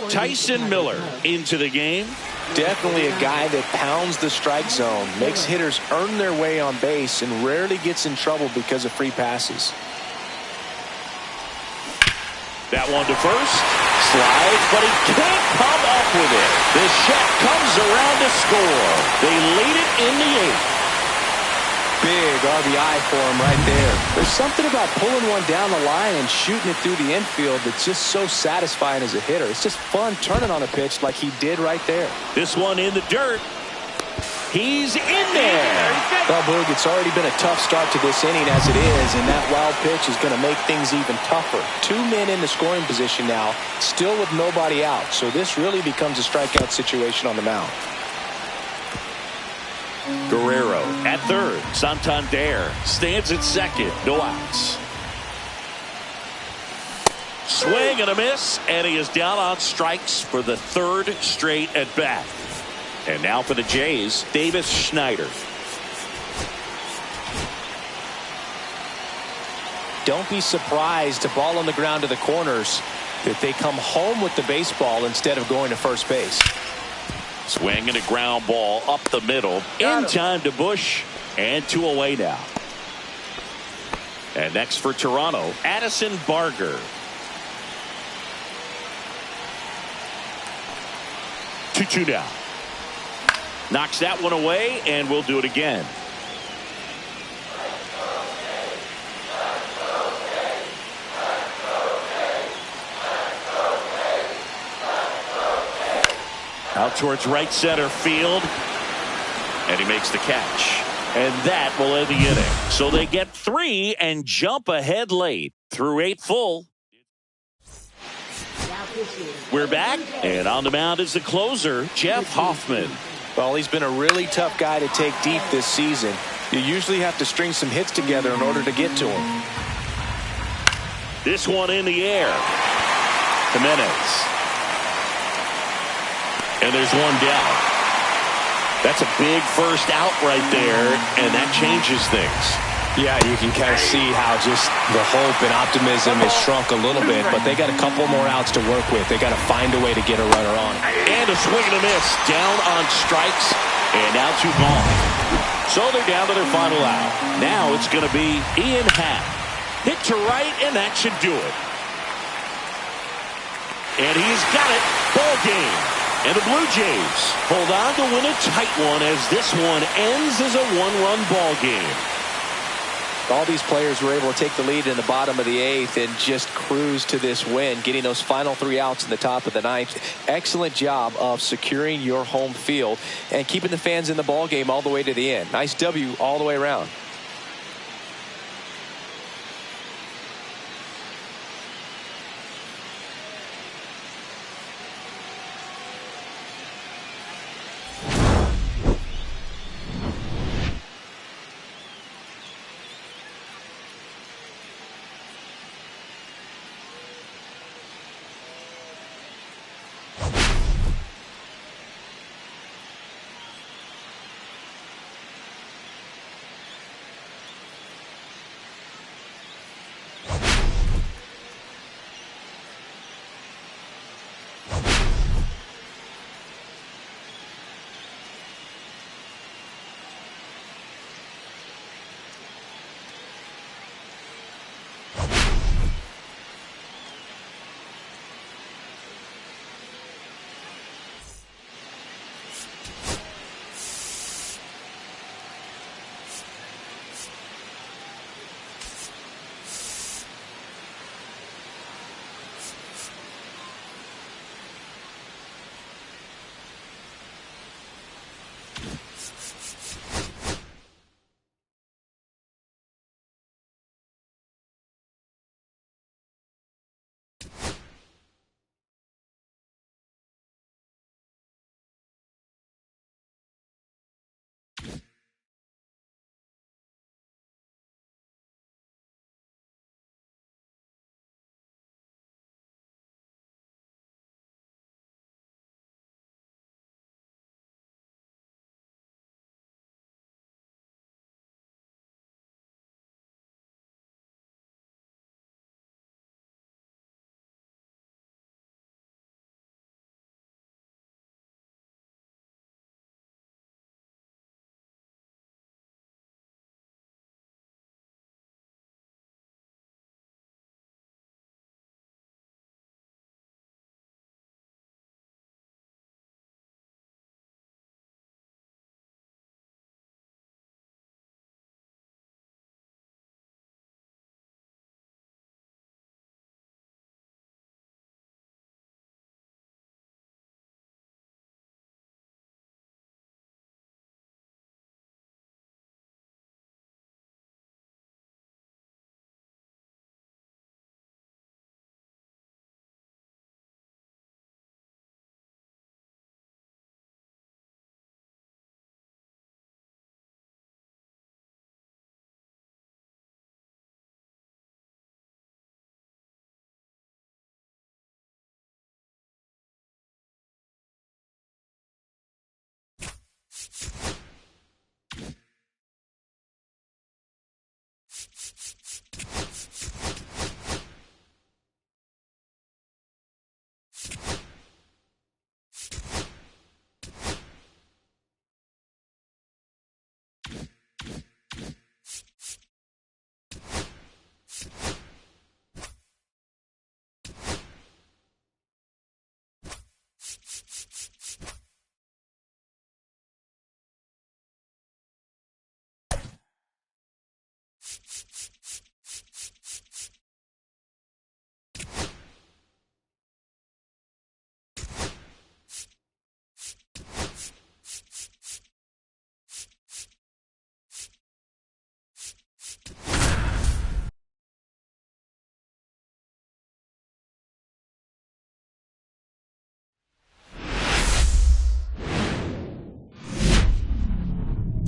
Tyson Miller into the game. Definitely a guy that pounds the strike zone, makes hitters earn their way on base, and rarely gets in trouble because of free passes. That one to first. Slides, but he can't come up with it. Bichette comes around to score. They lead it in the 8th. Big RBI for him right there. There's something about pulling one down the line and shooting it through the infield that's just so satisfying as a hitter. It's just fun turning on a pitch like he did right there. This one in the dirt. He's in there. Well, Boog, it's already been a tough start to this inning as it is, and that wild pitch is going to make things even tougher. 2 men in the scoring position now, still with nobody out. So this really becomes a strikeout situation on the mound. Guerrero at third. Santander stands at second. No outs. Swing and a miss, and he is down on strikes for the 3rd straight at bat. And now for the Jays, Davis Schneider. Don't be surprised to ball on the ground to the corners that they come home with the baseball instead of going to first base. Swing and a ground ball up the middle. In time to Bush, and 2 away now. And next for Toronto, Addison Barger. 2-2 now. Knocks that one away, and we'll do it again. Out towards right center field, and he makes the catch. And that will end the inning. So they get 3 and jump ahead late through 8 full. We're back, and on the mound is the closer, Jeff Hoffman. Well, he's been a really tough guy to take deep this season. You usually have to string some hits together in order to get to him. This one in the air. Jimenez. And there's one down. That's a big first out right there, and that changes things. Yeah, you can kind of see how just the hope and optimism has shrunk a little bit, but they got a couple more outs to work with. They got to find a way to get a runner on. And a swing and a miss. Down on strikes, and now 2 gone. So they're down to their final out. Now it's going to be Ian Happ. Hit to right, and that should do it. And he's got it. Ball game. And the Blue Jays hold on to win a tight one as this one ends as a 1-run ball game. All these players were able to take the lead in the bottom of the 8th and just cruise to this win, getting those final 3 outs in the top of the 9th. Excellent job of securing your home field and keeping the fans in the ball game all the way to the end. Nice W all the way around.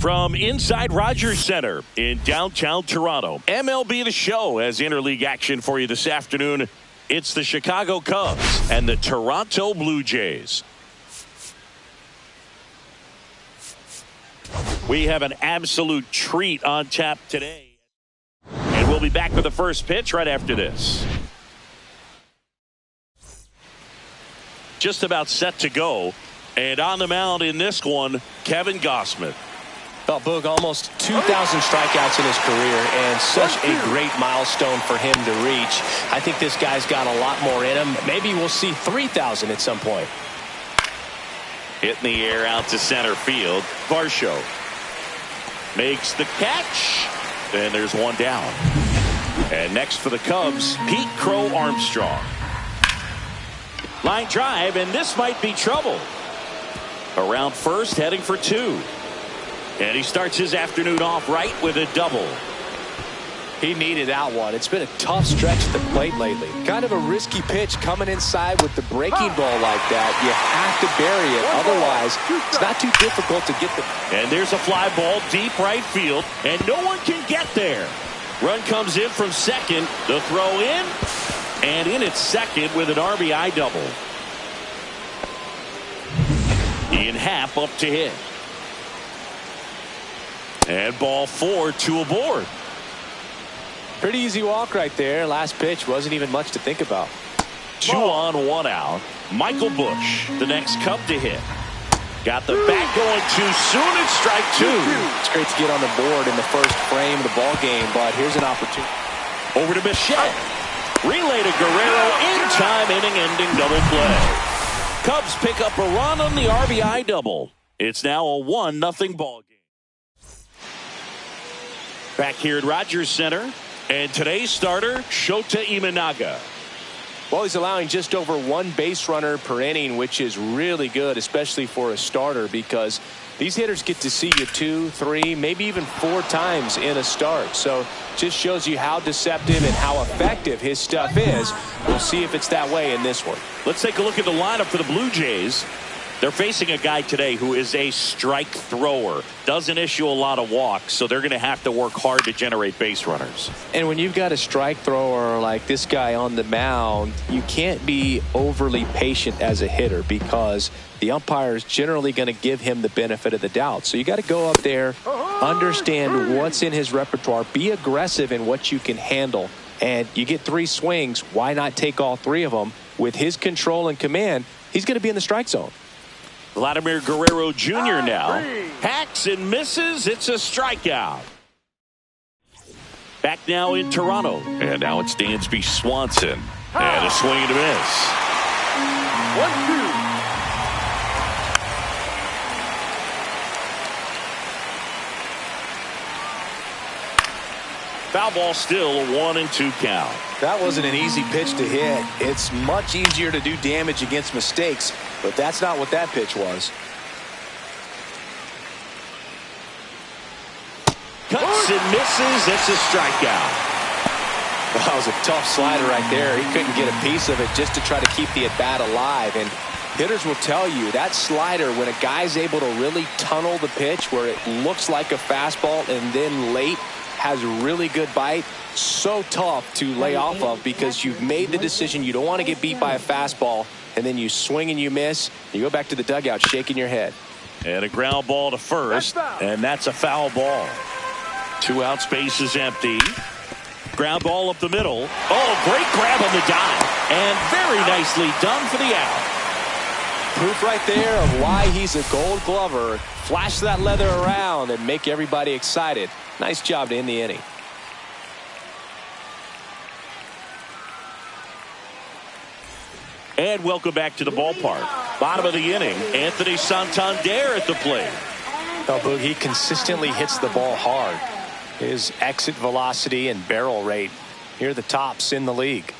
From inside Rogers Center in downtown Toronto, MLB The Show has interleague action for you this afternoon. It's the Chicago Cubs and the Toronto Blue Jays. We have an absolute treat on tap today. And we'll be back with the first pitch right after this. Just about set to go. And on the mound in this one, Kevin Gausman. Well, Boog, almost 2,000 strikeouts in his career, and such a great milestone for him to reach. I think this guy's got a lot more in him. Maybe we'll see 3,000 at some point. Hitting the air out to center field. Varsho makes the catch. And there's one down. And next for the Cubs, Pete Crow Armstrong. Line drive, and this might be trouble. Around first, heading for two. And he starts his afternoon off right with a double. He needed that one. It's been a tough stretch at the plate lately. Kind of a risky pitch coming inside with the breaking ball like that. You have to bury it. Otherwise, it's not too difficult to get the... And there's a fly ball deep right field, and no one can get there. Run comes in from second. The throw in, and in at second with an RBI double. Ian Happ up to hit. And ball four, two aboard. Pretty easy walk right there. Last pitch wasn't even much to think about. 2 on, 1 out. Michael Busch, the next Cub to hit. Got the bat going too soon and strike two. It's great to get on the board in the first frame of the ball game, but here's an opportunity. Over to Bichette. Relay to Guerrero in time, inning-ending double play. Cubs pick up a run on the RBI double. It's now a 1-0 ball game. Back here at Rogers Center, and today's starter, Shota Imanaga. Well, he's allowing just over 1 base runner per inning, which is really good, especially for a starter, because these hitters get to see you 2, 3, maybe even 4 times in a start. So just shows you how deceptive and how effective his stuff is. We'll see if it's that way in this one. Let's take a look at the lineup for the Blue Jays. They're facing a guy today who is a strike thrower, doesn't issue a lot of walks, so they're going to have to work hard to generate base runners. And when you've got a strike thrower like this guy on the mound, you can't be overly patient as a hitter because the umpire is generally going to give him the benefit of the doubt. So you got to go up there, understand what's in his repertoire, be aggressive in what you can handle. And you get 3 swings, why not take all 3 of them? With his control and command, he's going to be in the strike zone. Vladimir Guerrero Jr. now hacks and misses. It's a strikeout. Back now in Toronto, and now it's Dansby Swanson, and a swing and a miss. 1-2. Foul ball still, a 1-2 count. That wasn't an easy pitch to hit. It's much easier to do damage against mistakes, but that's not what that pitch was. Cuts and misses. It's a strikeout. That was a tough slider right there. He couldn't get a piece of it just to try to keep the at-bat alive. And hitters will tell you that slider, when a guy's able to really tunnel the pitch where it looks like a fastball and then late has a really good bite, so tough to lay off of because you've made the decision you don't want to get beat by a fastball, and then you swing and you miss. You go back to the dugout shaking your head. And a ground ball to first, and that's a foul ball. 2 outs, base is empty. Ground ball up the middle. Oh, great grab on the dive, and very nicely done for the out. Proof right there of why he's a Gold Glover. Flash that leather around and make everybody excited. Nice job to end the inning. And welcome back to the ballpark. Bottom of the inning, Anthony Santander at the plate. Oh, Boog, he consistently hits the ball hard. His exit velocity and barrel rate, here are the tops in the league.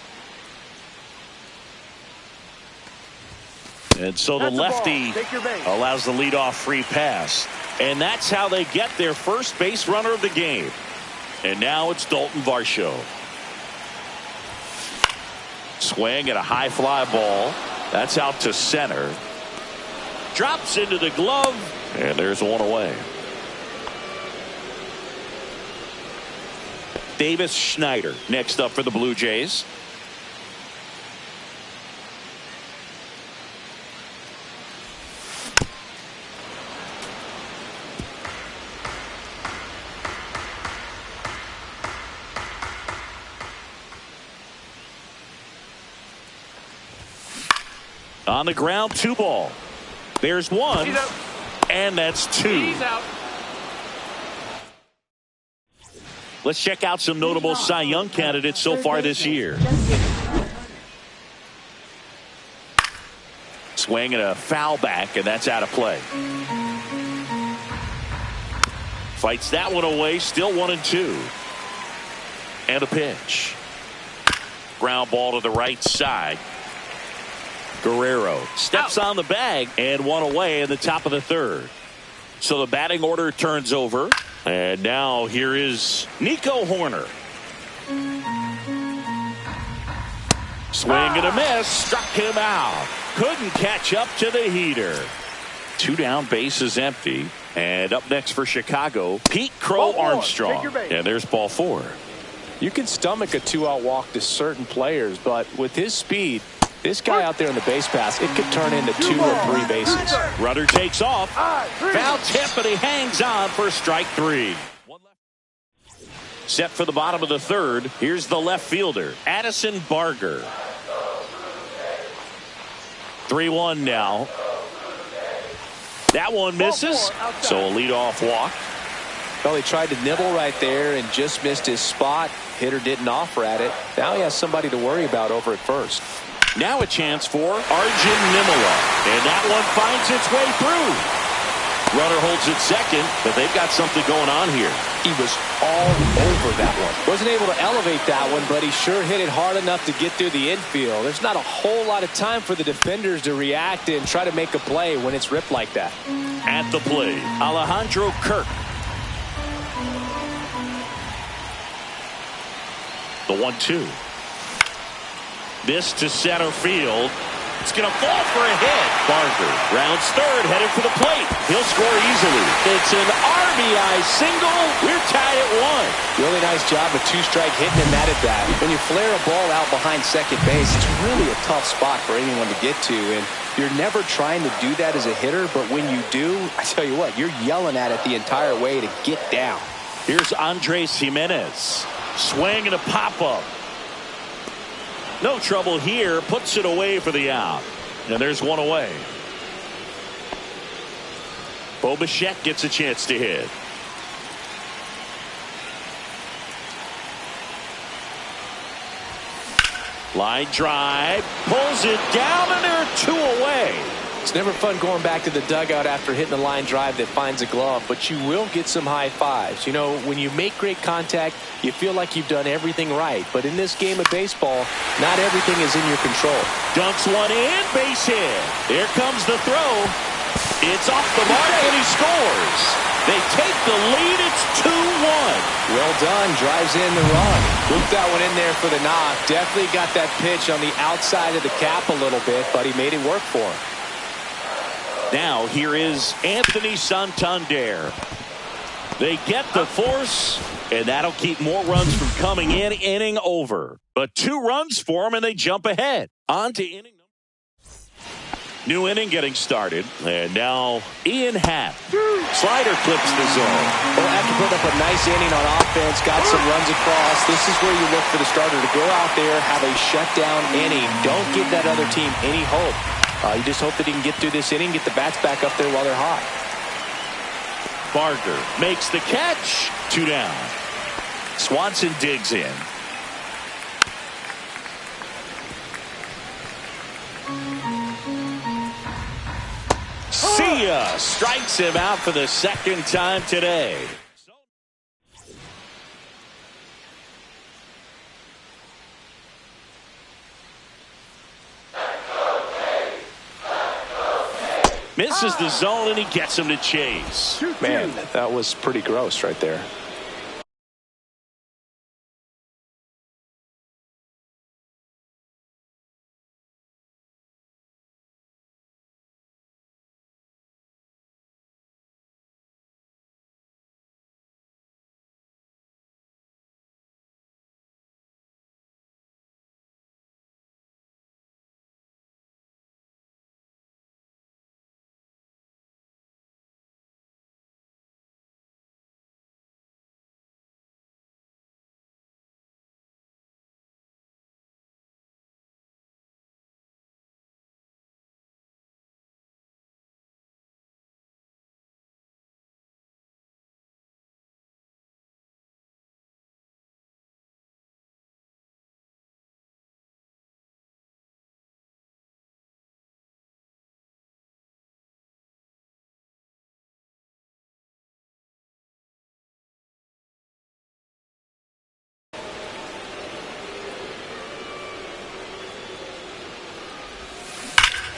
And so the lefty allows the leadoff free pass. And that's how they get their first base runner of the game. And now it's Dalton Varsho. Swing at a high fly ball. That's out to center. Drops into the glove. And there's one away. Davis Schneider next up for the Blue Jays. On the ground, 2 ball. There's 1, and that's 2. Let's check out some notable Cy Young candidates so far this year. Swing and a foul back, and that's out of play. Fights that one away, still 1-2. And a pitch. Ground ball to the right side. Guerrero steps on the bag, and 1 away in the top of the 3rd. So the batting order turns over, and now here is Nico Horner. Swing and a miss, struck him out. Couldn't catch up to the heater. 2 down, base is empty. And up next for Chicago, Pete Crow Armstrong. And there's ball 4. You can stomach a 2-out walk to certain players, but with his speed, this guy out there in the base pass, it could turn into 2 or 3 bases. Runner takes off. Foul tip, but he hangs on for strike 3. Set for the bottom of the 3rd. Here's the left fielder, Addison Barger. 3-1 now. That one misses, so a leadoff walk. Well, he tried to nibble right there and just missed his spot. Hitter didn't offer at it. Now he has somebody to worry about over at first. Now a chance for Arjun Nimala. And that one finds its way through. Runner holds it second, but they've got something going on here. He was all over that one. Wasn't able to elevate that one, but he sure hit it hard enough to get through the infield. There's not a whole lot of time for the defenders to react and try to make a play when it's ripped like that. At the plate, Alejandro Kirk. The 1-2. This to center field. It's going to fall for a hit. Barker rounds third, headed for the plate. He'll score easily. It's an RBI single. We're tied at 1. Really nice job of two-strike hitting him at bat. When you flare a ball out behind second base, it's really a tough spot for anyone to get to. And you're never trying to do that as a hitter, but when you do, I tell you what, you're yelling at it the entire way to get down. Here's Andres Jimenez. Swing and a pop-up. No trouble here. Puts it away for the out. And there's one away. Bo Bichette gets a chance to hit. Line drive. Pulls it down, and there are 2 away. It's never fun going back to the dugout after hitting a line drive that finds a glove, but you will get some high fives. You know, when you make great contact, you feel like you've done everything right. But in this game of baseball, not everything is in your control. Dunks one in, base hit. Here comes the throw. It's off the mark, and he scores. They take the lead. It's 2-1. Well done. Drives in the run. Looped that one in there for the knock. Definitely got that pitch on the outside of the cap a little bit, but he made it work for him. Now here is Anthony Santander. They get the force, and that'll keep more runs from coming in. Inning over. But 2 runs for them, and they jump ahead. On to inning number. New inning getting started. And now Ian Happ. Slider clips the zone. Well, after putting up a nice inning on offense, got some runs across, this is where you look for the starter to go out there, have a shutdown inning. Don't give that other team any hope. You just hope that he can get through this inning, get the bats back up there while they're hot. Barker makes the catch. 2 down. Swanson digs in. See ya. Strikes him out for the second time today. Misses the zone, and he gets him to chase. Man, that was pretty gross right there.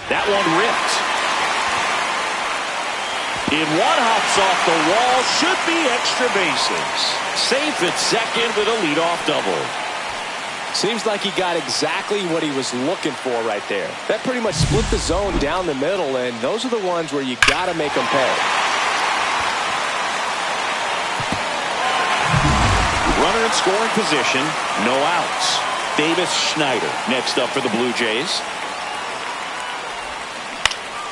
That one ripped. In one hops off the wall, should be extra bases. Safe at second with a leadoff double. Seems like he got exactly what he was looking for right there. That pretty much split the zone down the middle, and those are the ones where you got to make them pay. Runner in scoring position, no outs. Davis Schneider next up for the Blue Jays.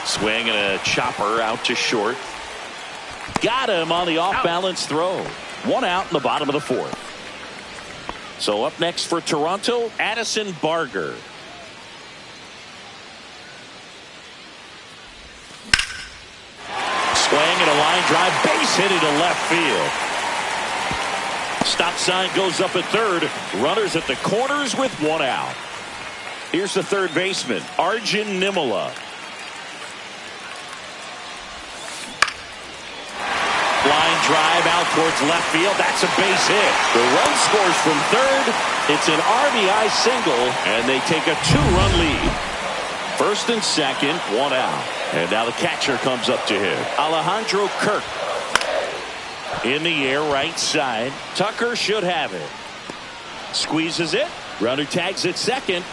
Swing and a chopper out to short. Got him on the off-balance throw. 1 out in the bottom of the 4th. So up next for Toronto, Addison Barger. Swing and a line drive, base hit into left field. Stop sign goes up at third. Runners at the corners with 1 out. Here's the third baseman, Arjun Nimala. Line drive out towards left field. That's a base hit. The run scores from third. It's an RBI single, and they take a 2-run lead. First and second, one out. And now the catcher comes up to hit. Alejandro Kirk. In the air, right side. Tucker should have it. Squeezes it. Runner tags at second.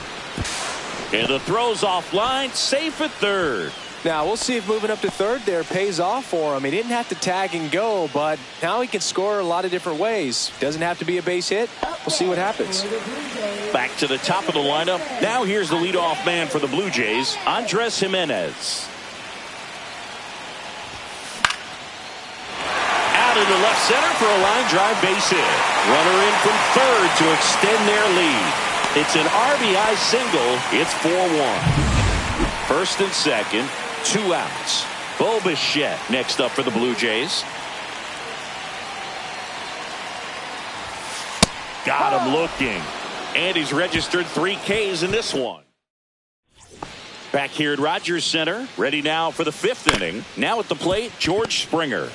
And the throw's offline. Safe at third. Now we'll see if moving up to third there pays off for him. He didn't have to tag and go, but now he can score a lot of different ways. Doesn't have to be a base hit. We'll see what happens. Back to the top of the lineup. Now here's the leadoff man for the Blue Jays, Andres Gimenez. Out into left center for a line drive base hit. Runner in from third to extend their lead. It's an RBI single. It's 4-1. First and second, 2 outs. Bo Bichette next up for the Blue Jays. Got him looking. And he's registered 3 Ks in this one. Back here at Rogers Center, ready now for the 5th inning. Now at the plate, George Springer.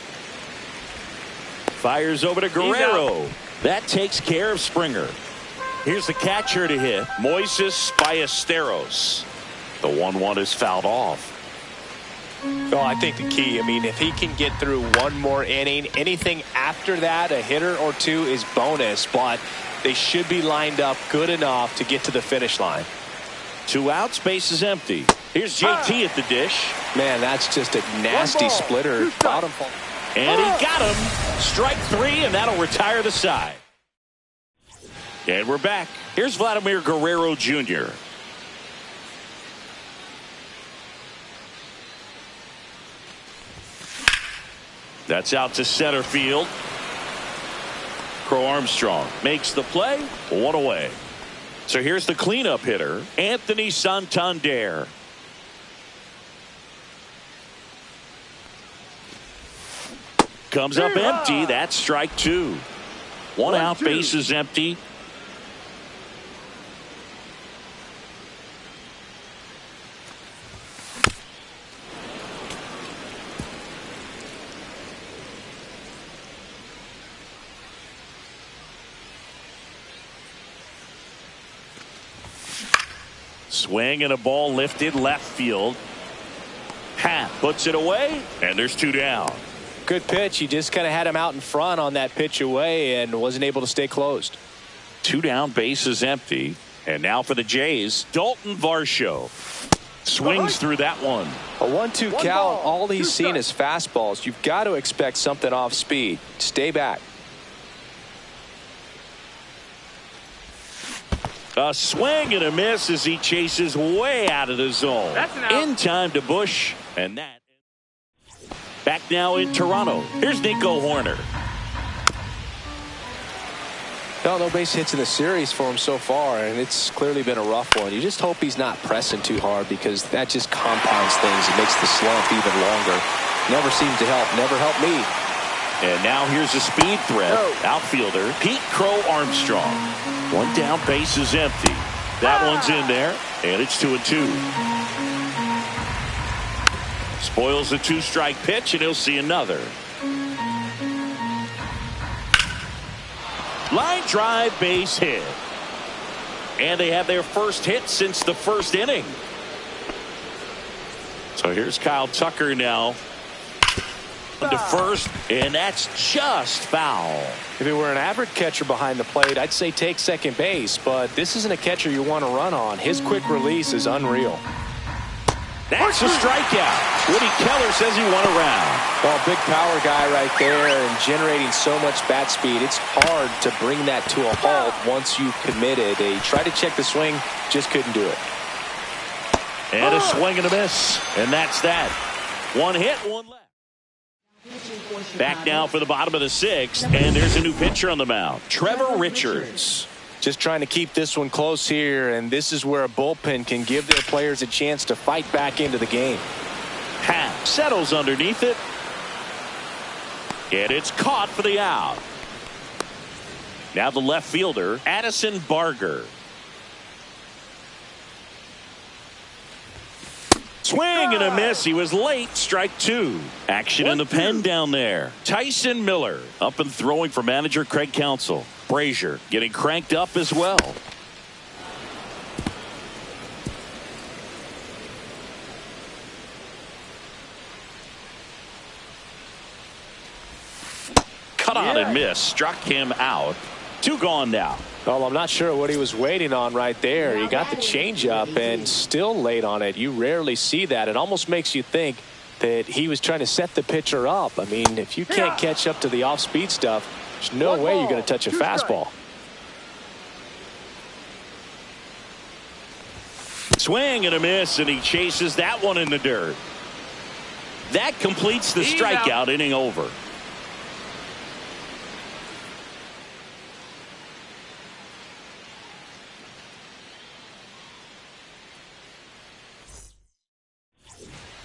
Fires over to Guerrero. That takes care of Springer. Here's the catcher to hit, Moises Ballesteros. The 1-1 is fouled off. Oh, I think the key, if he can get through one more inning, anything after that, a hitter or two is bonus, but they should be lined up good enough to get to the finish line. 2 outs, base is empty. Here's JT at the dish. Man, that's just a nasty splitter. Bottom. And he got him. Strike 3, and that'll retire the side. And we're back. Here's Vladimir Guerrero Jr. That's out to center field. Crow Armstrong makes the play. 1 away. So here's the cleanup hitter, Anthony Santander. Comes up empty. That's strike 2. 1 out, base is empty. Swing and a ball lifted left field. Happ puts it away, and there's 2 down. Good pitch. He just kind of had him out in front on that pitch away and wasn't able to stay closed. 2 down, base is empty. And now for the Jays, Dalton Varsho. Swings through that one. A 1-2 count. All he's seen is fastballs. You've got to expect something off speed. Stay back. A swing and a miss as he chases way out of the zone. In time to Bush, and that. Back now in Toronto. Here's Nico Hoerner. No base hits in the series for him so far, and it's clearly been a rough one. You just hope he's not pressing too hard, because that just compounds things. It makes the slump even longer. Never seems to help. Never helped me. And now here's a speed threat. Outfielder Pete Crow Armstrong. 1 down, base is empty. That one's in there, and it's 2-2. Spoils the 2-strike pitch, and he'll see another. Line drive, base hit. And they have their first hit since the 1st inning. So here's Kyle Tucker now. To first, and that's just foul. If it were an average catcher behind the plate, I'd say take second base, but this isn't a catcher you want to run on. His quick release is unreal. That's a strikeout. Woody Keller says he won a round. Well, big power guy right there and generating so much bat speed. It's hard to bring that to a halt once you've committed. He tried to check the swing, just couldn't do it. And a swing and a miss. And that's that. 1 hit, 1 left. Back now for the bottom of the 6th, and there's a new pitcher on the mound, Trevor Richards. Just trying to keep this one close here, and this is where a bullpen can give their players a chance to fight back into the game. Happ settles underneath it, and it's caught for the out. Now the left fielder, Addison Barger. Swing and a miss. He was late. Strike two. Action in the pen down there. Tyson Miller up and throwing for manager Craig Counsell. Brazier getting cranked up as well. Cut on and miss. Struck him out. Two gone now. Well, I'm not sure what he was waiting on right there. He got the changeup and still late on it. You rarely see that. It almost makes you think that he was trying to set the pitcher up. I mean, if you can't catch up to the off-speed stuff, there's no way you're going to touch a fastball. Swing and a miss, and he chases that one in the dirt. That completes the strikeout inning over.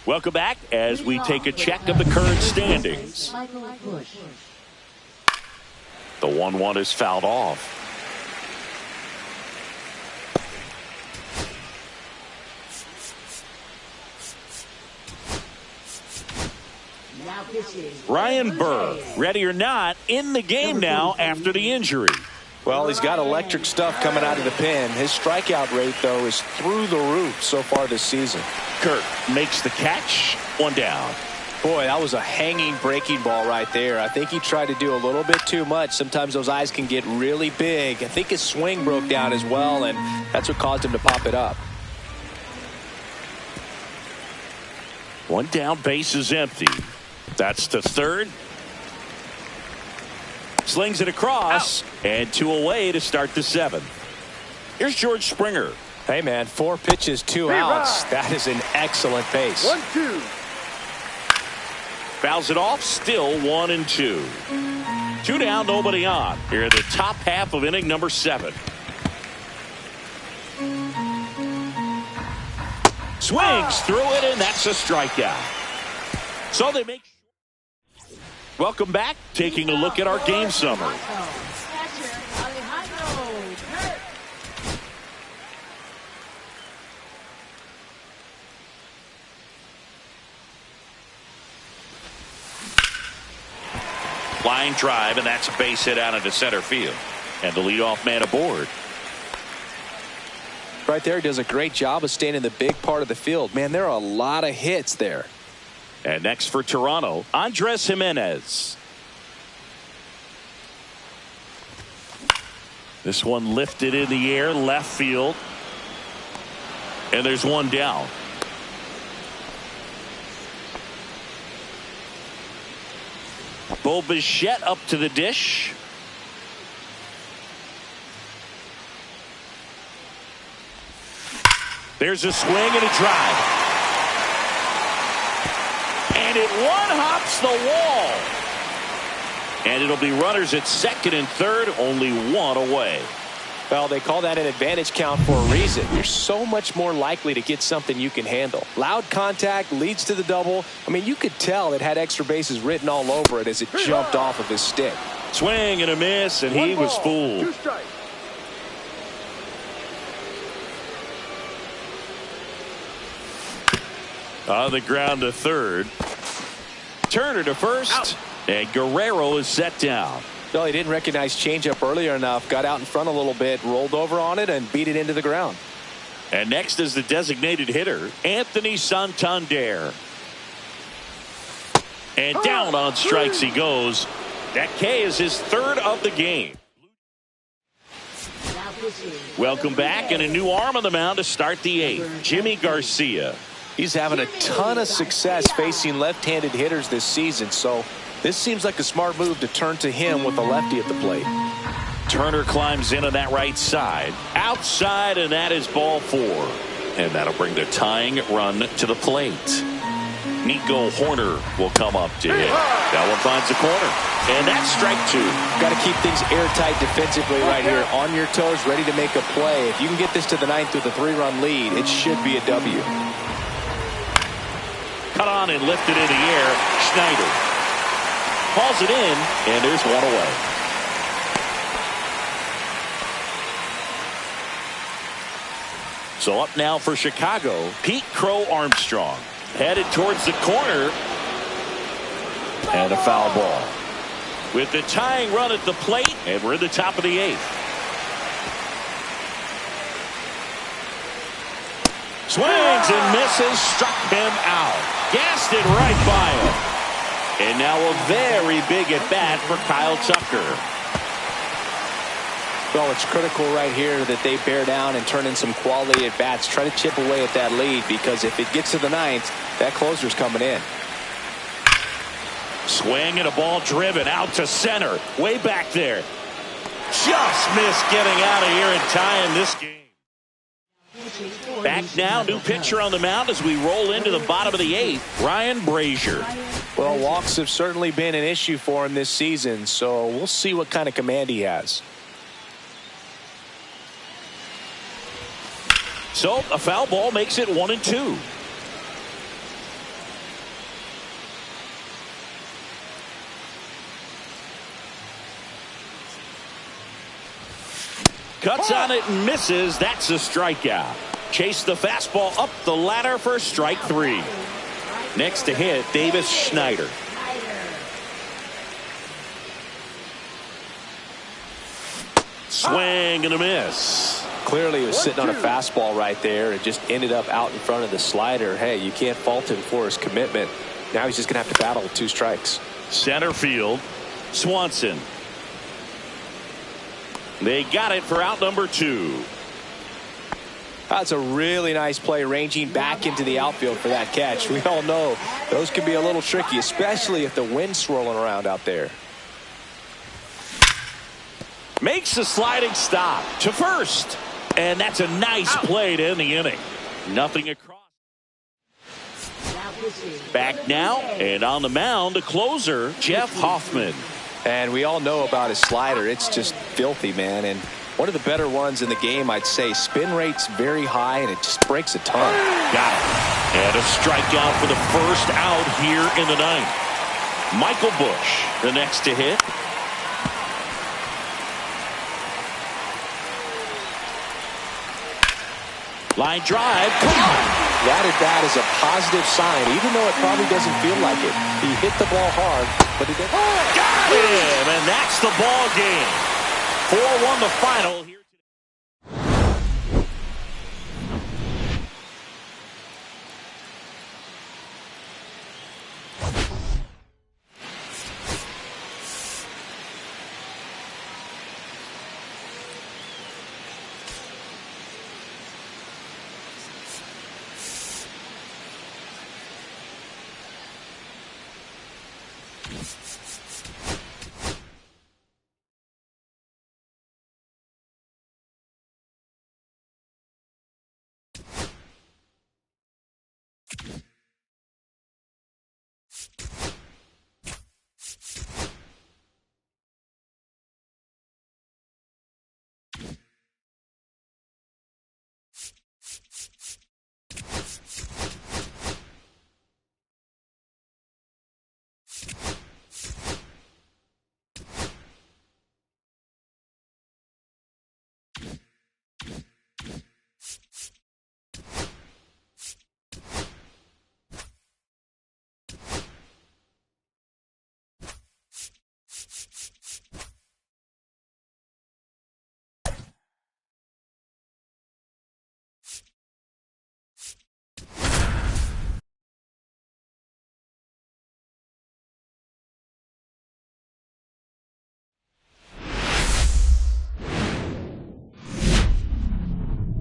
Welcome back as we take a check of the current standings. The 1-1 is fouled off. Ryan Burr, ready or not, in the game now after the injury. Well, he's got electric stuff coming out of the pen. His strikeout rate, though, is through the roof so far this season. Kirk makes the catch. One down. Boy, that was a hanging breaking ball right there. I think he tried to do a little bit too much. Sometimes those eyes can get really big. I think his swing broke down as well, and that's what caused him to pop it up. One down, base is empty. That's to third. Slings it across, and two away to start the seventh. Here's George Springer. Hey, man, 4 pitches, 2 outs. That is an excellent pace. 1-2. Fouls it off, still 1-2. 2 down, nobody on. Here in the top half of inning number 7. Swings through it, and that's a strikeout. So they make. Welcome back. Taking a look at our game summary. Line drive, and that's a base hit out into center field. And the leadoff man aboard. Right there, he does a great job of staying in the big part of the field. Man, there are a lot of hits there. And next for Toronto, Andres Gimenez. This one lifted in the air, left field. And there's one down. Bo Bichette up to the dish. There's a swing and a drive. And it one-hops the wall. And it'll be runners at second and third, only one away. Well, they call that an advantage count for a reason. You're so much more likely to get something you can handle. Loud contact leads to the double. I mean, you could tell it had extra bases written all over it as it jumped off of his stick. Swing and a miss, and he was fooled. 2 strikes. On the ground to third. Turner to first. Out. And Guerrero is set down. Well, he didn't recognize changeup earlier enough. Got out in front a little bit, rolled over on it, and beat it into the ground. And next is the designated hitter, Anthony Santander. And down on strikes he goes. That K is his third of the game. Welcome back, and a new arm on the mound to start the 8th. Jimmy Garcia. He's having a ton of success facing left-handed hitters this season, so this seems like a smart move to turn to him with a lefty at the plate. Turner climbs in on that right side. Outside, and that is ball 4. And that'll bring the tying run to the plate. Nico Horner will come up to hit. That one finds the corner. And that's strike 2. Got to keep things airtight defensively right here. On your toes, ready to make a play. If you can get this to the 9th with a 3-run lead, it should be a W. Cut on and lifted in the air. Schneider hauls it in, and there's one away. So up now for Chicago, Pete Crow Armstrong. Headed towards the corner. And a foul ball. With the tying run at the plate, and we're in the top of the 8th. Swings and misses, struck him out. Gassed it right by him. And now a very big at bat for Kyle Tucker. Well, it's critical right here that they bear down and turn in some quality at bats. Try to chip away at that lead, because if it gets to the 9th, that closer's coming in. Swing and a ball driven out to center. Way back there. Just missed getting out of here and tying this game. Back now, new pitcher on the mound as we roll into the bottom of the 8th, Ryan Brazier. Well, walks have certainly been an issue for him this season, so we'll see what kind of command he has. So a foul ball makes it 1-2. Cuts on it and misses. That's a strikeout. Chase the fastball up the ladder for strike 3. Next to hit, Davis Schneider. Swing and a miss. Clearly he was sitting on a fastball right there. It just ended up out in front of the slider. Hey, you can't fault him for his commitment. Now he's just going to have to battle with 2 strikes. Center field, Swanson. They got it for out number 2. That's a really nice play, ranging back into the outfield for that catch. We all know those can be a little tricky, especially if the wind's swirling around out there. Makes a sliding stop to first. And that's a nice play to end the inning. Nothing across. Back now, and on the mound, the closer, Jeff Hoffman. And we all know about his slider. It's just filthy, man. And one of the better ones in the game, I'd say. Spin rate's very high, and it just breaks a ton. Got it. And a strikeout for the first out here in the 9th. Michael Busch, the next to hit. Line drive. Come on. That at bat is a positive sign, even though it probably doesn't feel like it. He hit the ball hard, but he didn't. Got him, and that's the ball game. 4-1 the final here.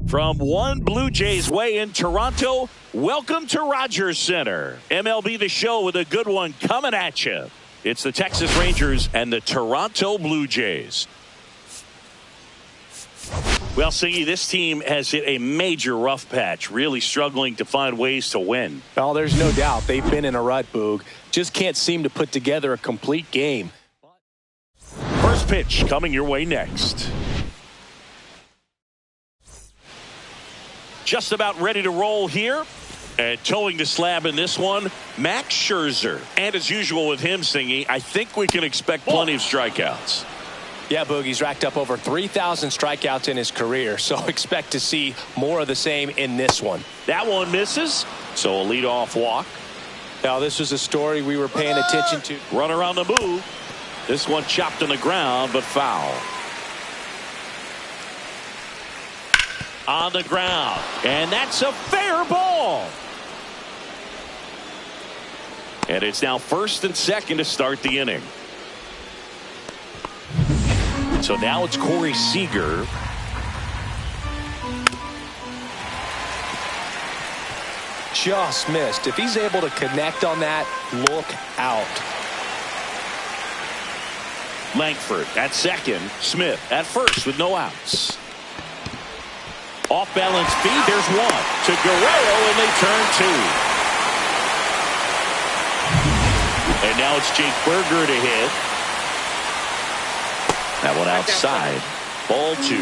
From one Blue Jays way in Toronto, welcome to Rogers Center. MLB The Show with a good one coming at you. It's the Texas Rangers and the Toronto Blue Jays. Well, Singy, this team has hit a major rough patch, really struggling to find ways to win. Well, there's no doubt they've been in a rut, Boog. Just can't seem to put together a complete game. First pitch coming your way next. Just about ready to roll here. And towing the slab in this one, Max Scherzer. And as usual with him, Singy, I think we can expect plenty of strikeouts. Yeah, Boogie's racked up over 3,000 strikeouts in his career, so expect to see more of the same in this one. That one misses, so a leadoff walk. Now, this was a story we were paying attention to. Runner on the move. This one chopped on the ground, but foul. On the ground, and that's a fair ball. And it's now first and second to start the inning. So now it's Corey Seager. Just missed. If he's able to connect on that, look out. Langford at second. Smith at first with no outs. Off balance feed. There's one to Guerrero, and they turn two. And now it's Jake Berger to hit. That one outside. Ball two.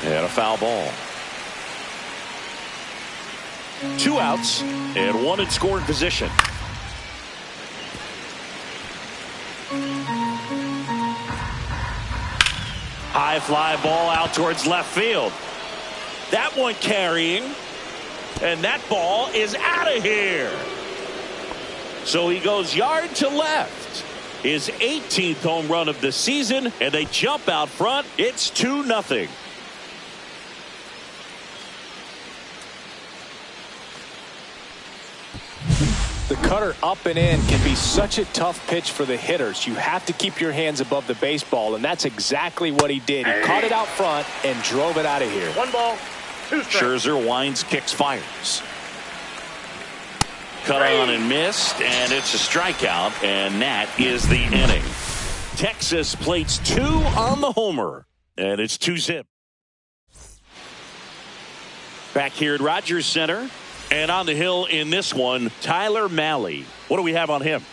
And a foul ball. 2 outs and one in scoring position. High fly ball out towards left field. That one carrying. And that ball is out of here. So he goes yard to left. His 18th home run of the season, and they jump out front. It's 2-0. The cutter up and in can be such a tough pitch for the hitters. You have to keep your hands above the baseball, and that's exactly what he did. He caught it out front and drove it out of here. 1 ball, 2 strikes. Scherzer winds, kicks, fires. Cut on and missed, and it's a strikeout, and that is the inning. Texas plates 2 on the homer, and it's 2-zip. Back here at Rogers Center, and on the hill in this one, Tyler Mahle. What do we have on him?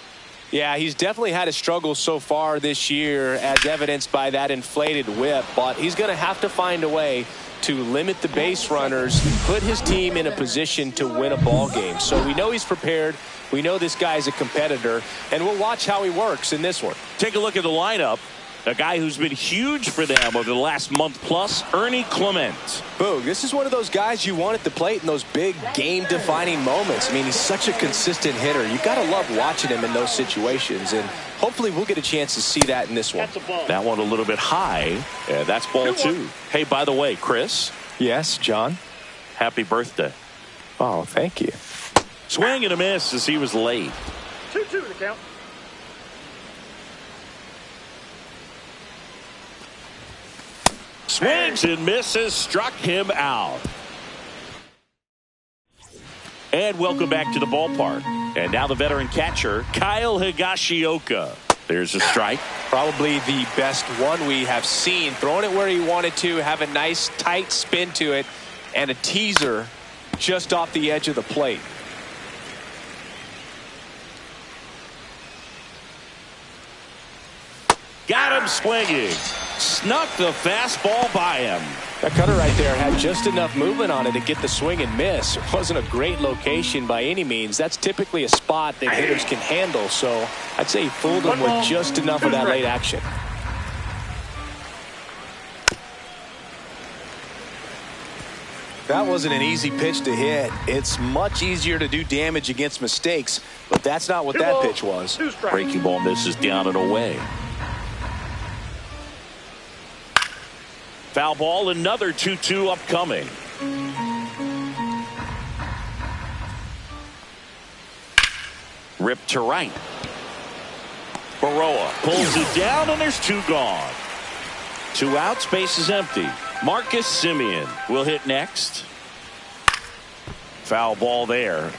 Yeah, he's definitely had a struggle so far this year, as evidenced by that inflated whip, but he's going to have to find a way to limit the base runners, put his team in a position to win a ball game. So we know he's prepared. We know this guy's a competitor, and we'll watch how he works in this one. Take a look at the lineup. A guy who's been huge for them over the last month plus, Ernie Clement. Boog, this is one of those guys you want at the plate in those big game-defining moments. I mean, he's such a consistent hitter. You got to love watching him in those situations, and hopefully we'll get a chance to see that in this one. That one a little bit high, and that's ball 2. Hey, by the way, Chris. Yes, John? Happy birthday. Oh, thank you. Swing and a miss as he was late. 2-2 the count. Swings and misses, struck him out. And welcome back to the ballpark. And now the veteran catcher, Kyle Higashioka. There's a strike. Probably the best one we have seen. Throwing it where he wanted to, have a nice tight spin to it, and a teaser just off the edge of the plate. Got him swinging. Snuck the fastball by him. That cutter right there had just enough movement on it to get the swing and miss. It wasn't a great location by any means. That's typically a spot that hitters can handle. So I'd say he fooled him with just enough of that late action. That wasn't an easy pitch to hit. It's much easier to do damage against mistakes, but that's not what that pitch was. Breaking ball misses down and away. Foul ball, another 2-2 upcoming. Ripped to right. Baroa pulls it down, and there's 2 gone. 2 outs, base is empty. Marcus Semien will hit next. Foul ball there.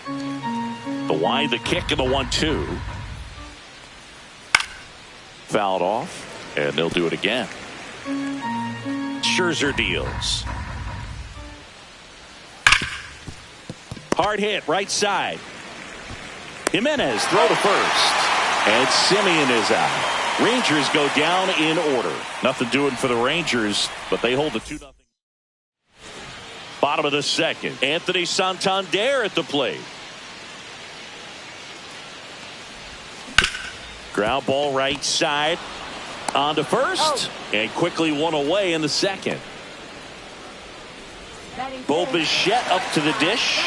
The wind, the kick, and the 1-2. Fouled off. And they'll do it again. Scherzer deals. Hard hit, right side. Jimenez throw to first. And Semien is out. Rangers go down in order. Nothing doing for the Rangers, but they hold the 2-0. Bottom of the second. Anthony Santander at the plate. Ground ball right side. On to first. And quickly one away in the second. Bo Bichette up to the dish.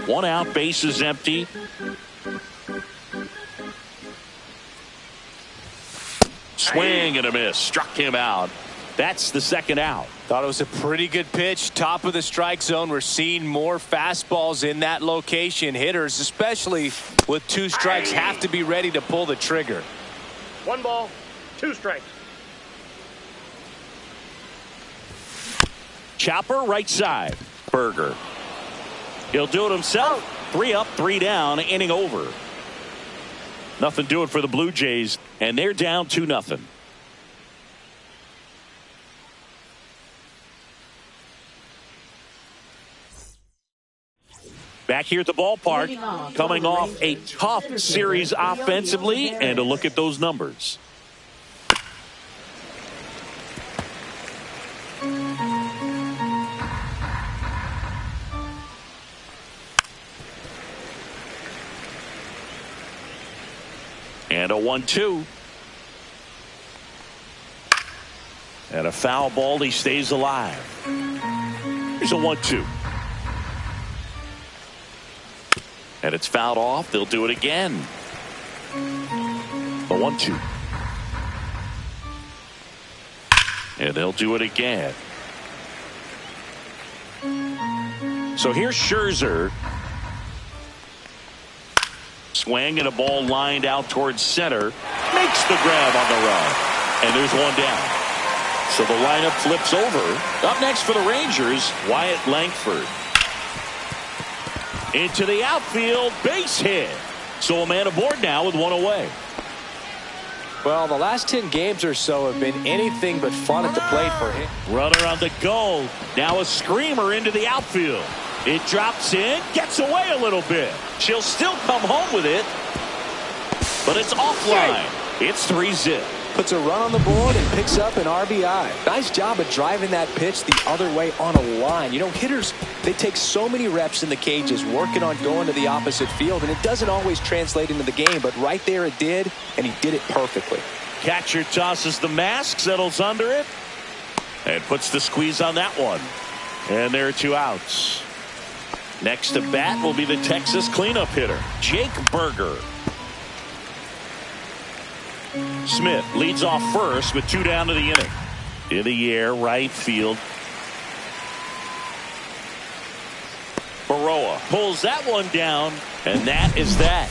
One out, base is empty. Swing and a miss. Struck him out. That's the second out. Thought it was a pretty good pitch. Top of the strike zone. We're seeing more fastballs in that location. Hitters, especially with 2 strikes, have to be ready to pull the trigger. 1 ball, 2 strikes. Chopper right side. Berger. He'll do it himself. 3 up, 3 down, inning over. Nothing doing for the Blue Jays, and they're down 2-0. Back here at the ballpark, coming off a tough series offensively, and a look at those numbers. And a 1-2. And a foul ball. He stays alive. Here's a 1-2. And it's fouled off. They'll do it again. A 1-2. And they'll do it again. So here's Scherzer. Swing and a ball lined out towards center. Makes the grab on the run. And there's one down. So the lineup flips over. Up next for the Rangers, Wyatt Langford. Into the outfield, base hit. So a man aboard now with one away. Well, the last 10 games or so have been anything but fun at the plate for him. Runner on the go. Now a screamer into the outfield. It drops in, gets away a little bit. She'll still come home with it, but it's offline. It's 3-zip. Puts a run on the board and picks up an RBI. Nice job of driving that pitch the other way on a line. You know, hitters, they take so many reps in the cages working on going to the opposite field, and it doesn't always translate into the game, but right there it did, and he did it perfectly. Catcher tosses the mask, settles under it, and puts the squeeze on that one. And there are 2 outs. Next to bat will be the Texas cleanup hitter, Jake Berger. Smith leads off first with 2 down to the inning. In the air, right field. Baroa pulls that one down, and that is that.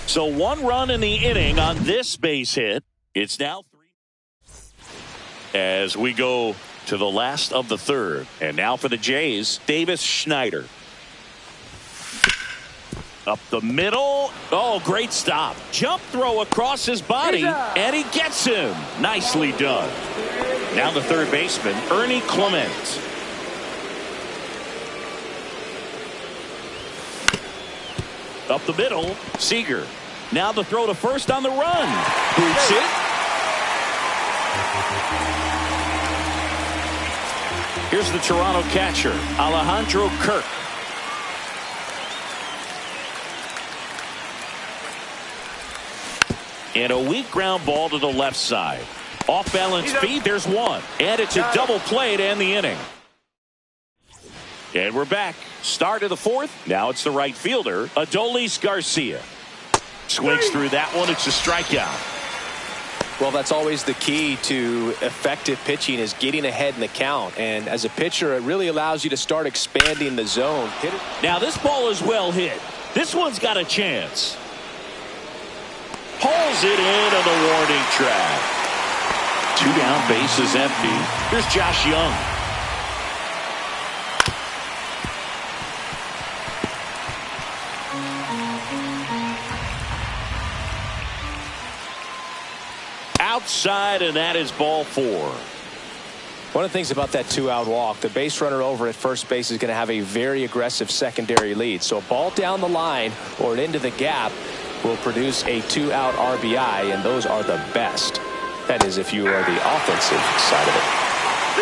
So 1 run in the inning on this base hit. It's now 3. As we go to the last of the third. And now for the Jays, Davis Schneider. Up the middle. Oh, great stop. Jump throw across his body, and he gets him. Nicely done. Now the third baseman, Ernie Clement. Up the middle, Seager. Now the throw to first on the run. Boots it. Here's the Toronto catcher, Alejandro Kirk. And a weak ground ball to the left side. Off balance feed, there's one. And it's a double play to end the inning. And we're back. Start of the fourth. Now it's the right fielder, Adolis Garcia. Swings through that one. It's a strikeout. Well, that's always the key to effective pitching, is getting ahead in the count. And as a pitcher, it really allows you to start expanding the zone. Hit it. Now this ball is well hit. This one's got a chance. Pulls it in on the warning track. 2 down, base is empty. Here's Josh Young. Outside, and that is ball 4. One of the things about that 2-out walk, the base runner over at first base is going to have a very aggressive secondary lead. So a ball down the line or into the gap will produce a 2-out RBI, and those are the best. That is, if you are the offensive side of it.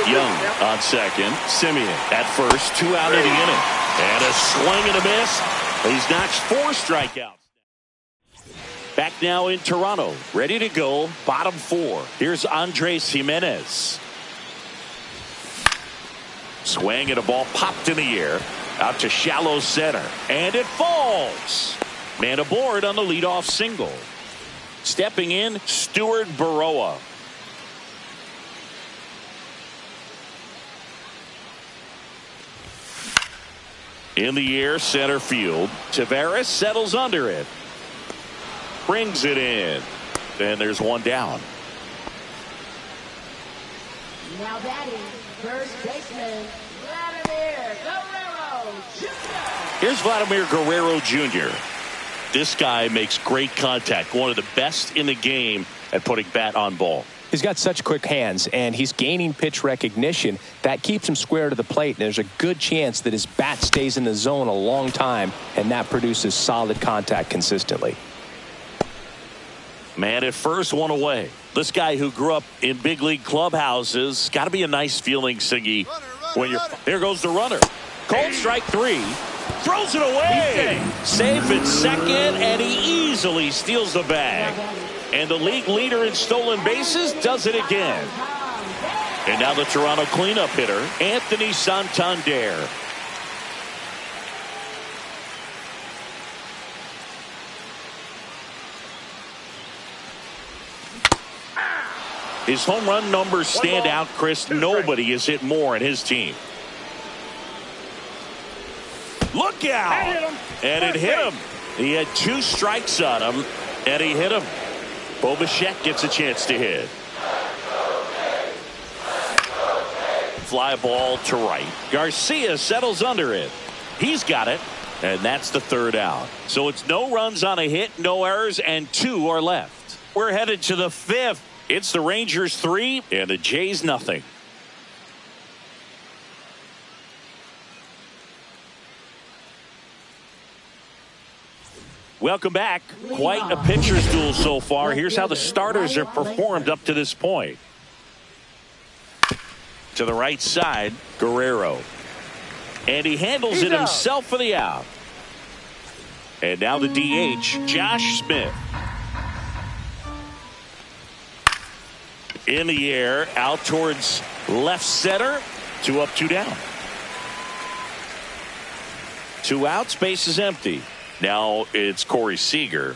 Young on second. Simeon at first. 2 out of the inning. And a swing and a miss. He's notched 4 strikeouts. Back now in Toronto. Ready to go. Bottom 4. Here's Andres Jimenez. Swing and a ball popped in the air. Out to shallow center. And it falls. Man aboard on the leadoff single. Stepping in, Stuart Baroa. In the air, center field. Tavares settles under it. Brings it in. And there's one down. Now batting, first baseman, Vladimir Guerrero Jr. Here's Vladimir Guerrero Jr. This guy makes great contact. One of the best in the game at putting bat on ball. He's got such quick hands, and he's gaining pitch recognition. That keeps him square to the plate, and there's a good chance that his bat stays in the zone a long time, and that produces solid contact consistently. Man at first, one away. This guy who grew up in big league clubhouses, got to be a nice feeling, Siggy. When you're there goes the runner. Cold strike 3. Throws it away. Safe at second, and he easily steals the bag. And the league leader in stolen bases does it again. And now the Toronto cleanup hitter, Anthony Santander. His home run numbers stand out, Chris. Nobody has hit more in his team. Look out! And it hit him. He had 2 strikes on him, and he hit him. Bo Bichette gets a chance to hit. Fly ball to right. Garcia settles under it. He's got it, and that's the 3rd out. So it's no runs on a hit, no errors, and 2 are left. We're headed to the 5th. It's the Rangers 3 and the Jays nothing. Welcome back. Quite a pitcher's duel so far. Here's how the starters have performed up to this point. To the right side, Guerrero. And he handles it himself for the out. And now the DH, Josh Smith. In the air, out towards left center. 2 up, 2 down. 2 outs, base is empty. Now it's Corey Seager.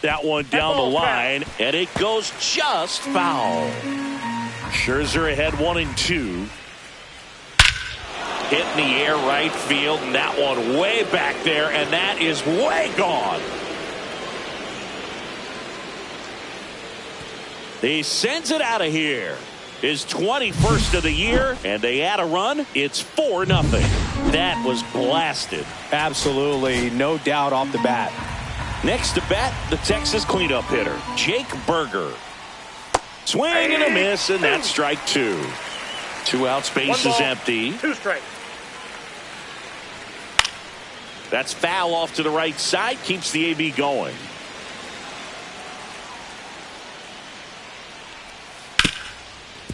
That one down the line, and it goes just foul. Scherzer ahead 1-2. Hit in the air right field, and that one way back there, and that is way gone. He sends it out of here. His 21st of the year, and they add a run. It's 4-0. That was blasted. Absolutely, no doubt off the bat. Next to bat, the Texas cleanup hitter, Jake Berger. Swing and a miss, and that's strike 2. 2 outs, base is empty. 2 strikes. That's foul off to the right side, keeps the AB going.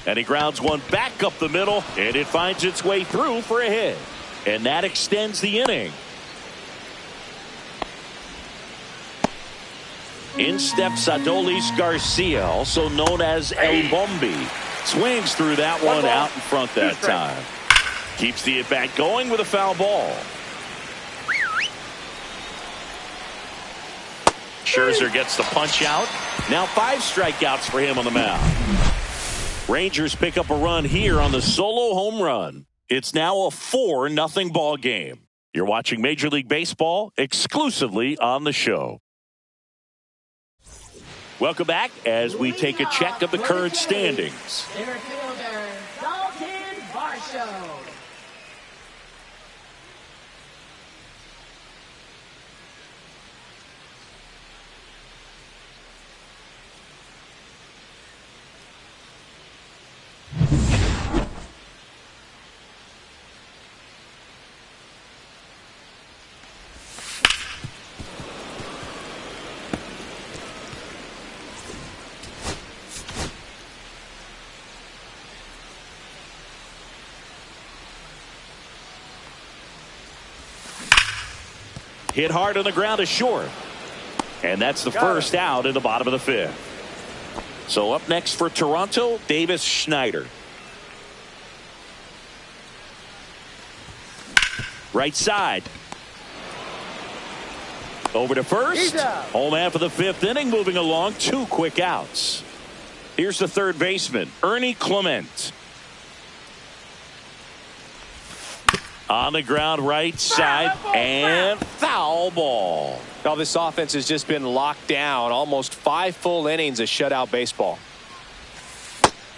And he grounds one back up the middle, and it finds its way through for a hit. And that extends the inning. In steps Adolis Garcia, also known as El Bombi. Swings through that one out in front that time. Keeps the at-bat going with a foul ball. Scherzer gets the punch out. Now 5 strikeouts for him on the mound. Rangers pick up a run here on the solo home run. It's now a 4-0 ball game. You're watching Major League Baseball exclusively on the show. Welcome back as we take a check of the current standings. Center fielder, Dalton Varsho. hit hard on the ground is short. And that's the first out in the bottom of the fifth. So up next for Toronto, Davis Schneider. Right side. Over to first. Home half of the fifth inning, moving along. 2 quick outs. Here's the third baseman, Ernie Clement. On the ground, right side, and foul ball. Now this offense has just been locked down. Almost 5 full innings of shutout baseball.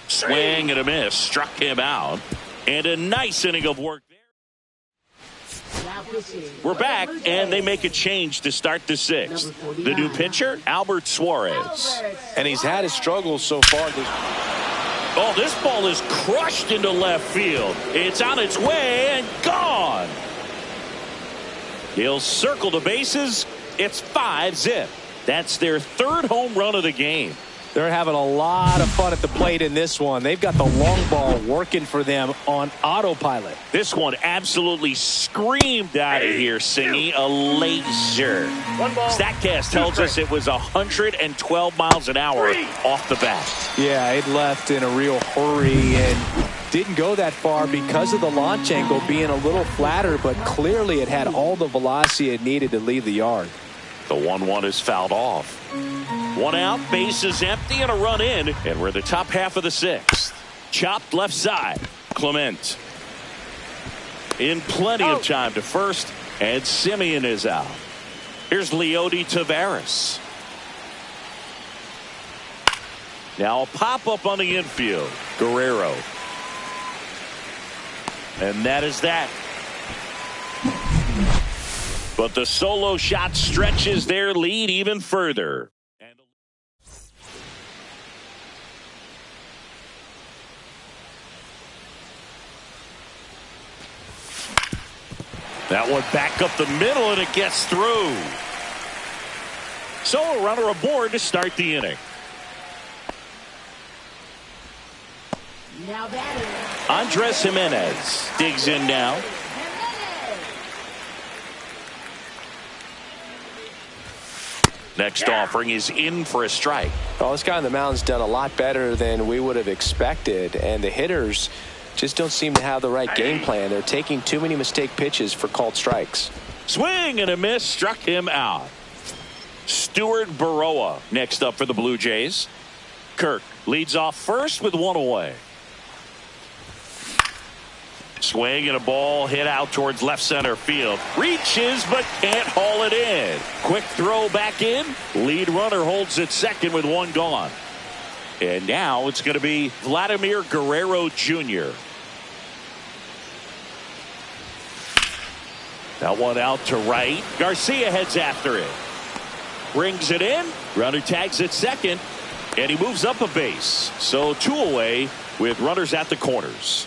Swing and a miss. Struck him out. And a nice inning of work there. We're back, and they make a change to start the sixth. The new pitcher, Albert Suarez. And he's had his struggles so far. Oh, this ball is crushed into left field. It's on its way and gone. He'll circle the bases. It's 5-zip. That's their third home run of the game. They're having a lot of fun at the plate in this one. They've got the long ball working for them on autopilot. This one absolutely screamed out of here, Singy. A laser. StatCast tells us it was 112 miles an hour off the bat. Yeah, it left in a real hurry and didn't go that far because of the launch angle being a little flatter, but clearly it had all the velocity it needed to leave the yard. The 1-1 is fouled off. 1 out, bases empty, and a run in. And we're in the top half of the sixth. Chopped left side. Clement. In plenty of time to first, and Simeon is out. Here's Leody Taveras. Now a pop-up on the infield. Guerrero. And that is that. But the solo shot stretches their lead even further. That one back up the middle, and it gets through. So a runner aboard to start the inning. Now batting, Andres Jimenez digs in now. Next offering is in for a strike. Well, this guy on the mound's done a lot better than we would have expected, and the hitters just don't seem to have the right game plan. They're taking too many mistake pitches for called strikes. Swing and a miss, struck him out. Stuart Baroa next up for the Blue Jays. Kirk leads off first with 1 away. Swing and a ball hit out towards left center field. Reaches but can't haul it in. Quick throw back in. Lead runner holds at second with 1 gone. And now it's going to be Vladimir Guerrero Jr. That one out to right. Garcia heads after it. Brings it in. Runner tags at second. And he moves up a base. So 2 away with runners at the corners.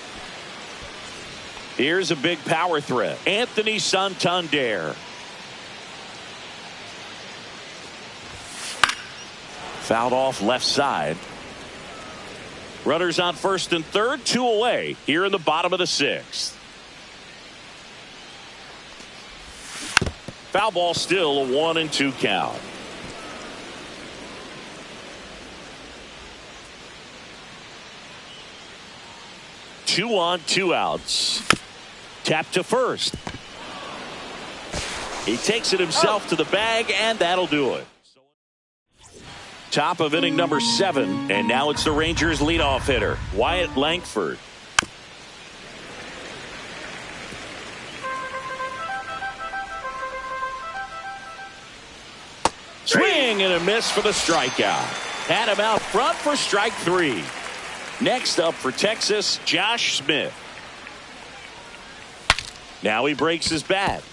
Here's a big power threat. Anthony Santander. Fouled off left side. Runners on first and third, 2 away here in the bottom of the sixth. Foul ball, still a 1-2 count. Two on, 2 outs. Tap to first. He takes it himself to the bag, and that'll do it. Top of inning number 7, and now it's the Rangers leadoff hitter, Wyatt Langford. Swing and a miss for the strikeout. Had him out front for strike 3. Next up for Texas, Josh Smith. Now he breaks his bat.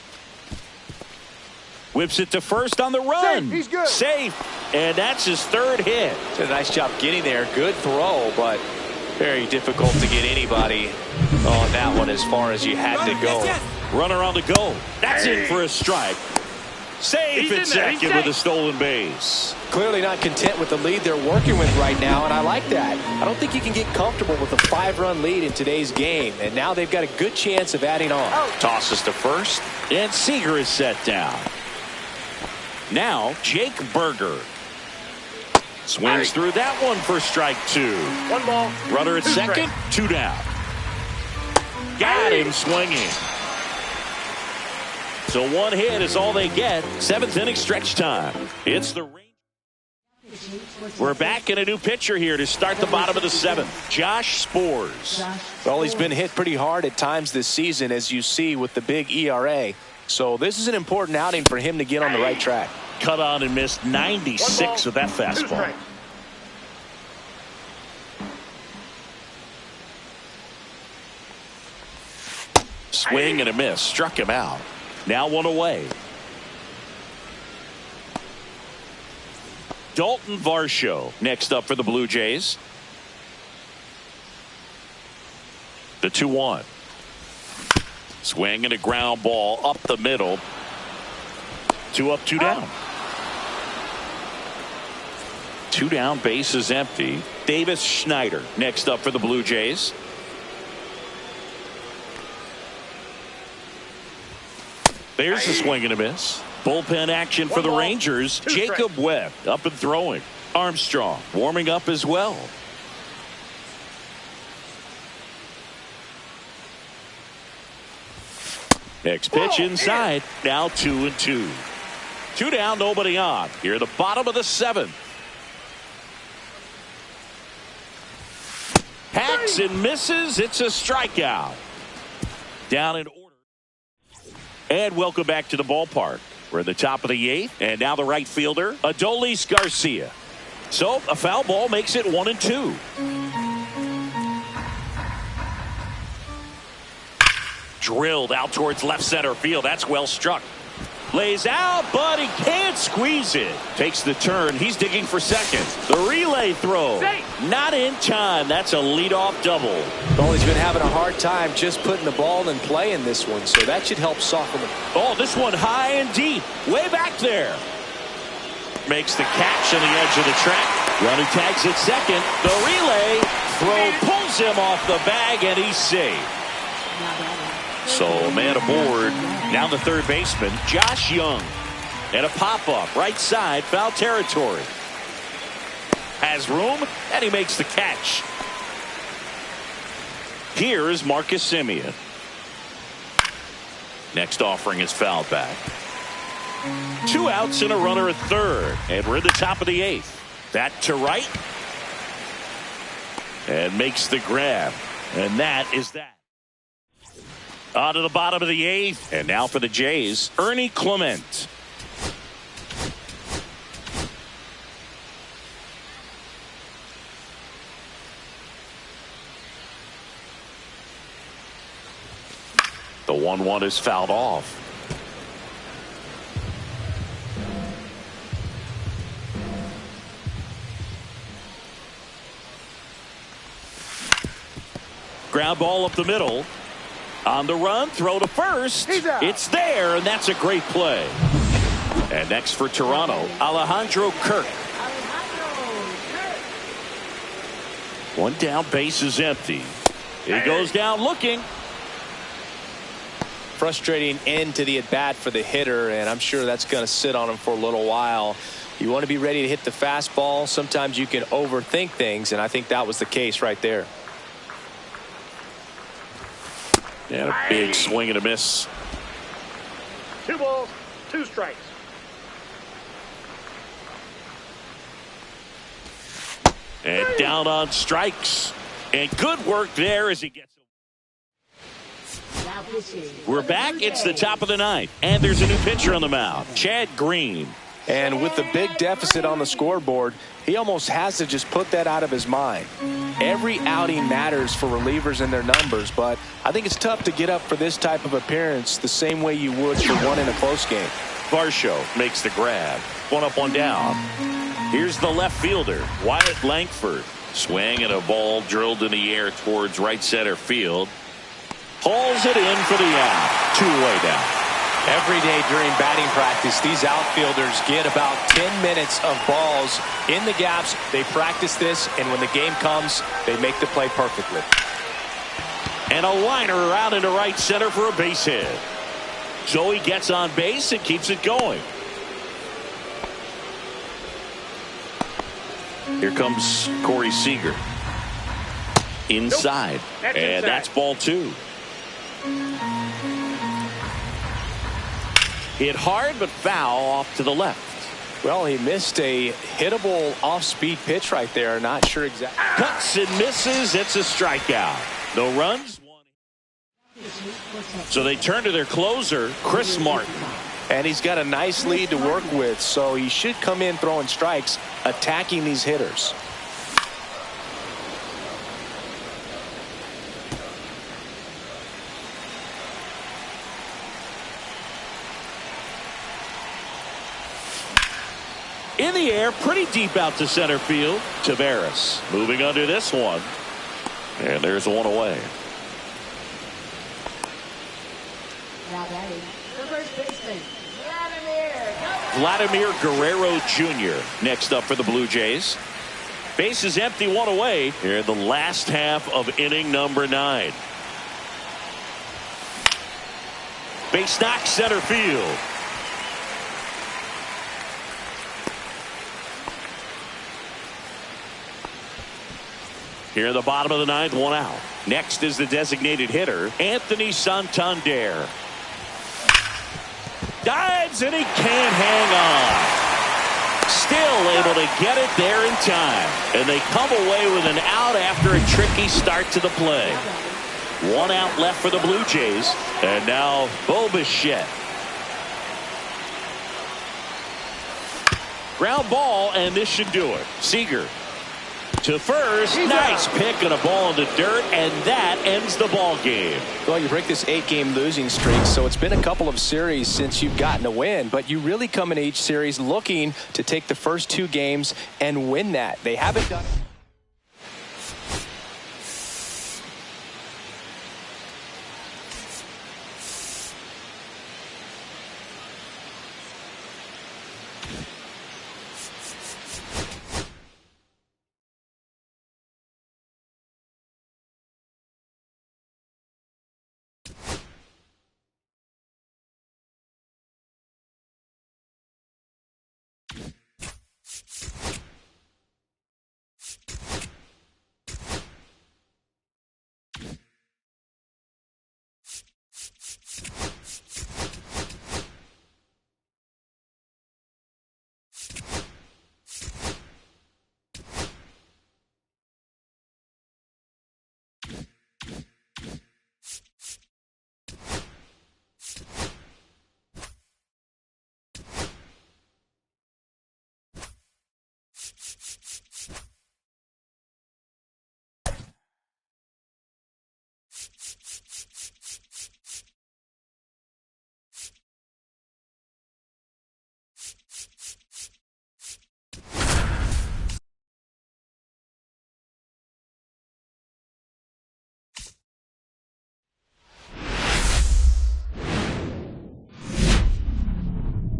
Whips it to first on the run. Safe. He's good. Safe. And that's his 3rd hit. Did a nice job getting there. Good throw, but very difficult to get anybody on that one as far as you had to go. Runner on the go. That's in for a strike. Safe at second with a stolen base. Clearly not content with the lead they're working with right now, and I like that. I don't think you can get comfortable with a 5-run lead in today's game, and now they've got a good chance of adding on. Tosses to first, and Seager is set down. Now, Jake Berger. Swings through that one for strike 2. 1 ball. Runner at 2 second, strikes. 2 down. Got him swinging. So 1 hit is all they get. 7th inning stretch time. It's the Rangers. We're back in a new pitcher here to start the bottom of the 7th. Josh Sborz. Well, he's been hit pretty hard at times this season, as you see with the big ERA. So this is an important outing for him to get on the right track. Cut on and missed 96 with that 2 fastball. strikes. Swing and a miss. Struck him out. Now 1 away. Dalton Varsho next up for the Blue Jays. The 2-1. Swing and a ground ball up the middle. 2 up, 2 down. 2 down, base is empty. Davis Schneider next up for the Blue Jays. There's a swing and a miss. Bullpen action for the Rangers. Jacob Webb up and throwing. Armstrong warming up as well. Next pitch inside. Now 2-2. 2 down, nobody on. Here at the bottom of the 7th. Hacks and misses. It's a strikeout. Down in order. And welcome back to the ballpark. We're at the top of the 8th. And now the right fielder, Adolis Garcia. So a foul ball makes it 1-2. Drilled out towards left center field. That's well struck. Lays out, but he can't squeeze it. Takes the turn. He's digging for second. The relay throw. Not in time. That's a leadoff double. Well, he's been having a hard time just putting the ball in play in this one, so that should help soften him. Oh, this one high and deep. Way back there. Makes the catch on the edge of the track. Runner tags at second. The relay throw pulls him off the bag, and he's safe. So man aboard. Now the third baseman, Josh Young. And a pop-up right side, foul territory. Has room, and he makes the catch. Here is Marcus Semien. Next offering is fouled back. 2 outs and a runner at third. And we're at the top of the 8th. That to right. And makes the grab. And that is that. On to the bottom of the 8th. And now for the Jays, Ernie Clement. The 1-1 is fouled off. Ground ball up the middle. On the run, throw to first. It's there, and that's a great play. And next for Toronto, Alejandro Kirk. 1 down, base is empty. He goes down looking. Frustrating end to the at-bat for the hitter, and I'm sure that's going to sit on him for a little while. You want to be ready to hit the fastball. Sometimes you can overthink things, and I think that was the case right there. And a big swing and a miss. 2 balls, 2 strikes. And down on strikes. And good work there as he gets it. We're back. It's the top of the 9th. And there's a new pitcher on the mound, Chad Green. And with the big deficit on the scoreboard, he almost has to just put that out of his mind. Every outing matters for relievers and their numbers, but I think it's tough to get up for this type of appearance the same way you would for one in a close game. Varsho makes the grab. 1 up, 1 down. Here's the left fielder, Wyatt Langford. Swing and a ball drilled in the air towards right center field. Hauls it in for the out. 2 away now. Every day during batting practice, these outfielders get about 10 minutes of balls in the gaps. They practice this, and when the game comes, they make the play perfectly. And a liner around into right center for a base hit. So he gets on base and keeps it going. Here comes Corey Seager. Inside. Nope. And that's ball 2. Hit hard, but foul off to the left. Well, he missed a hittable off-speed pitch right there. Not sure exactly. Cuts and misses. It's a strikeout. No runs. So they turn to their closer, Chris Martin. And he's got a nice lead to work with, so he should come in throwing strikes, attacking these hitters. In the air, pretty deep out to center field. Tavares moving under this one. And there's one away. Now batting, the first baseman, Vladimir Guerrero Jr. next up for the Blue Jays. Base is empty, one away here in the last half of inning number 9. Base knock, center field. Here in the bottom of the 9th, one out. Next is the designated hitter, Anthony Santander. Dives and he can't hang on. Still able to get it there in time. And they come away with an out after a tricky start to the play. One out left for the Blue Jays. And now Bo Bichette. Ground ball, and this should do it. Seager to first. Nice pick and a ball in the dirt, and that ends the ball game. Well, you break this 8-game losing streak, so it's been a couple of series since you've gotten a win, but you really come into each series looking to take the first 2 games and win that. They haven't done it.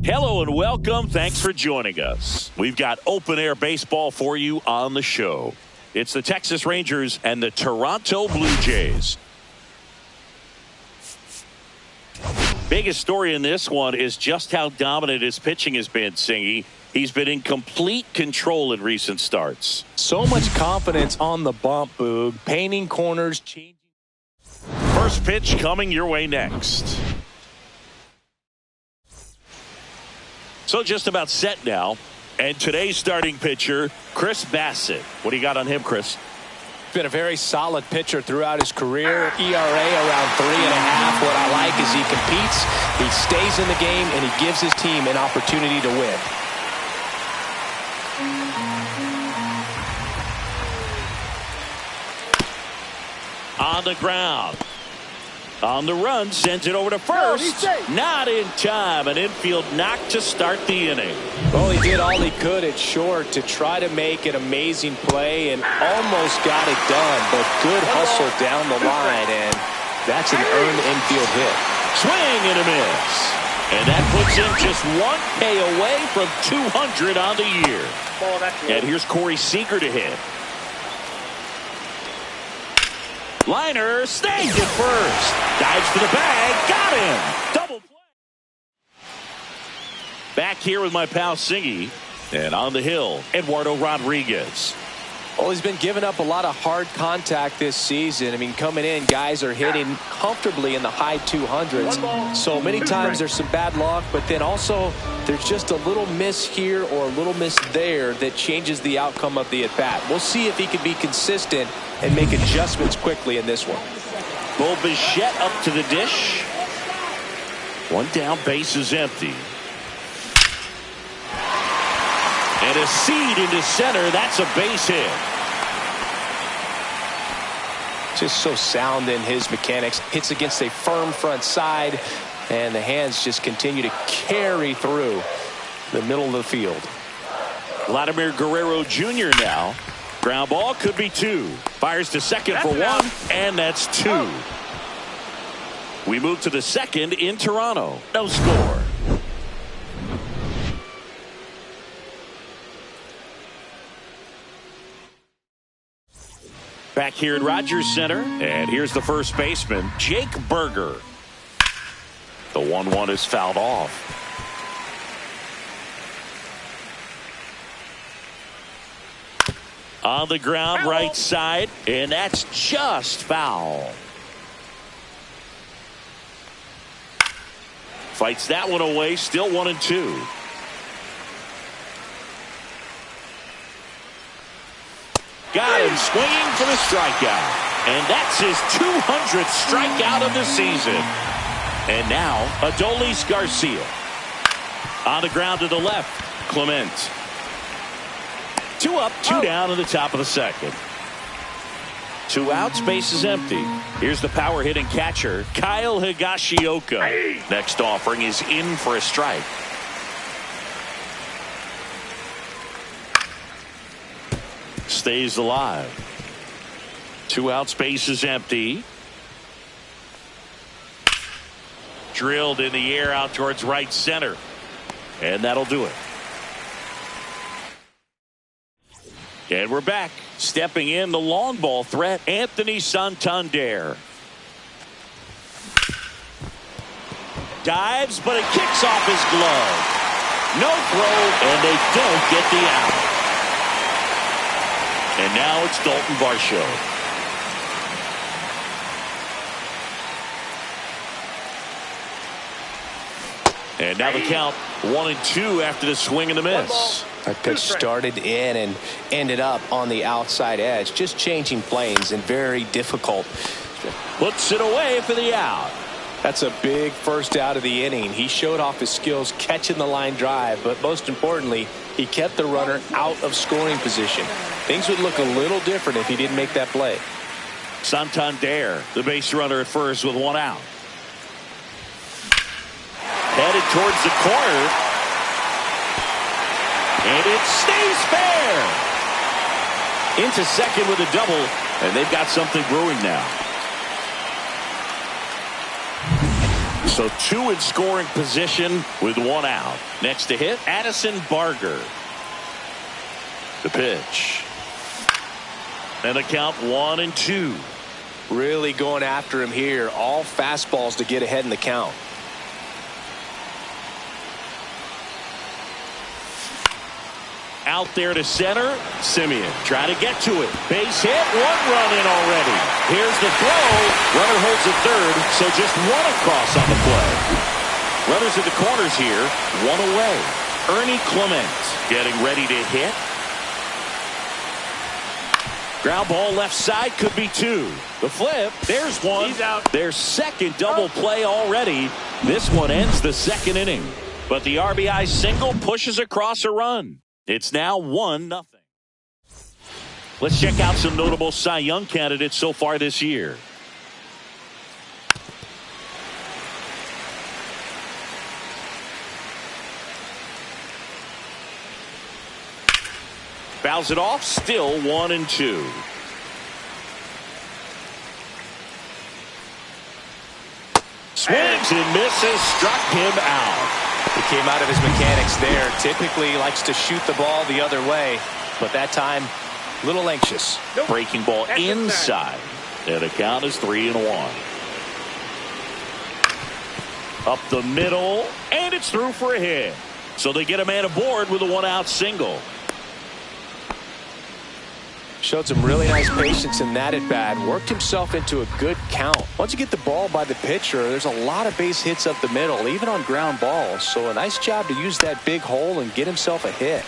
Hello and welcome. Thanks for joining us. We've got open air baseball for you on the show. It's the Texas Rangers and the Toronto Blue Jays. Biggest story in this one is just how dominant his pitching has been, Singy. He's been in complete control in recent starts. So much confidence on the bump, Boog. Painting corners, changing. First pitch coming your way next. So just about set now. And today's starting pitcher, Chris Bassett. What do you got on him, Chris? Been a very solid pitcher throughout his career. ERA around 3.5. What I like is he competes, he stays in the game, and he gives his team an opportunity to win. On the ground. On the run, sends it over to first. Not in time. An infield knock to start the inning. Well, he did all he could at short to try to make an amazing play and almost got it done, but good hustle down the line, and that's an earned infield hit. Swing and a miss. And that puts him just 1K away from 200 on the year. And here's Corey Seager to hit. Liner stays at first. Dives for the bag. Got him. Double play. Back here with my pal Singy. And on the hill, Eduardo Rodriguez. Well, he's been giving up a lot of hard contact this season. I mean, coming in, guys are hitting comfortably in the high 200s. So many times there's some bad luck, but then also there's just a little miss here or a little miss there that changes the outcome of the at-bat. We'll see if he can be consistent and make adjustments quickly in this one. Bo Bichette up to the dish. One down, base is empty. And a seed into center. That's a base hit. Just so sound in his mechanics. Hits against a firm front side, and the hands just continue to carry through the middle of the field. Vladimir Guerrero Jr. now. Ground ball, could be two. Fires to second for one, and that's two. We move to the second in Toronto. No score. Back here at Rogers Center, and here's the first baseman, Jake Berger. The 1-1 is fouled off. On the ground, right side, and that's just foul. Fights that one away, still 1-2. Got him swinging for the strikeout. And that's his 200th strikeout of the season. And now, Adolis Garcia. On the ground to the left, Clement. 2 up, 2 down in the top of the second. 2 outs, base is empty. Here's the power hitting catcher, Kyle Higashioka. Next offering is in for a strike. Stays alive. 2 outs, base is empty. Drilled in the air out towards right center. And that'll do it. And we're back. Stepping in the long ball threat, Anthony Santander. Dives, but it kicks off his glove. No throw, and they don't get the out. And now it's Dalton Varsho. And now the count 1-2 after the swing and a miss. That pitch started in and ended up on the outside edge. Just changing planes and very difficult. Puts it away for the out. That's a big first out of the inning. He showed off his skills catching the line drive, but most importantly, he kept the runner out of scoring position. Things would look a little different if he didn't make that play. Santander, the base runner at first with 1 out. Headed towards the corner. And it stays fair. Into second with a double, and they've got something brewing now. So 2 in scoring position with 1 out. Next to hit, Addison Barger. The pitch. And a count 1-2. Really going after him here. All fastballs to get ahead in the count. Out there to center, Simeon trying to get to it. Base hit, 1 run in already. Here's the throw. Runner holds at third, so just 1 across on the play. Runners at the corners here, 1 away. Ernie Clement getting ready to hit. Ground ball left side, could be 2. The flip, there's 1. He's out. Their second double play already. This one ends the second inning. But the RBI single pushes across a run. It's now 1-0. Let's check out some notable Cy Young candidates so far this year. Fouls it off, still 1-2. Swings and misses, struck him out. He came out of his mechanics there. Typically likes to shoot the ball the other way, but that time a little anxious. Breaking ball inside, and the count is 3-1. Up the middle, and it's through for a hit. So they get a man aboard with a one-out single. Showed some really nice patience in that at bat. Worked himself into a good count. Once you get the ball by the pitcher, there's a lot of base hits up the middle, even on ground balls. So a nice job to use that big hole and get himself a hit.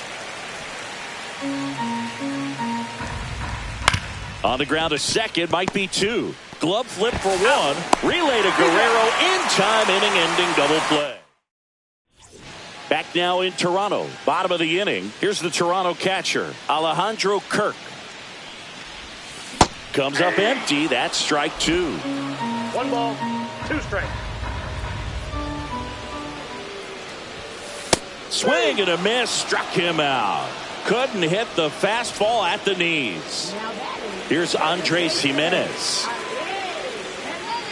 On the ground, a second, might be two. Glove flip for one. Relay to Guerrero in time, inning-ending double play. Back now in Toronto. Bottom of the inning. Here's the Toronto catcher, Alejandro Kirk. Comes up empty. That's strike two. 1 ball, 2 strikes. Swing and a miss. Struck him out. Couldn't hit the fastball at the knees. Here's Andres Jimenez.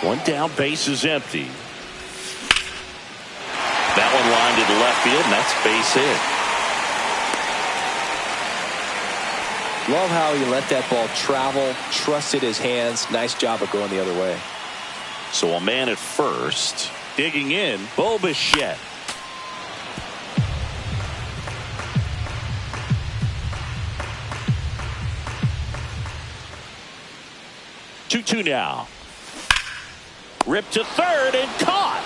One down, base is empty. That one lined to the left field, and that's base hit. Love how he let that ball travel, trusted his hands. Nice job of going the other way. So a man at first. Digging in, Bo Bichette. Two now. Ripped to third and caught.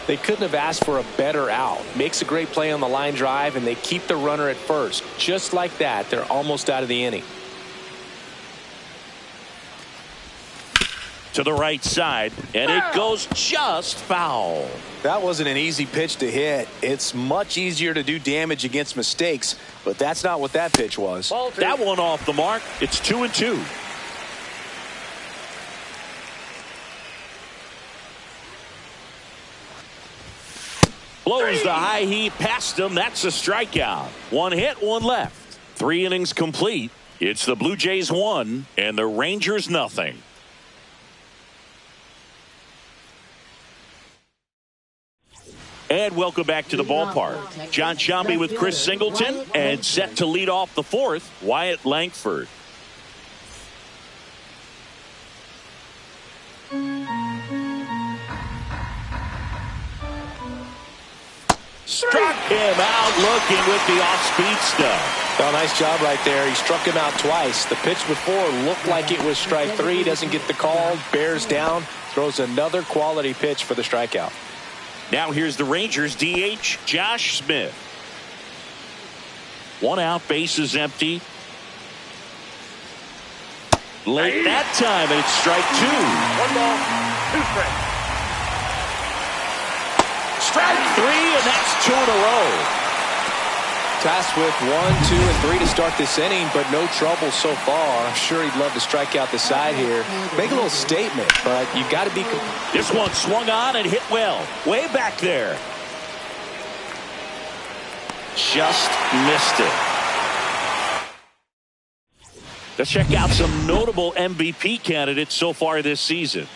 They couldn't have asked for a better out. Makes a great play on the line drive, and they keep the runner at first. Just like that, they're almost out of the inning. To the right side, and it goes just foul. That wasn't an easy pitch to hit. It's much easier to do damage against mistakes, but that's not what that pitch was. Ball 2. That one off the mark. It's 2-2. Blows the high heat past him. That's a strikeout. One hit, one left. 3 innings complete. It's the Blue Jays 1 and the Rangers nothing. And welcome back to the ballpark. John Sciambi with Chris Singleton, and set to lead off the fourth, Wyatt Langford. Struck him out looking with the off-speed stuff. Well, nice job right there. He struck him out twice. The pitch before looked like it was strike 3. Doesn't get the call. Bears down. Throws another quality pitch for the strikeout. Now here's the Rangers DH, Josh Smith. 1 out, base is empty. Late that time, and it's strike 2. 1 ball, 2 strikes. Strike 3, and that's 2 in a row. Tasked with 1, 2, and 3 to start this inning, but no trouble so far. I'm sure he'd love to strike out the side here. Make a little statement, but you got to be. This one swung on and hit well. Way back there. Just missed it. Let's check out some notable MVP candidates so far this season.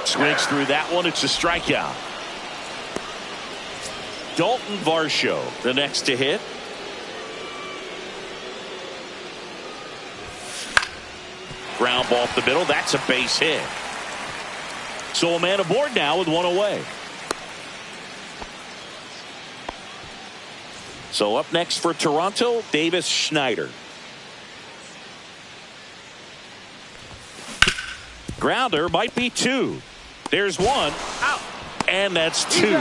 Swings through that one. It's a strikeout. Dalton Varsho, the next to hit. Ground ball up the middle. That's a base hit. So a man aboard now with 1 away. So up next for Toronto, Davis Schneider. Grounder might be 2. There's 1. Out. And that's 2.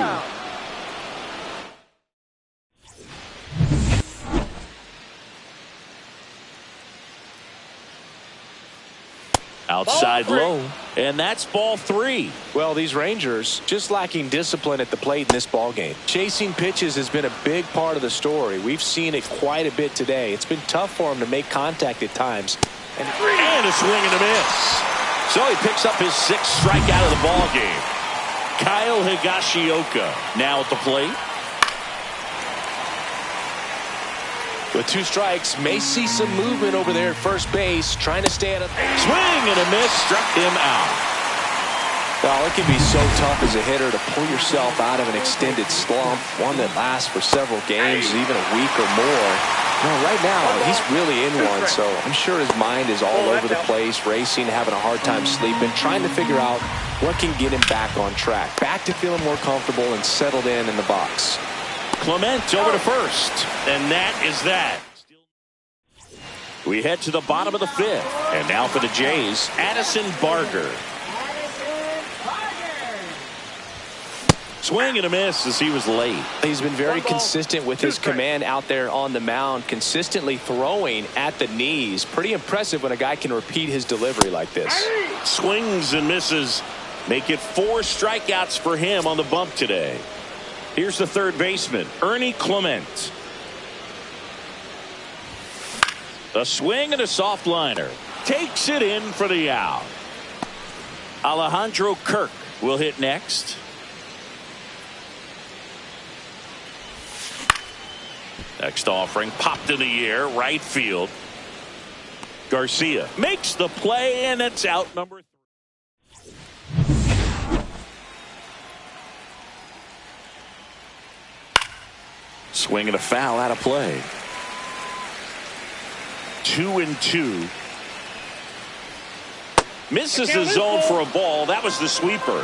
Outside low, and that's ball 3. Well, these Rangers just lacking discipline at the plate in this ball game. Chasing pitches has been a big part of the story. We've seen it quite a bit today. It's been tough for him to make contact at times. And a swing and a miss. So he picks up his 6th strikeout of the ball game. Kyle Higashioka now at the plate. With 2 strikes, may see some movement over there at first base, trying to stay at a swing and a miss, struck him out. Well, it can be so tough as a hitter to pull yourself out of an extended slump, one that lasts for several games, even a week or more. No, right now, he's really in one, so I'm sure his mind is all over the place, racing, having a hard time sleeping, trying to figure out what can get him back on track, back to feeling more comfortable and settled in the box. Clement over to first, and that is that. We head to the bottom of the fifth, and now for the Jays, Addison Barger. Swing and a miss as he was late. He's been very consistent with his command out there on the mound, consistently throwing at the knees. Pretty impressive when a guy can repeat his delivery like this. Swings and misses. Make it 4 strikeouts for him on the bump today. Here's the third baseman, Ernie Clement. A swing and a soft liner. Takes it in for the out. Alejandro Kirk will hit next. Next offering popped in the air, right field. Garcia makes the play, and it's out number 3. Swing and a foul out of play. 2-2. Misses the zone for a ball. That was the sweeper.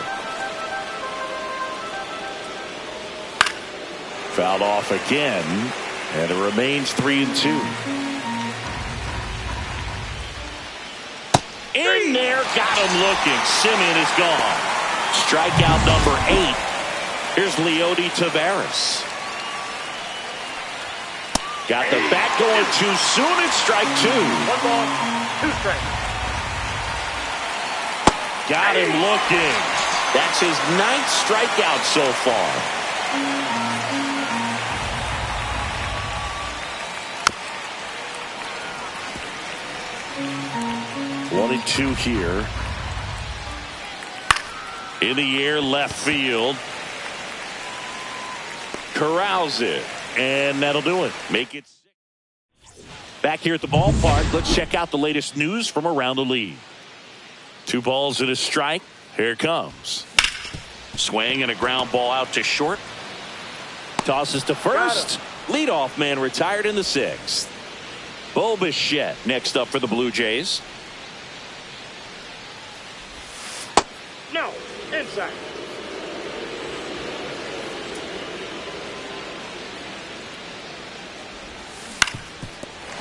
Fouled off again. And it remains 3-2. In there, got him looking. Simeon is gone. Strikeout number 8. Here's Leody Taveras. Got the bat going too soon. It's strike 2. 1 ball, 2 strikes. Got him looking. That's his 9th strikeout so far. 1-2 here. In the air, left field. Corrals it, and that'll do it. Make it 6. Back here at the ballpark, let's check out the latest news from around the league. 2 balls and a strike. Here it comes. Swing and a ground ball out to short. Tosses to first. Leadoff man retired in the 6th. Bo Bichette next up for the Blue Jays. No, inside.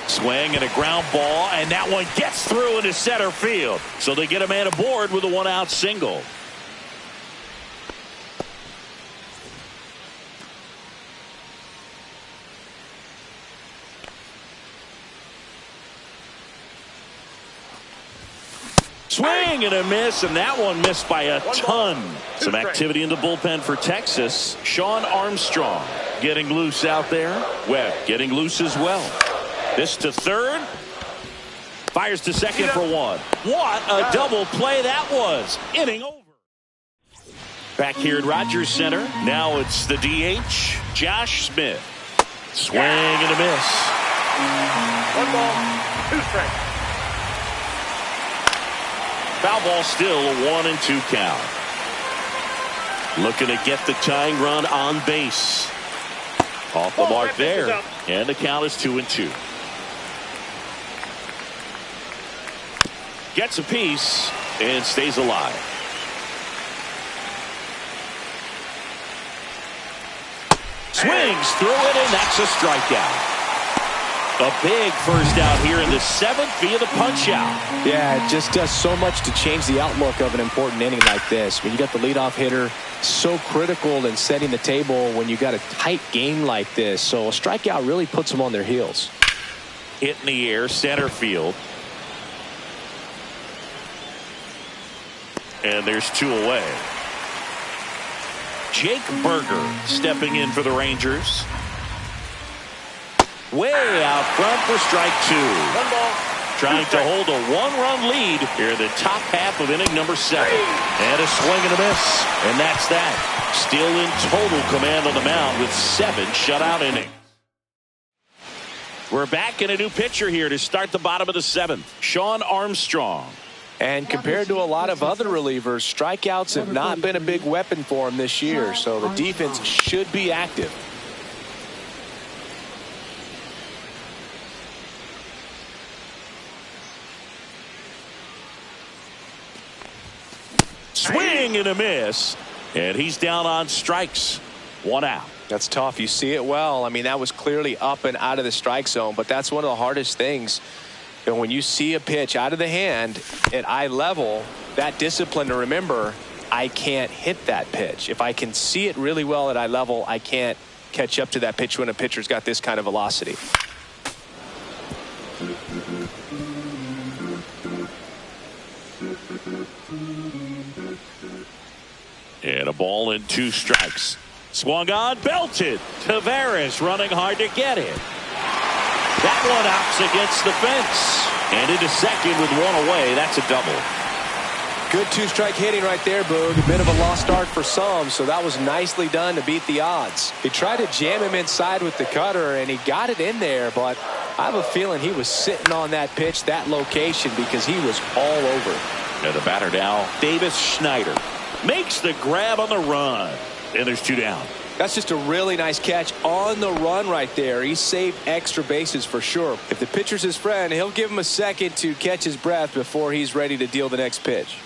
Swing and a ground ball, and that one gets through into center field. So they get a man aboard with a 1-out single. Swing and a miss, and that one missed by a ton. Some activity in the bullpen for Texas. Sean Armstrong getting loose out there. Webb getting loose as well. This to third. Fires to second for 1. What a double play that was. Inning over. Back here at Rogers Center. Now it's the DH, Josh Smith. Swing and a miss. 1 ball, 2 strikes. Foul ball still, a 1-2 count. Looking to get the tying run on base. Off the mark there. And the count is 2-2. Gets a piece and stays alive. Swings through it, and that's a strikeout. A big first out here in the 7th via the punch out. Yeah, it just does so much to change the outlook of an important inning like this. When you got the leadoff hitter, so critical in setting the table when you got a tight game like this. So a strikeout really puts them on their heels. Hit in the air, center field. And there's 2 away. Jake Berger stepping in for the Rangers. Way out front for strike 2. 1 ball. Trying to hold a 1-run lead here in the top half of inning number 7. And a swing and a miss. And that's that. Still in total command on the mound with 7 shutout innings. We're back in a new pitcher here to start the bottom of the 7th. Sean Armstrong. And compared to a lot of other relievers, strikeouts have not been a big weapon for him this year. So the defense should be active. Swing and a miss. And he's down on strikes. 1 out. That's tough. You see it well. I mean, that was clearly up and out of the strike zone, but that's one of the hardest things. And when you see a pitch out of the hand at eye level, that discipline to remember, I can't hit that pitch. If I can see it really well at eye level, I can't catch up to that pitch when a pitcher's got this kind of velocity. And a ball and 2 strikes. Swung on, belted. Tavares running hard to get it. That one hops against the fence. And into second with 1 away. That's a double. Good 2-strike hitting right there, Boog. A bit of a lost start for some, so that was nicely done to beat the odds. He tried to jam him inside with the cutter, and he got it in there, but I have a feeling he was sitting on that pitch, that location, because he was all over. And the batter now, Davis Schneider, makes the grab on the run. And there's 2 down. That's just a really nice catch on the run right there. He saved extra bases for sure. If the pitcher's his friend, he'll give him a second to catch his breath before he's ready to deal the next pitch.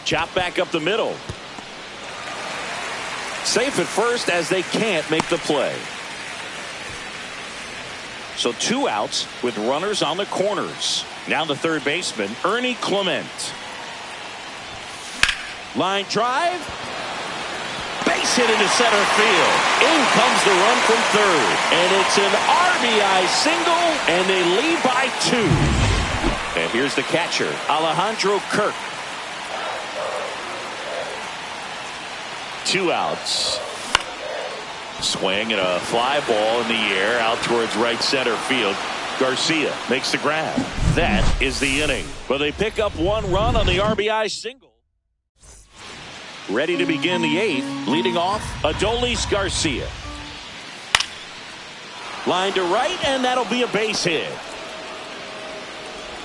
Chop back up the middle. Safe at first as they can't make the play. So 2 outs with runners on the corners. Now the third baseman, Ernie Clement. Line drive. Base hit into center field. In comes the run from third. And it's an RBI single, and they lead by 2. And here's the catcher, Alejandro Kirk. 2 outs. Swing and a fly ball in the air out towards right center field. Garcia makes the grab. That is the inning. But they pick up 1 run on the RBI single. Ready to begin the 8th. Leading off, Adolis Garcia. Line to right, and that'll be a base hit.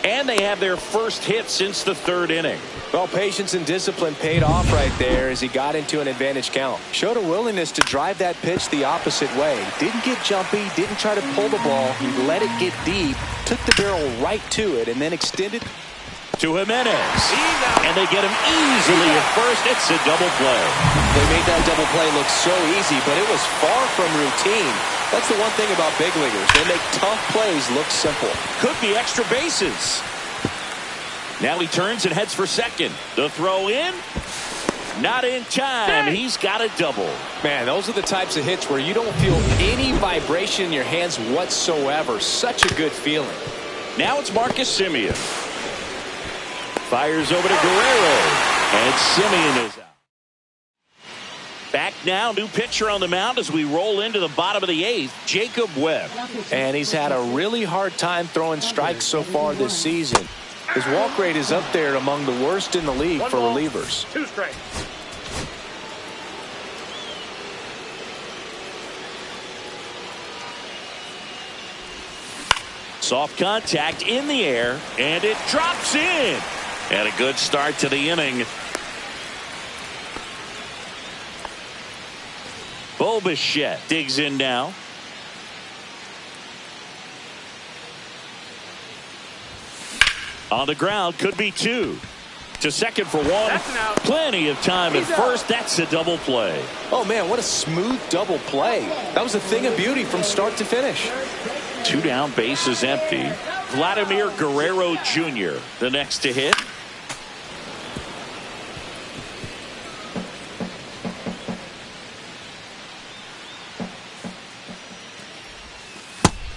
And they have their first hit since the 3rd inning. Well, patience and discipline paid off right there as he got into an advantage count. Showed a willingness to drive that pitch the opposite way. Didn't get jumpy, didn't try to pull the ball. He let it get deep, took the barrel right to it, and then extended to Jimenez. And they get him easily at first. It's a double play. They made that double play look so easy, but it was far from routine. That's the one thing about big leaguers. They make tough plays look simple. Could be extra bases. Now he turns and heads for second. The throw in. Not in time. He's got a double. Man, those are the types of hits where you don't feel any vibration in your hands whatsoever. Such a good feeling. Now it's Marcus Semien. Fires over to Guerrero. And Semien is out. Back now, new pitcher on the mound as we roll into the bottom of the 8th, Jacob Webb. And he's had a really hard time throwing strikes so far this season. His walk rate is up there among the worst in the league for relievers. 2 strikes. Soft contact in the air, and it drops in. And a good start to the inning. Bo Bichette digs in now. On the ground, could be 2. To second for 1. That's an out. Plenty of time at first. That's a double play. Oh, man, what a smooth double play. That was a thing of beauty from start to finish. 2 down, bases empty. Vladimir Guerrero Jr., the next to hit.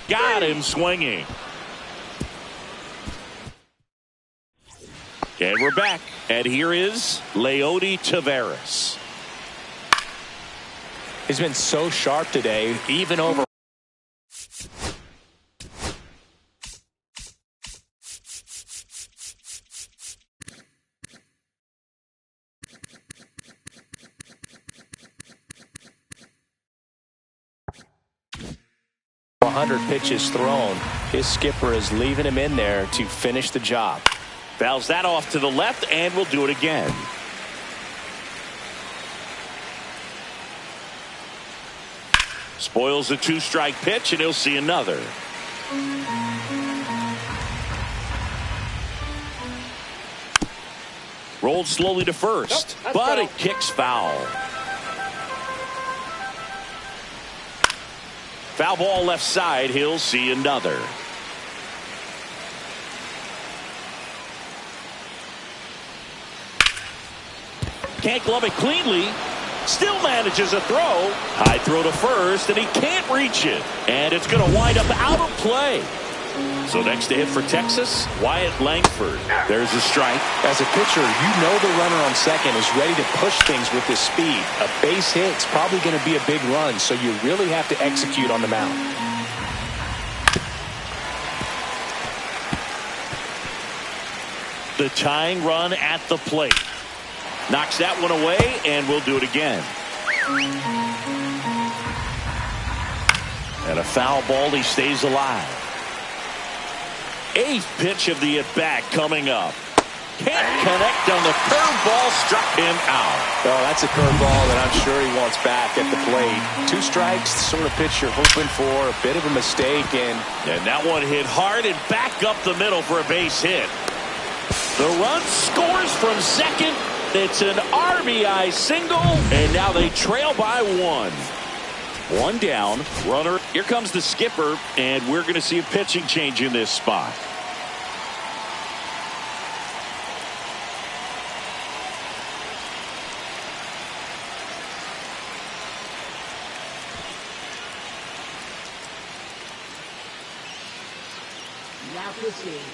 Got him swinging. And we're back. And here is Leody Taveras. He's been so sharp today, even over. Pitches thrown. His skipper is leaving him in there to finish the job. Fouls that off to the left, and we'll do it again. Spoils a 2-strike pitch, and he'll see another. Rolled slowly to first, Nope, but foul. it kicks foul. Foul ball left side. He'll see another. Can't glove it cleanly. Still manages a throw. High throw to first, and he can't reach it. And it's going to wind up out of play. So next to hit for Texas, Wyatt Langford. There's a strike. As a pitcher, you know the runner on second is ready to push things with his speed. A base hit's probably going to be a big run, so you really have to execute on the mound. The tying run at the plate. Knocks that one away, and we'll do it again. And a foul ball. He stays alive. Eighth pitch of the at-bat coming up. Can't connect on the curveball. Struck him out. Oh, that's a curveball that I'm sure he wants back at the plate. 2 strikes, the sort of pitch you're hoping for. A bit of a mistake. And that one hit hard and back up the middle for a base hit. The run scores from second. It's an RBI single, and now they trail by 1. 1 down, runner. Here comes the skipper, and we're going to see a pitching change in this spot.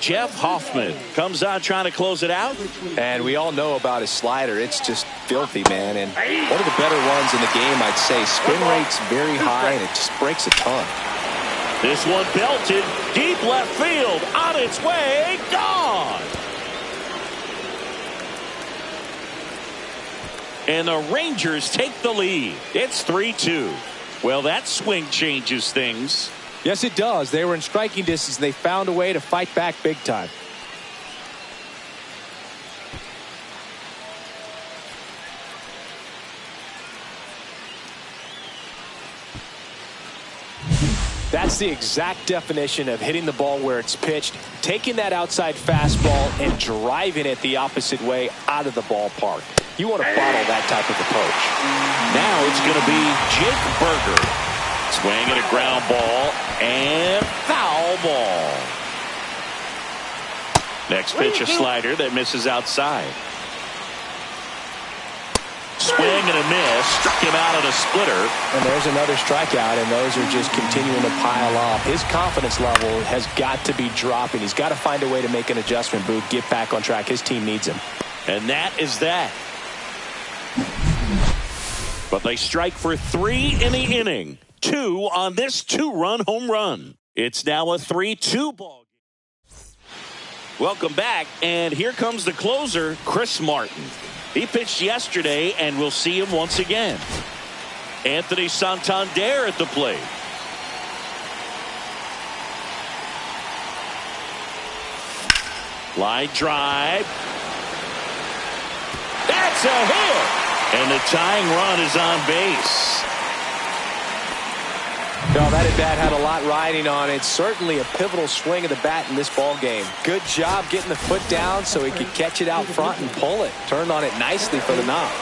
Jeff Hoffman comes on trying to close it out. And we all know about his slider. It's just filthy, man. And one of the better ones in the game, I'd say. Spin rate's very high, and it just breaks a ton. This one belted deep left field. On its way. Gone. And the Rangers take the lead. It's 3-2. Well, that swing changes things. Yes, it does. They were in striking distance. They found a way to fight back big time. That's the exact definition of hitting the ball where it's pitched, taking that outside fastball and driving it the opposite way out of the ballpark. You want to bottle that type of approach. Now it's going to be Jake Berger. Swing and a ground ball and foul ball. Next pitch, a slider that misses outside. Swing and a miss. Struck him out on a splitter. And there's another strikeout, and those are just continuing to pile up. His confidence level has got to be dropping. He's got to find a way to make an adjustment, Boog, get back on track. His team needs him. And that is that. But they strike for 3 in the inning. 2 on this 2-run home run. It's now a 3-2 ball game. Welcome back, and here comes the closer, Chris Martin. He pitched yesterday, and we'll see him once again. Anthony Santander at the plate. Line drive. That's a hit! And the tying run is on base. No, that at-bat had a lot riding on it. Certainly a pivotal swing of the bat in this ball game. Good job getting the foot down so he could catch it out front and pull it. Turned on it nicely for the knock.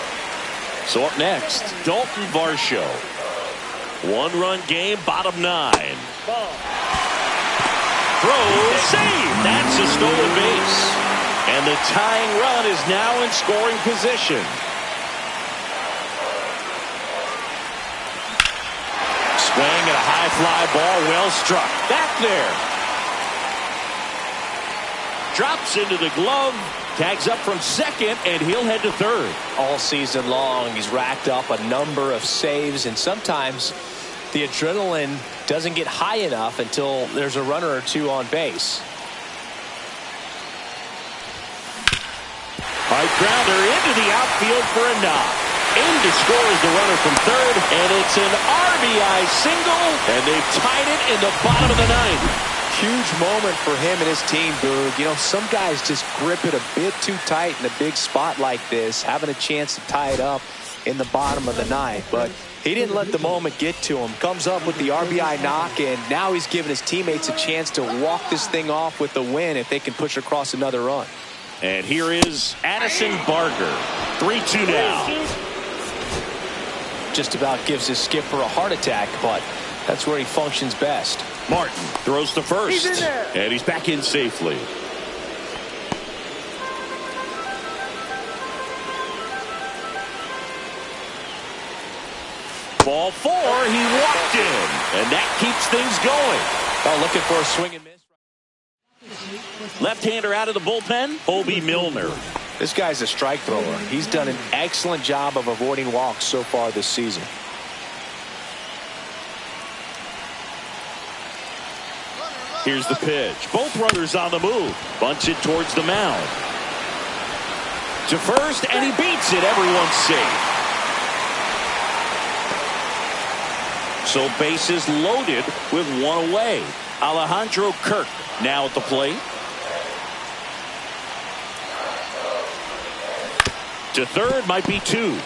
So up next, Dalton Varsho. 1-run game, bottom 9. Throw, save. That's a stolen base. And the tying run is now in scoring position. Swing and a high fly ball, well struck. Back there. Drops into the glove, tags up from second, and he'll head to third. All season long, he's racked up a number of saves, and sometimes the adrenaline doesn't get high enough until there's a runner or 2 on base. High grounder into the outfield for a knock. In to score is the runner from third, and it's an RBI single, and they've tied it in the bottom of the 9th. Huge moment for him and his team, Boog. You know, some guys just grip it a bit too tight in a big spot like this, having a chance to tie it up in the bottom of the 9th. But he didn't let the moment get to him. Comes up with the RBI knock, and now he's giving his teammates a chance to walk this thing off with the win if they can push across another run. And here is Addison Barger. 3-2 now. Just about gives his skipper a heart attack, but that's where he functions best. Martin throws to first. He's in there. And he's back in safely. Ball 4, he walked in. And that keeps things going. Oh, looking for a swing and miss. Left-hander out of the bullpen, Obi Milner. This guy's a strike thrower. He's done an excellent job of avoiding walks so far this season. Here's the pitch. Both runners on the move. Bunts it towards the mound. To first, and he beats it. Everyone's safe. So bases loaded with one away. Alejandro Kirk now at the plate. To third, might be 2.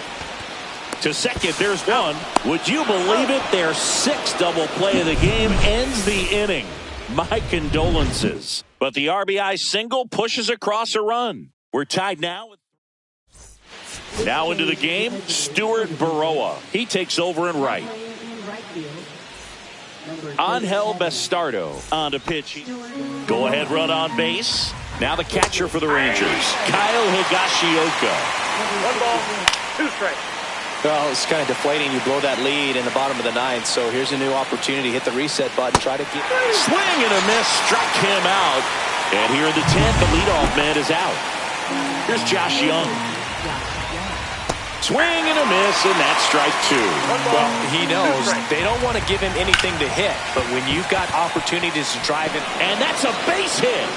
To second, there's 1. Would you believe it? Their 6th double play of the game ends the inning. My condolences. But the RBI single pushes across a run. We're tied now. Now into the game, Stuart Baroa. He takes over in right. Angel Bastardo on to pitch. Go ahead run on base. Now the catcher for the Rangers, Kyle Higashioka. 1 ball, 2 strikes. Well, it's kind of deflating. You blow that lead in the bottom of the 9th, so here's a new opportunity. Hit the reset button. Try to get... Swing and a miss. Struck him out. And here in the 10th, the leadoff man is out. Here's Josh Young. Swing and a miss, and that's strike 2. Well, he knows they don't want to give him anything to hit, but when you've got opportunities to drive it... And that's a base hit.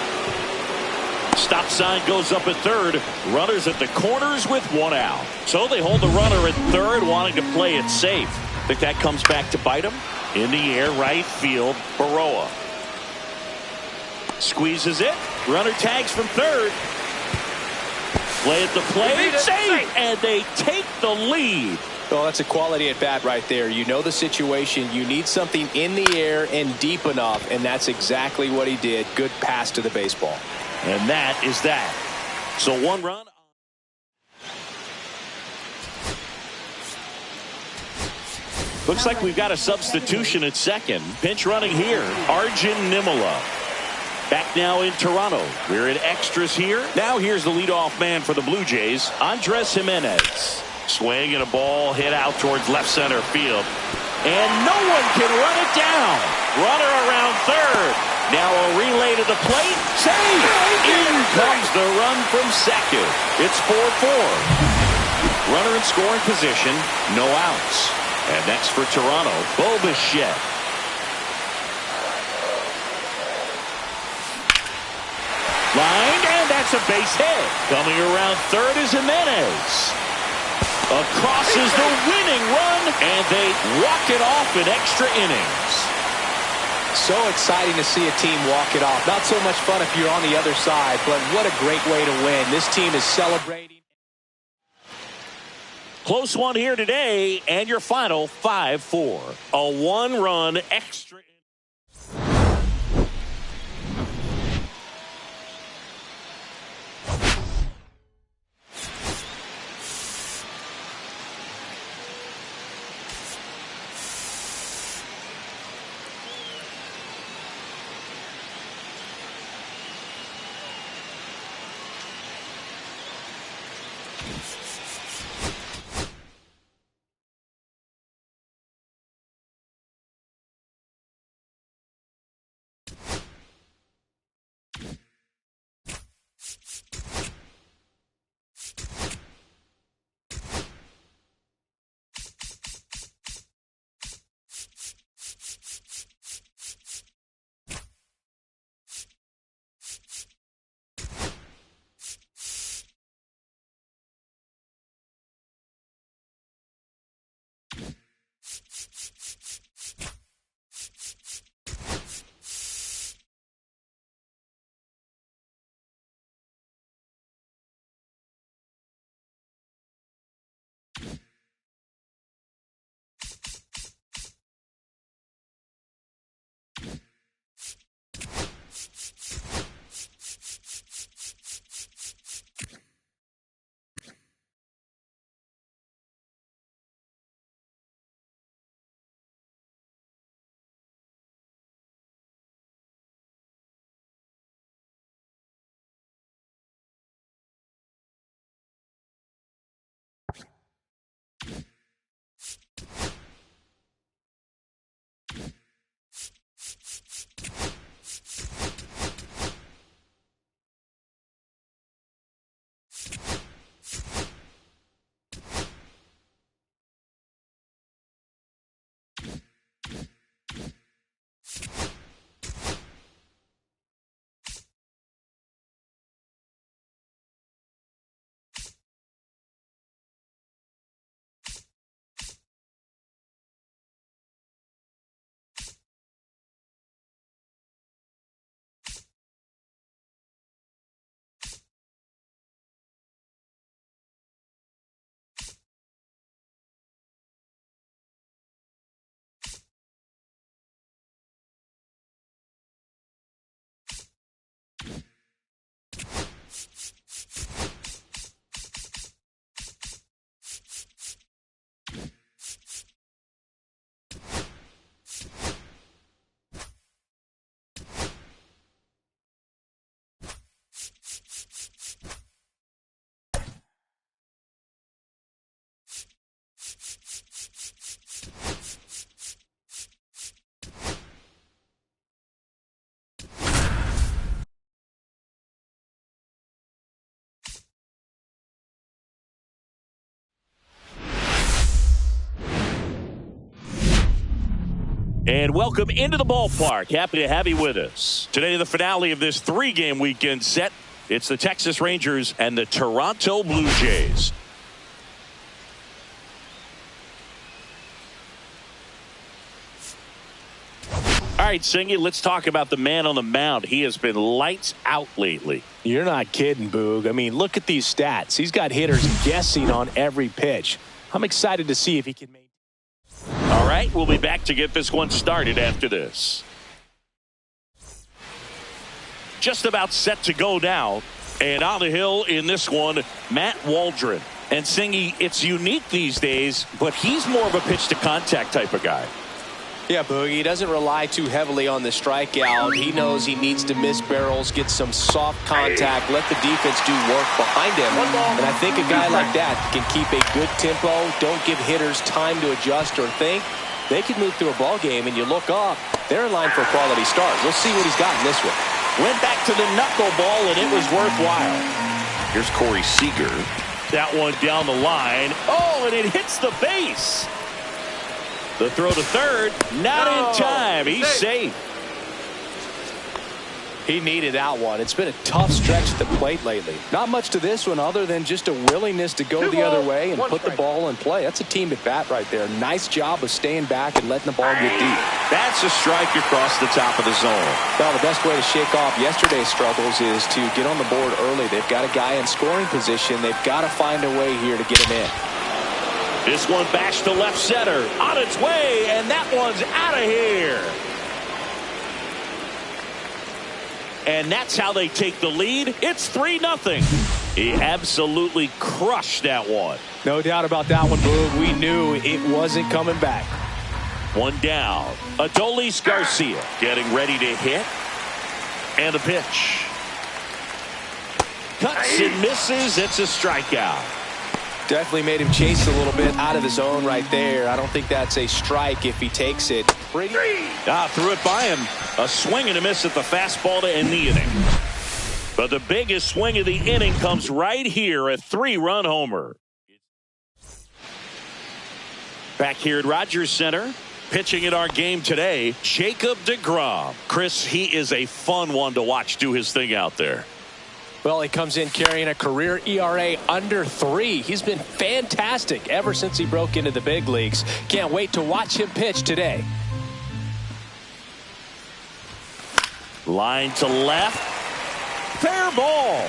Stop sign goes up at third. Runners at the corners with 1 out. So they hold the runner at third, wanting to play it safe. Think that comes back to bite him? In the air, right field, Baroa. Squeezes it. Runner tags from third. Play at the plate. Safe. And they take the lead. Well, that's a quality at bat right there. You know the situation. You need something in the air and deep enough, and that's exactly what he did. Good pass to the baseball. And that is that. So 1 run. Looks like we've got a substitution at second. Pinch running here, Arjun Nimala. Back now in Toronto. We're in extras here. Now here's the leadoff man for the Blue Jays, Andres Jimenez. Swing and a ball hit out towards left center field. And no one can run it down. Runner around third. Now a relay to the plate. Save! In comes the run from second. It's 4-4. Runner in scoring position. No outs. And next for Toronto, Bo Bichette. Lined, and that's a base hit. Coming around third is Jimenez. Across is the winning run, and they walk it off in extra innings. So exciting to see a team walk it off. Not so much fun if you're on the other side, but what a great way to win. This team is celebrating. Close one here today, and your final 5-4. A 1-run extra. And welcome into the ballpark. Happy to have you with us. Today, the finale of this three-game weekend set. It's the Texas Rangers and the Toronto Blue Jays. All right, Singy, let's talk about the man on the mound. He has been lights out lately. You're not kidding, Boog. I mean, look at these stats. He's got hitters guessing on every pitch. I'm excited to see if he can make. All right, we'll be back to get this one started after this. Just about set to go now. And on the hill in this one, Matt Waldron. And Singy, it's unique these days, but he's more of a pitch-to-contact type of guy. Yeah, Boogie, he doesn't rely too heavily on the strikeout. He knows he needs to miss barrels, get some soft contact, let the defense do work behind him. And I think a guy like that can keep a good tempo, don't give hitters time to adjust or think. They can move through a ball game, and you look up, they're in line for a quality start. We'll see what he's got in this one. Went back to the knuckleball, and it was worthwhile. Here's Corey Seager. That one down the line. Oh, and it hits the base. The throw to third, not in time. He's safe. He needed that one. It's been a tough stretch at the plate lately. Not much to this one other than just a willingness to go the other way and put the ball in play. That's a team at bat right there. Nice job of staying back and letting the ball get deep. That's a strike across the top of the zone. Well, the best way to shake off yesterday's struggles is to get on the board early. They've got a guy in scoring position. They've got to find a way here to get him in. This one bashed to left center. On its way, and that one's out of here. And that's how they take the lead. It's 3-0. He absolutely crushed that one. No doubt about that one, Boog. We knew it wasn't coming back. One down. Adolis Garcia getting ready to hit. And a pitch. Cuts and misses. It's a strikeout. Definitely made him chase a little bit out of the zone right there. I don't think that's a strike if he takes it. Threw it by him. A swing and a miss at the fastball to end the inning. But the biggest swing of the inning comes right here, a 3-run homer. Back here at Rogers Center, pitching in our game today, Jacob deGrom. Chris, he is a fun one to watch do his thing out there. Well, he comes in carrying a career ERA under 3. He's been fantastic ever since he broke into the big leagues. Can't wait to watch him pitch today. Line to left. Fair ball.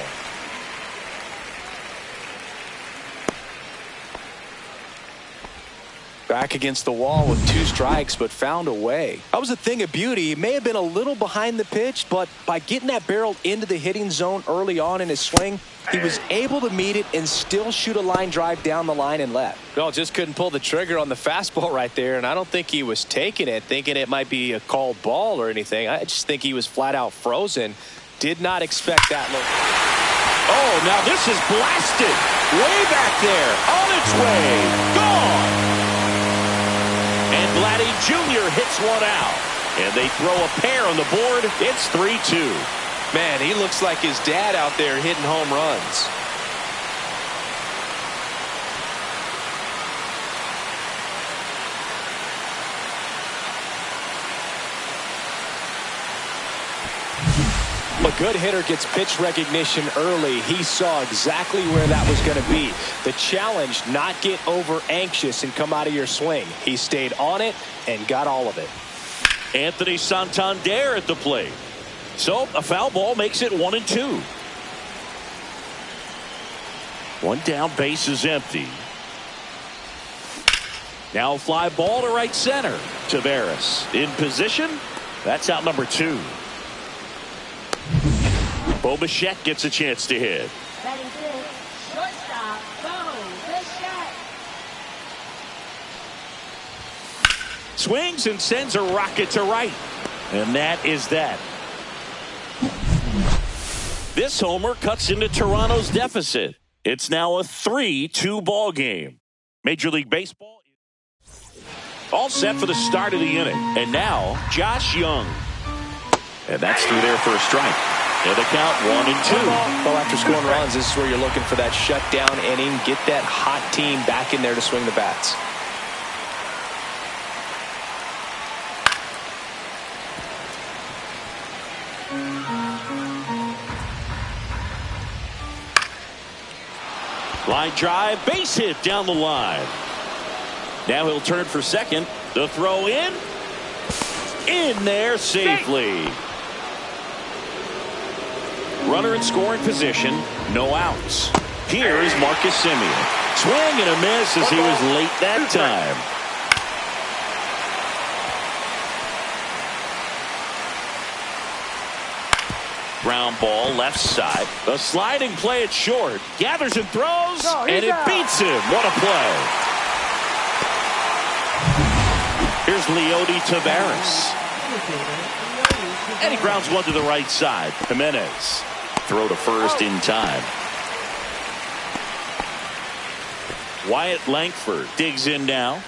Back against the wall with 2 strikes, but found a way. That was a thing of beauty. He may have been a little behind the pitch, but by getting that barrel into the hitting zone early on in his swing, he was able to meet it and still shoot a line drive down the line and left. Well, just couldn't pull the trigger on the fastball right there, and I don't think he was taking it, thinking it might be a called ball or anything. I just think he was flat out frozen. Did not expect that look. Oh, now this is blasted. Way back there. On its way. Gone. And Vladdy Jr. hits one out. And they throw a pair on the board. It's 3-2. Man, he looks like his dad out there hitting home runs. A good hitter gets pitch recognition early. He saw exactly where that was going to be. The challenge, not get over anxious and come out of your swing. He stayed on it and got all of it. Anthony Santander at the plate. So a foul ball makes it 1-2. One down, base is empty. Now a fly ball to right center. Taveras in position. That's out number 2. Bo Bichette gets a chance to hit. Batting fifth, shortstop, Bo Bichette. Swings and sends a rocket to right. And that is that. This homer cuts into Toronto's deficit. It's now a 3-2 ball game. Major League Baseball all set for the start of the inning. And now Josh Young. And that's through there for a strike. And the count 1-2. Well, after scoring runs, this is where you're looking for that shutdown inning. Get that hot team back in there to swing the bats. Line drive, base hit down the line. Now he'll turn for second. The throw in there safely. Runner in scoring position, no outs. Here is Marcus Semien. Swing and a miss as he was late that time. Ground ball left side. The sliding play at short. Gathers and throws, and it beats him. What a play. Here's Leody Taveras. And he grounds one to the right side. Jimenez. Throw to first in time. Wyatt Langford digs in now.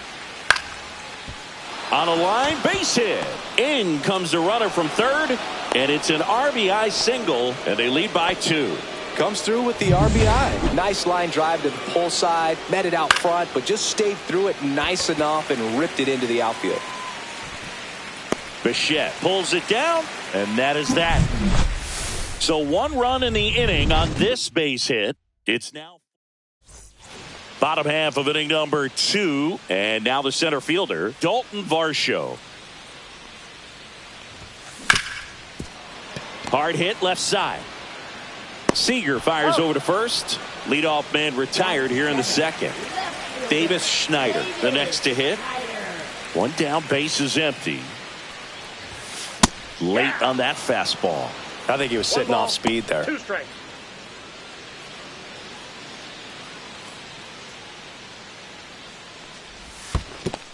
On a line, base hit. In comes the runner from third, and it's an RBI single, and they lead by 2. Comes through with the RBI. Nice line drive to the pull side, met it out front, but just stayed through it nice enough and ripped it into the outfield. Bichette pulls it down, and that is that. So 1 run in the inning on this base hit. It's now bottom half of inning number 2, and now the center fielder, Dalton Varsho. Hard hit left side. Seager fires over to first. Leadoff man retired here in the second. Davis Schneider the next to hit. 1 down, base is empty. Late on that fastball. I think he was sitting off speed there. 2 strikes.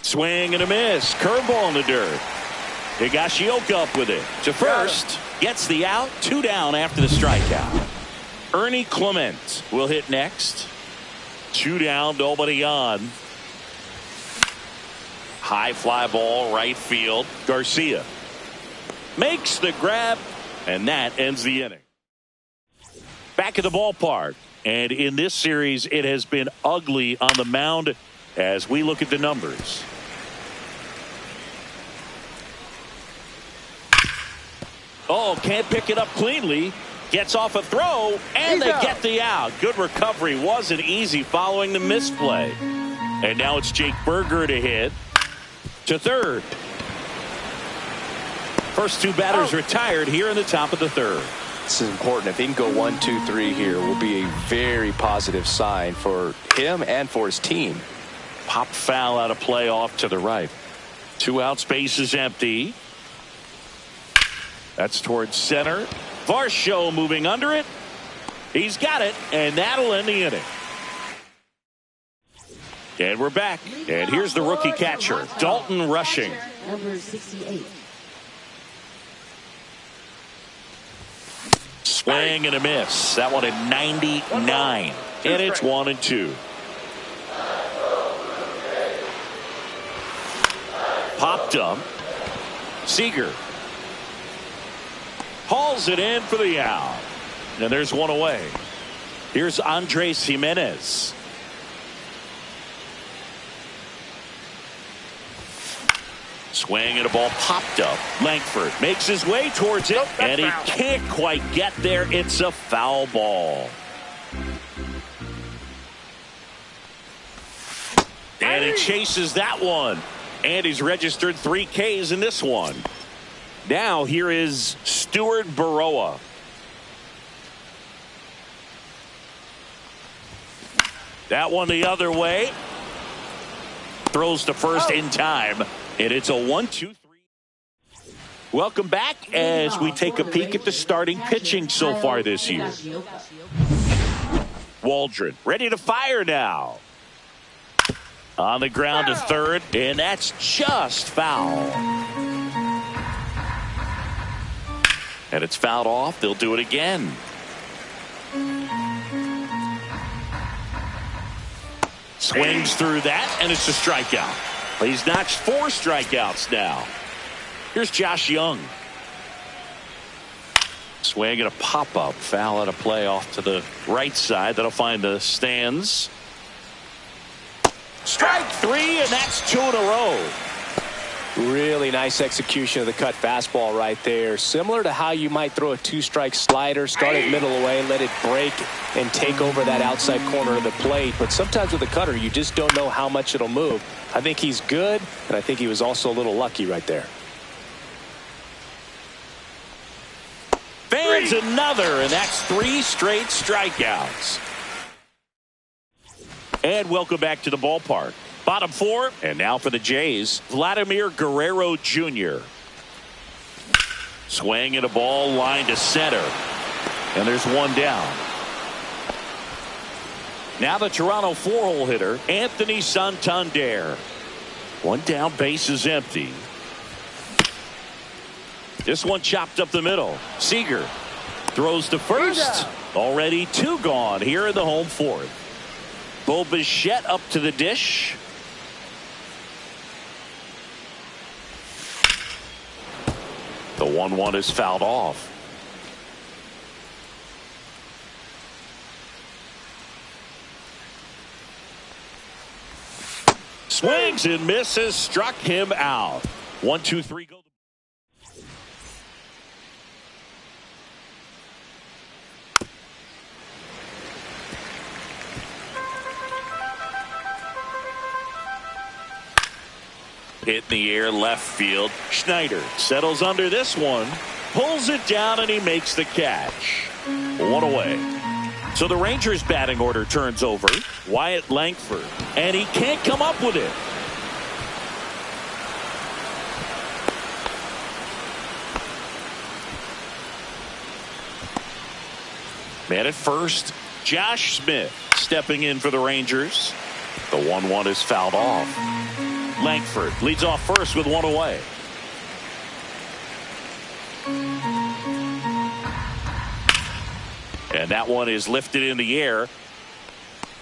Swing and a miss. Curveball in the dirt. Higashioka up with it. To first. Gets the out. 2 down after the strikeout. Ernie Clement will hit next. 2 down. Nobody on. High fly ball. Right field. Garcia makes the grab. And that ends the inning. Back at the ballpark. And in this series, it has been ugly on the mound as we look at the numbers. Oh, can't pick it up cleanly. Gets off a throw, and they get the out. Good recovery. Wasn't easy following the misplay. And now it's Jake Berger to hit. To third. First 2 batters retired here in the top of the third. This is important. If he can go 1, 2, 3 here, will be a very positive sign for him and for his team. Pop foul out of play off to the right. 2 outs, base is empty. That's towards center. Varsho moving under it. He's got it, and that'll end the inning. And we're back. And here's the rookie catcher, Dalton Rushing. Number 68. Swing and a miss. That one at 99. And it's 1 and 2. Popped up. Seager hauls it in for the out. And there's 1 away. Here's Andres Jimenez. Swing and a ball popped up. Langford makes his way towards it, and he can't quite get there. It's a foul ball. And he chases that one. And he's registered 3 Ks in this one. Now here is Stuart Baroa. That one the other way. Throws to first in time. And it's a 1-2-3. Welcome back as we take a peek at the starting pitching so far this year. Waldron ready to fire now. On the ground to third, and that's just foul. And it's fouled off. They'll do it again. Swings through that, and it's a strikeout. He's notched 4 strikeouts now. Here's Josh Young. Swing and a pop-up. Foul out of play off to the right side. That'll find the stands. Strike 3, and that's 2 in a row. Really nice execution of the cut fastball right there. Similar to how you might throw a two-strike slider, start it middle away, let it break and take over that outside corner of the plate. But sometimes with a cutter, you just don't know how much it'll move. I think he's good, and I think he was also a little lucky right there. Fans another, and that's 3 straight strikeouts. And welcome back to the ballpark. Bottom 4, and now for the Jays, Vladimir Guerrero Jr. Swing and a ball line to center. And there's one down. Now the Toronto 4-hole hitter, Anthony Santander. One down, base is empty. This one chopped up the middle. Seager throws to first. Already 2 gone here in the home 4th. Bo Bichette up to the dish. The 1-1 is fouled off. Swings and misses, struck him out. 1-2-3 go. Hit in the air left field. Schneider settles under this one, pulls it down, and he makes the catch. 1 away. So the Rangers batting order turns over. Wyatt Langford, and he can't come up with it. Man at first, Josh Smith stepping in for the Rangers. The 1-1 is fouled off. Langford leads off first with 1 away. And that one is lifted in the air.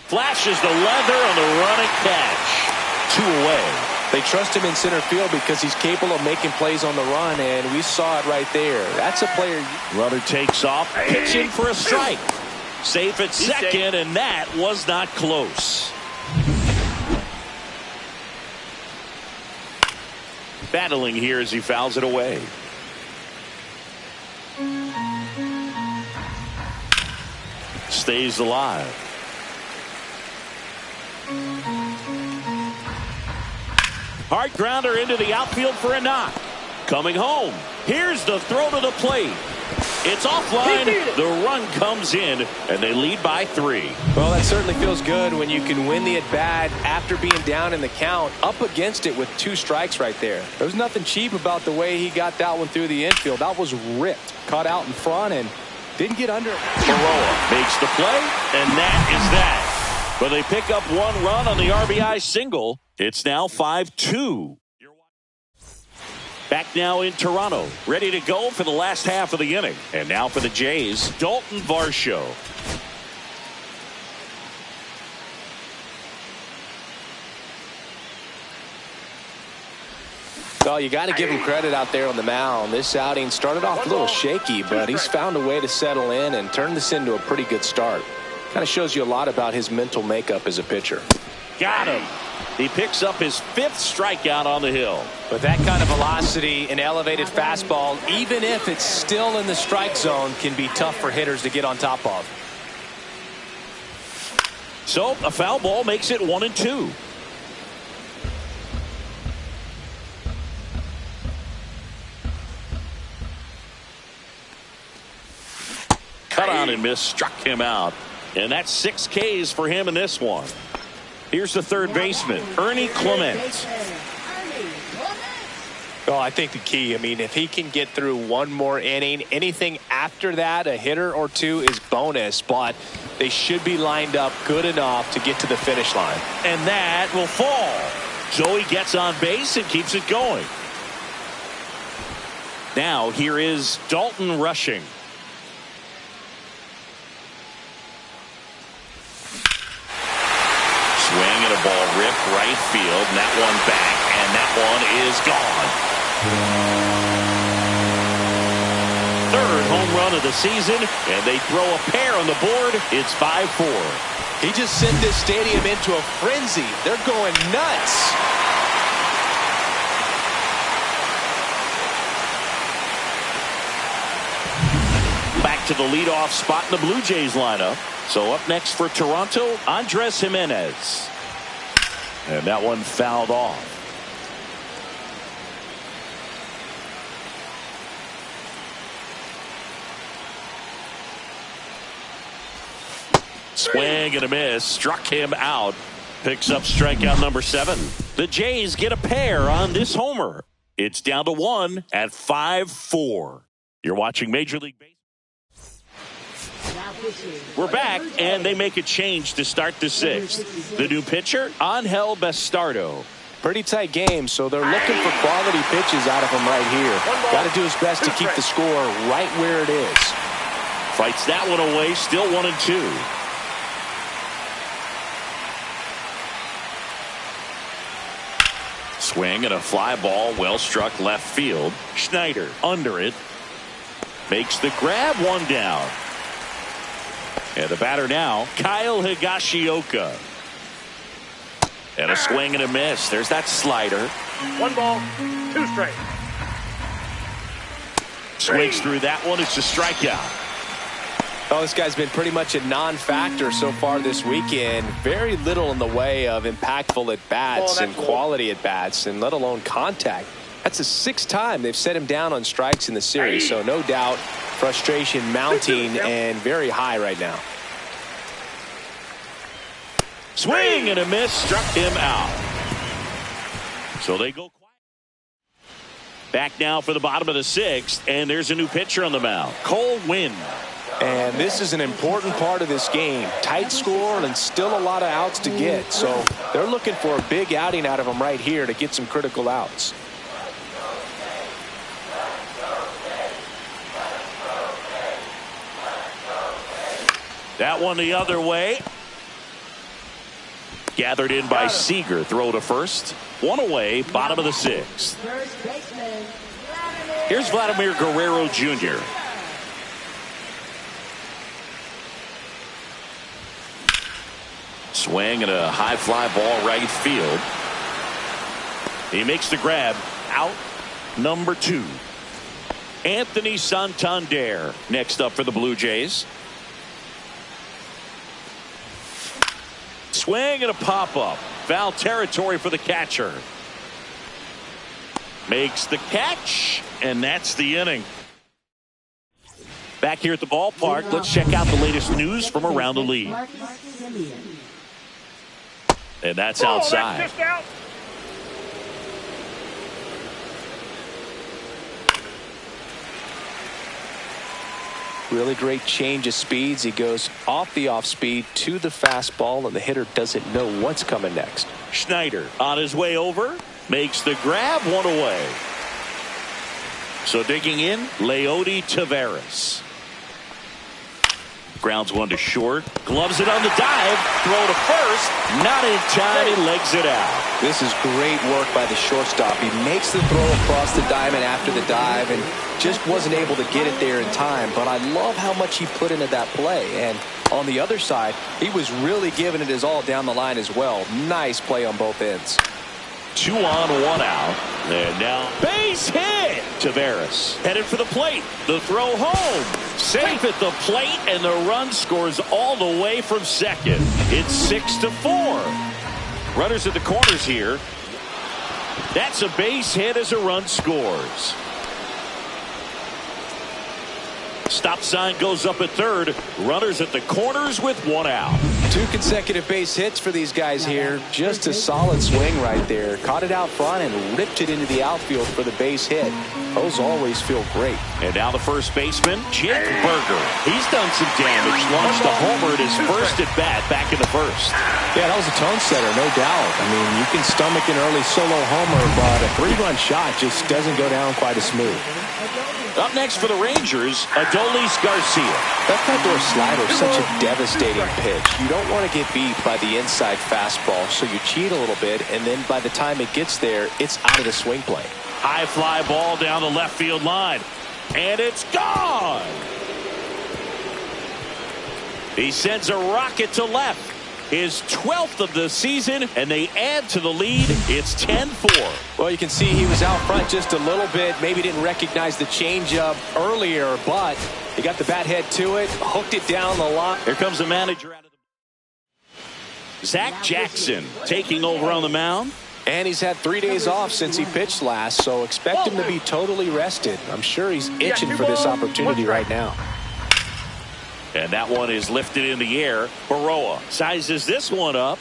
Flashes the leather on the running catch. 2 away. They trust him in center field because he's capable of making plays on the run, and we saw it right there. That's a player. Runner takes off, pitching for a strike. Safe at second, and that was not close. Battling here as he fouls it away. Stays alive. Hard grounder into the outfield for a knock. Coming home. Here's the throw to the plate. It's offline. The run comes in, and they lead by 3. Well, that certainly feels good when you can win the at-bat after being down in the count, up against it with 2 strikes right there. There's nothing cheap about the way he got that one through the infield. That was ripped. Caught out in front and didn't get under it. Baroa makes the play, and that is that. But they pick up 1 run on the RBI single. It's now 5-2. Back now in Toronto, ready to go for the last half of the inning. And now for the Jays, Dalton Varsho. Well, you got to give him credit out there on the mound. This outing started off a little shaky, but he's found a way to settle in and turn this into a pretty good start. Kind of shows you a lot about his mental makeup as a pitcher. Got him. He picks up his 5th strikeout on the hill. With that kind of velocity, an elevated fastball, even if it's still in the strike zone, can be tough for hitters to get on top of. So a foul ball makes it 1-2. Cut on and miss, struck him out. And that's 6 Ks for him in this one. Here's the third baseman, Ernie Clement. Oh, I think the key, if he can get through 1 more inning, anything after that, a hitter or 2 is bonus, but they should be lined up good enough to get to the finish line. And that will fall. So he gets on base and keeps it going. Now here is Dalton rushing. Swing and a ball ripped right field, and that one back, and that one is gone. 3rd home run of the season, and they throw a pair on the board. It's 5-4. He just sent this stadium into a frenzy. They're going nuts. to the leadoff spot in the Blue Jays lineup. So up next for Toronto, Andres Jimenez. And that one fouled off. Swing and a miss. Struck him out. Picks up strikeout number 7. The Jays get a pair on this homer. It's down to 1 at 5-4. You're watching Major League Baseball. We're back, and they make a change to start the 6th. The new pitcher, Angel Bastardo. Pretty tight game, so they're looking for quality pitches out of him right here. Got to do his best to keep the score right where it is. Fights that one away, still 1-2. Swing and a fly ball, well struck left field. Schneider under it. Makes the grab, 1 down. And the batter now, Kyle Higashioka. And a swing and a miss. There's that slider. 1 ball, 2 strikes. Swings through that one. It's a strikeout. Oh, this guy's been pretty much a non-factor so far this weekend. Very little in the way of impactful at-bats and quality at-bats, and let alone contact. That's the 6th time they've set him down on strikes in the series, so no doubt frustration mounting and very high right now. Swing and a miss, struck him out. So they go quiet. Back now for the bottom of the 6th, and there's a new pitcher on the mound, Cole Winn. And this is an important part of this game. Tight score and still a lot of outs to get. So they're looking for a big outing out of him right here to get some critical outs. That one the other way. Gathered in by Seager. Throw to first. 1 away, bottom of the 6th. Here's Vladimir Guerrero Jr. Swing and a high fly ball right field. He makes the grab. Out number 2. Anthony Santander next up for the Blue Jays. Swing and a pop-up. Foul territory for the catcher. Makes the catch, and that's the inning. Back here at the ballpark, let's check out the latest news from around the league. And that's outside. Really great change of speeds. He goes off the off speed to the fastball, and the hitter doesn't know what's coming next. Schneider on his way over, makes the grab, 1 away. So digging in, Leody Taveras. Grounds 1 to short. Gloves it on the dive. Throw to first. Not in time. He legs it out. This is great work by the shortstop. He makes the throw across the diamond after the dive and just wasn't able to get it there in time. But I love how much he put into that play. And on the other side, he was really giving it his all down the line as well. Nice play on both ends. 2 on, 1 out. And now base hit. Taveras headed for the plate. The throw home. Safe at the plate, and the run scores all the way from second. It's 6-4. Runners at the corners here. That's a base hit as a run scores. Stop sign goes up at third. Runners at the corners with 1 out. 2 consecutive base hits for these guys here. Just a solid swing right there. Caught it out front and ripped it into the outfield for the base hit. Those always feel great. And now the first baseman, Jake Berger. He's done some damage. Launched a homer at his first at bat back in the first. Yeah, that was a tone setter, no doubt. I mean, you can stomach an early solo homer, but a 3-run shot just doesn't go down quite as smooth. Up next for the Rangers, Adolis Garcia. That backdoor slider is such a devastating pitch. You don't want to get beat by the inside fastball, so you cheat a little bit, and then by the time it gets there, it's out of the swing plane. High fly ball down the left field line, and it's gone. He sends a rocket to left. His 12th of the season, and they add to the lead. It's 10-4. Well, you can see he was out front just a little bit. Maybe didn't recognize the changeup earlier, but He got the bat head to it, hooked it down the line. Here comes the manager out of the... Zach Jackson taking over on the mound. And he's had 3 days off since he pitched last, so expect him to be totally rested. I'm sure he's itching for this opportunity right now. And that one is lifted in the air. Baroa sizes this one up,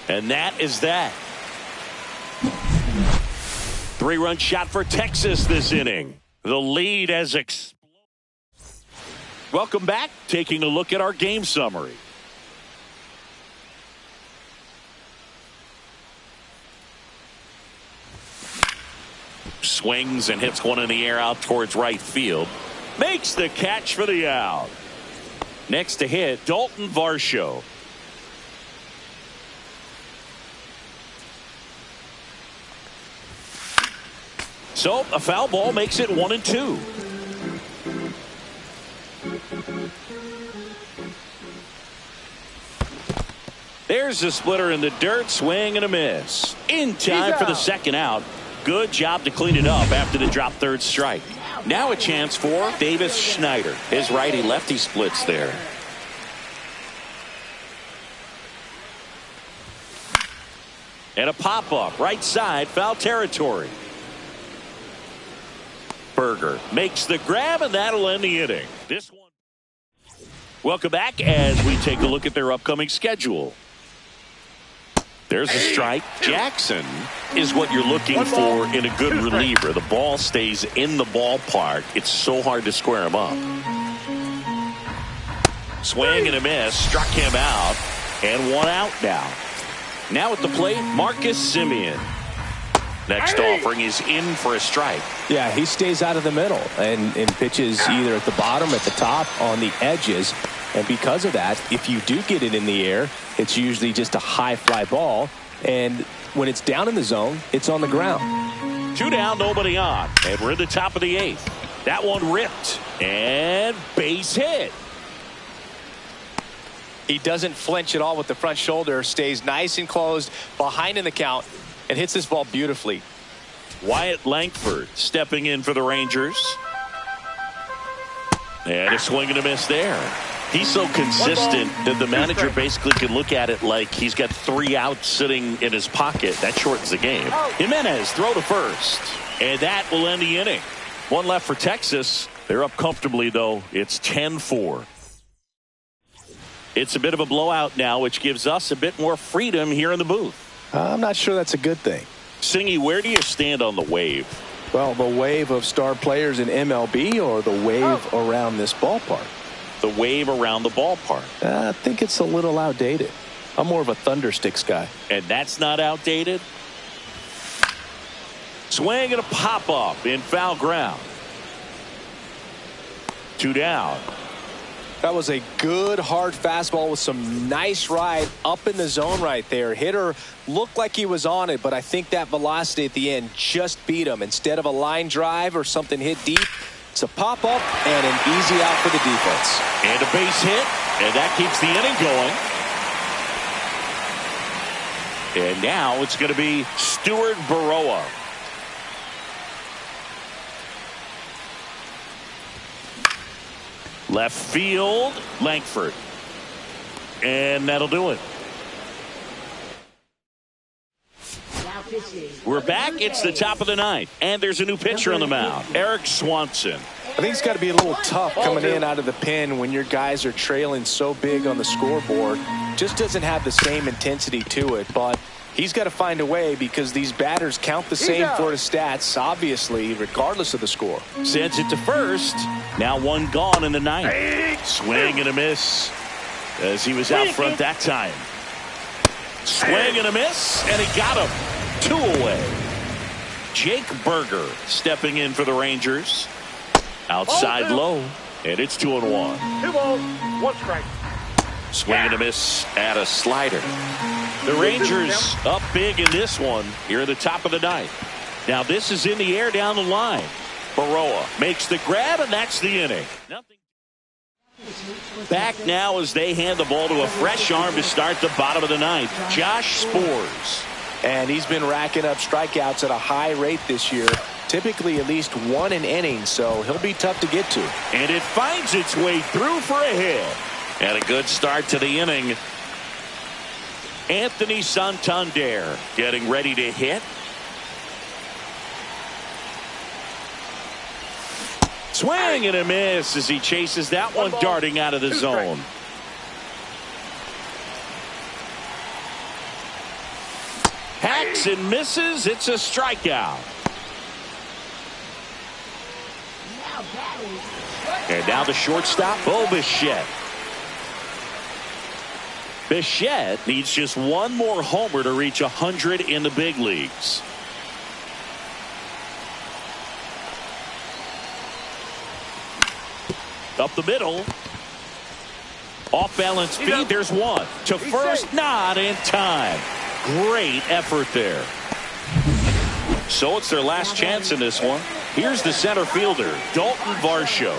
and that is that. 3-run shot for Texas this inning. The lead has exploded. Welcome back. Taking a look at our game summary. Swings and hits one in the air out towards right field. Makes the catch for the out. Next to hit, Dalton Varsho. So a foul ball makes it 1-2. There's the splitter in the dirt. Swing and a miss. In time for the second out. Good job to clean it up after the drop third strike. Now a chance for Davis Schneider. His righty-lefty splits there. And a pop-up right side, foul territory. Berger makes the grab, and that'll end the inning. This one. Welcome back as we take a look at their upcoming schedule. There's a strike. Jackson is what you're looking for in a good reliever. The ball stays in the ballpark. It's so hard to square him up. Swing and a miss. Struck him out. And one out now. Now at the plate, Marcus Semien. Next offering is in for a strike. Yeah, he stays out of the middle and pitches either at the bottom, at the top, on the edges. And because of that, if you do get it in the air, it's usually just a high fly ball. And when it's down in the zone, it's on the ground. 2 down, nobody on. And we're in the top of the 8th. That one ripped. And base hit. He doesn't flinch at all with the front shoulder. Stays nice and closed behind in the count. And hits this ball beautifully. Wyatt Langford stepping in for the Rangers. And a swing and a miss there. He's so consistent that the manager basically can look at it like he's got 3 outs sitting in his pocket. That shortens the game. Jimenez throw to first. And that will end the inning. 1 left for Texas. They're up comfortably, though. It's 10-4. It's a bit of a blowout now, which gives us a bit more freedom here in the booth. I'm not sure that's a good thing. Singy, where do you stand on the wave? Well, the wave of star players in MLB or the wave around this ballpark? The wave around the ballpark. I think it's a little outdated. I'm more of a Thundersticks guy. And that's not outdated? Swing and a pop-up in foul ground. 2 down. That was a good hard fastball with some nice ride up in the zone right there. Hitter looked like he was on it, but I think that velocity at the end just beat him. Instead of a line drive or something hit deep, it's a pop-up and an easy out for the defense. And a base hit, and that keeps the inning going. And now it's going to be Stuart Baroa. Left field, Langford. And that'll do it. We're back. It's the top of the 9th. And there's a new pitcher on the mound, Eric Swanson. I think it's got to be a little tough coming in out of the pen when your guys are trailing so big on the scoreboard. Just doesn't have the same intensity to it, but he's got to find a way because these batters count the same for his stats, obviously, regardless of the score. Sends it to first. Now 1 gone in the 9th. Swing and a miss as he was out front that time. Swing and a miss, and he got him. 2 away. Jake Berger stepping in for the Rangers. Outside low, and it's 2-1. 2 balls, 1 strike. Swing and a miss at a slider. The Rangers up big in this one here at the top of the 9th. Now this is in the air down the line. Baroa makes the grab, and that's the inning. Nothing. Back now as they hand the ball to a fresh arm to start the bottom of the 9th. Josh Spores. And he's been racking up strikeouts at a high rate this year. typically at least one an inning, so he'll be tough to get to. And it finds its way through for a hit. And a good start to the inning. Anthony Santander getting ready to hit. Swing and a miss as he chases that one darting out of the zone. Hacks and misses. It's a strikeout. And now the shortstop, Bo Bichette. Bichette needs just one more homer to reach 100 in the big leagues. Up the middle. Off balance feed. There's one. To first, not in time. Great effort there. So it's their last chance in this one. Here's the center fielder, Dalton Varsho.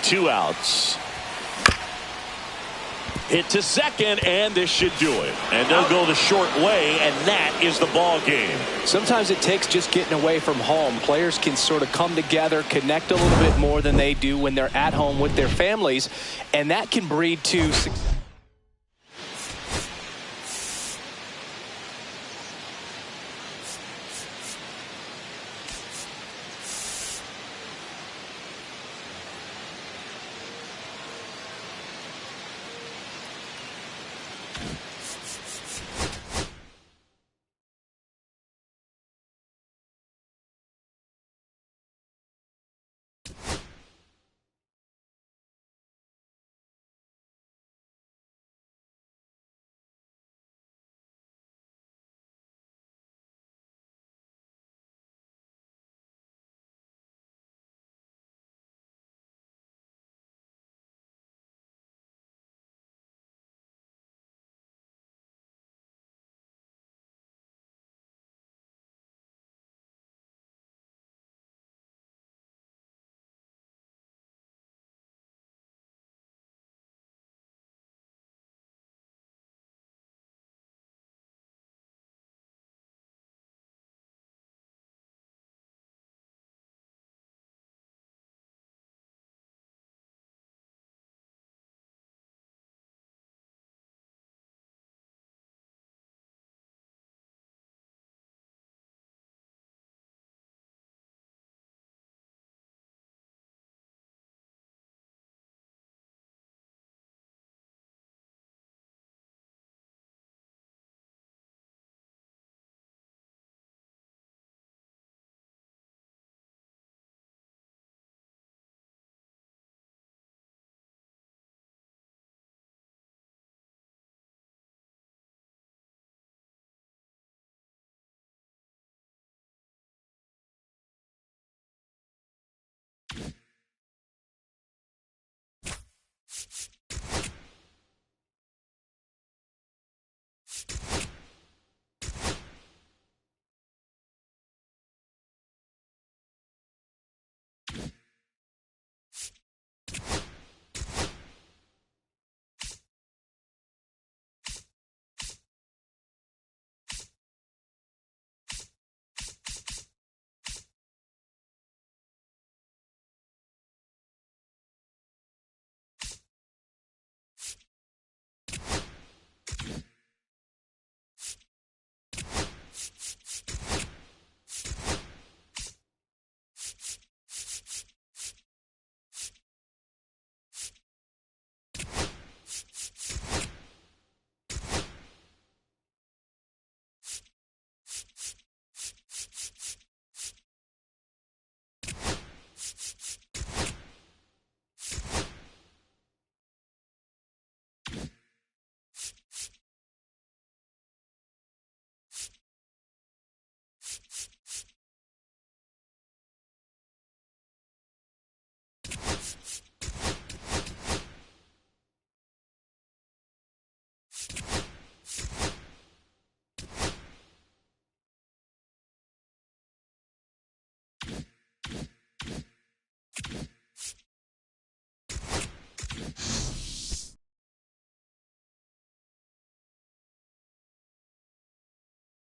2 outs. Hit to second, and this should do it. And they'll go the short way, and that is the ball game. Sometimes it takes just getting away from home. Players can sort of come together, connect a little bit more than they do when they're at home with their families, and that can breed to success.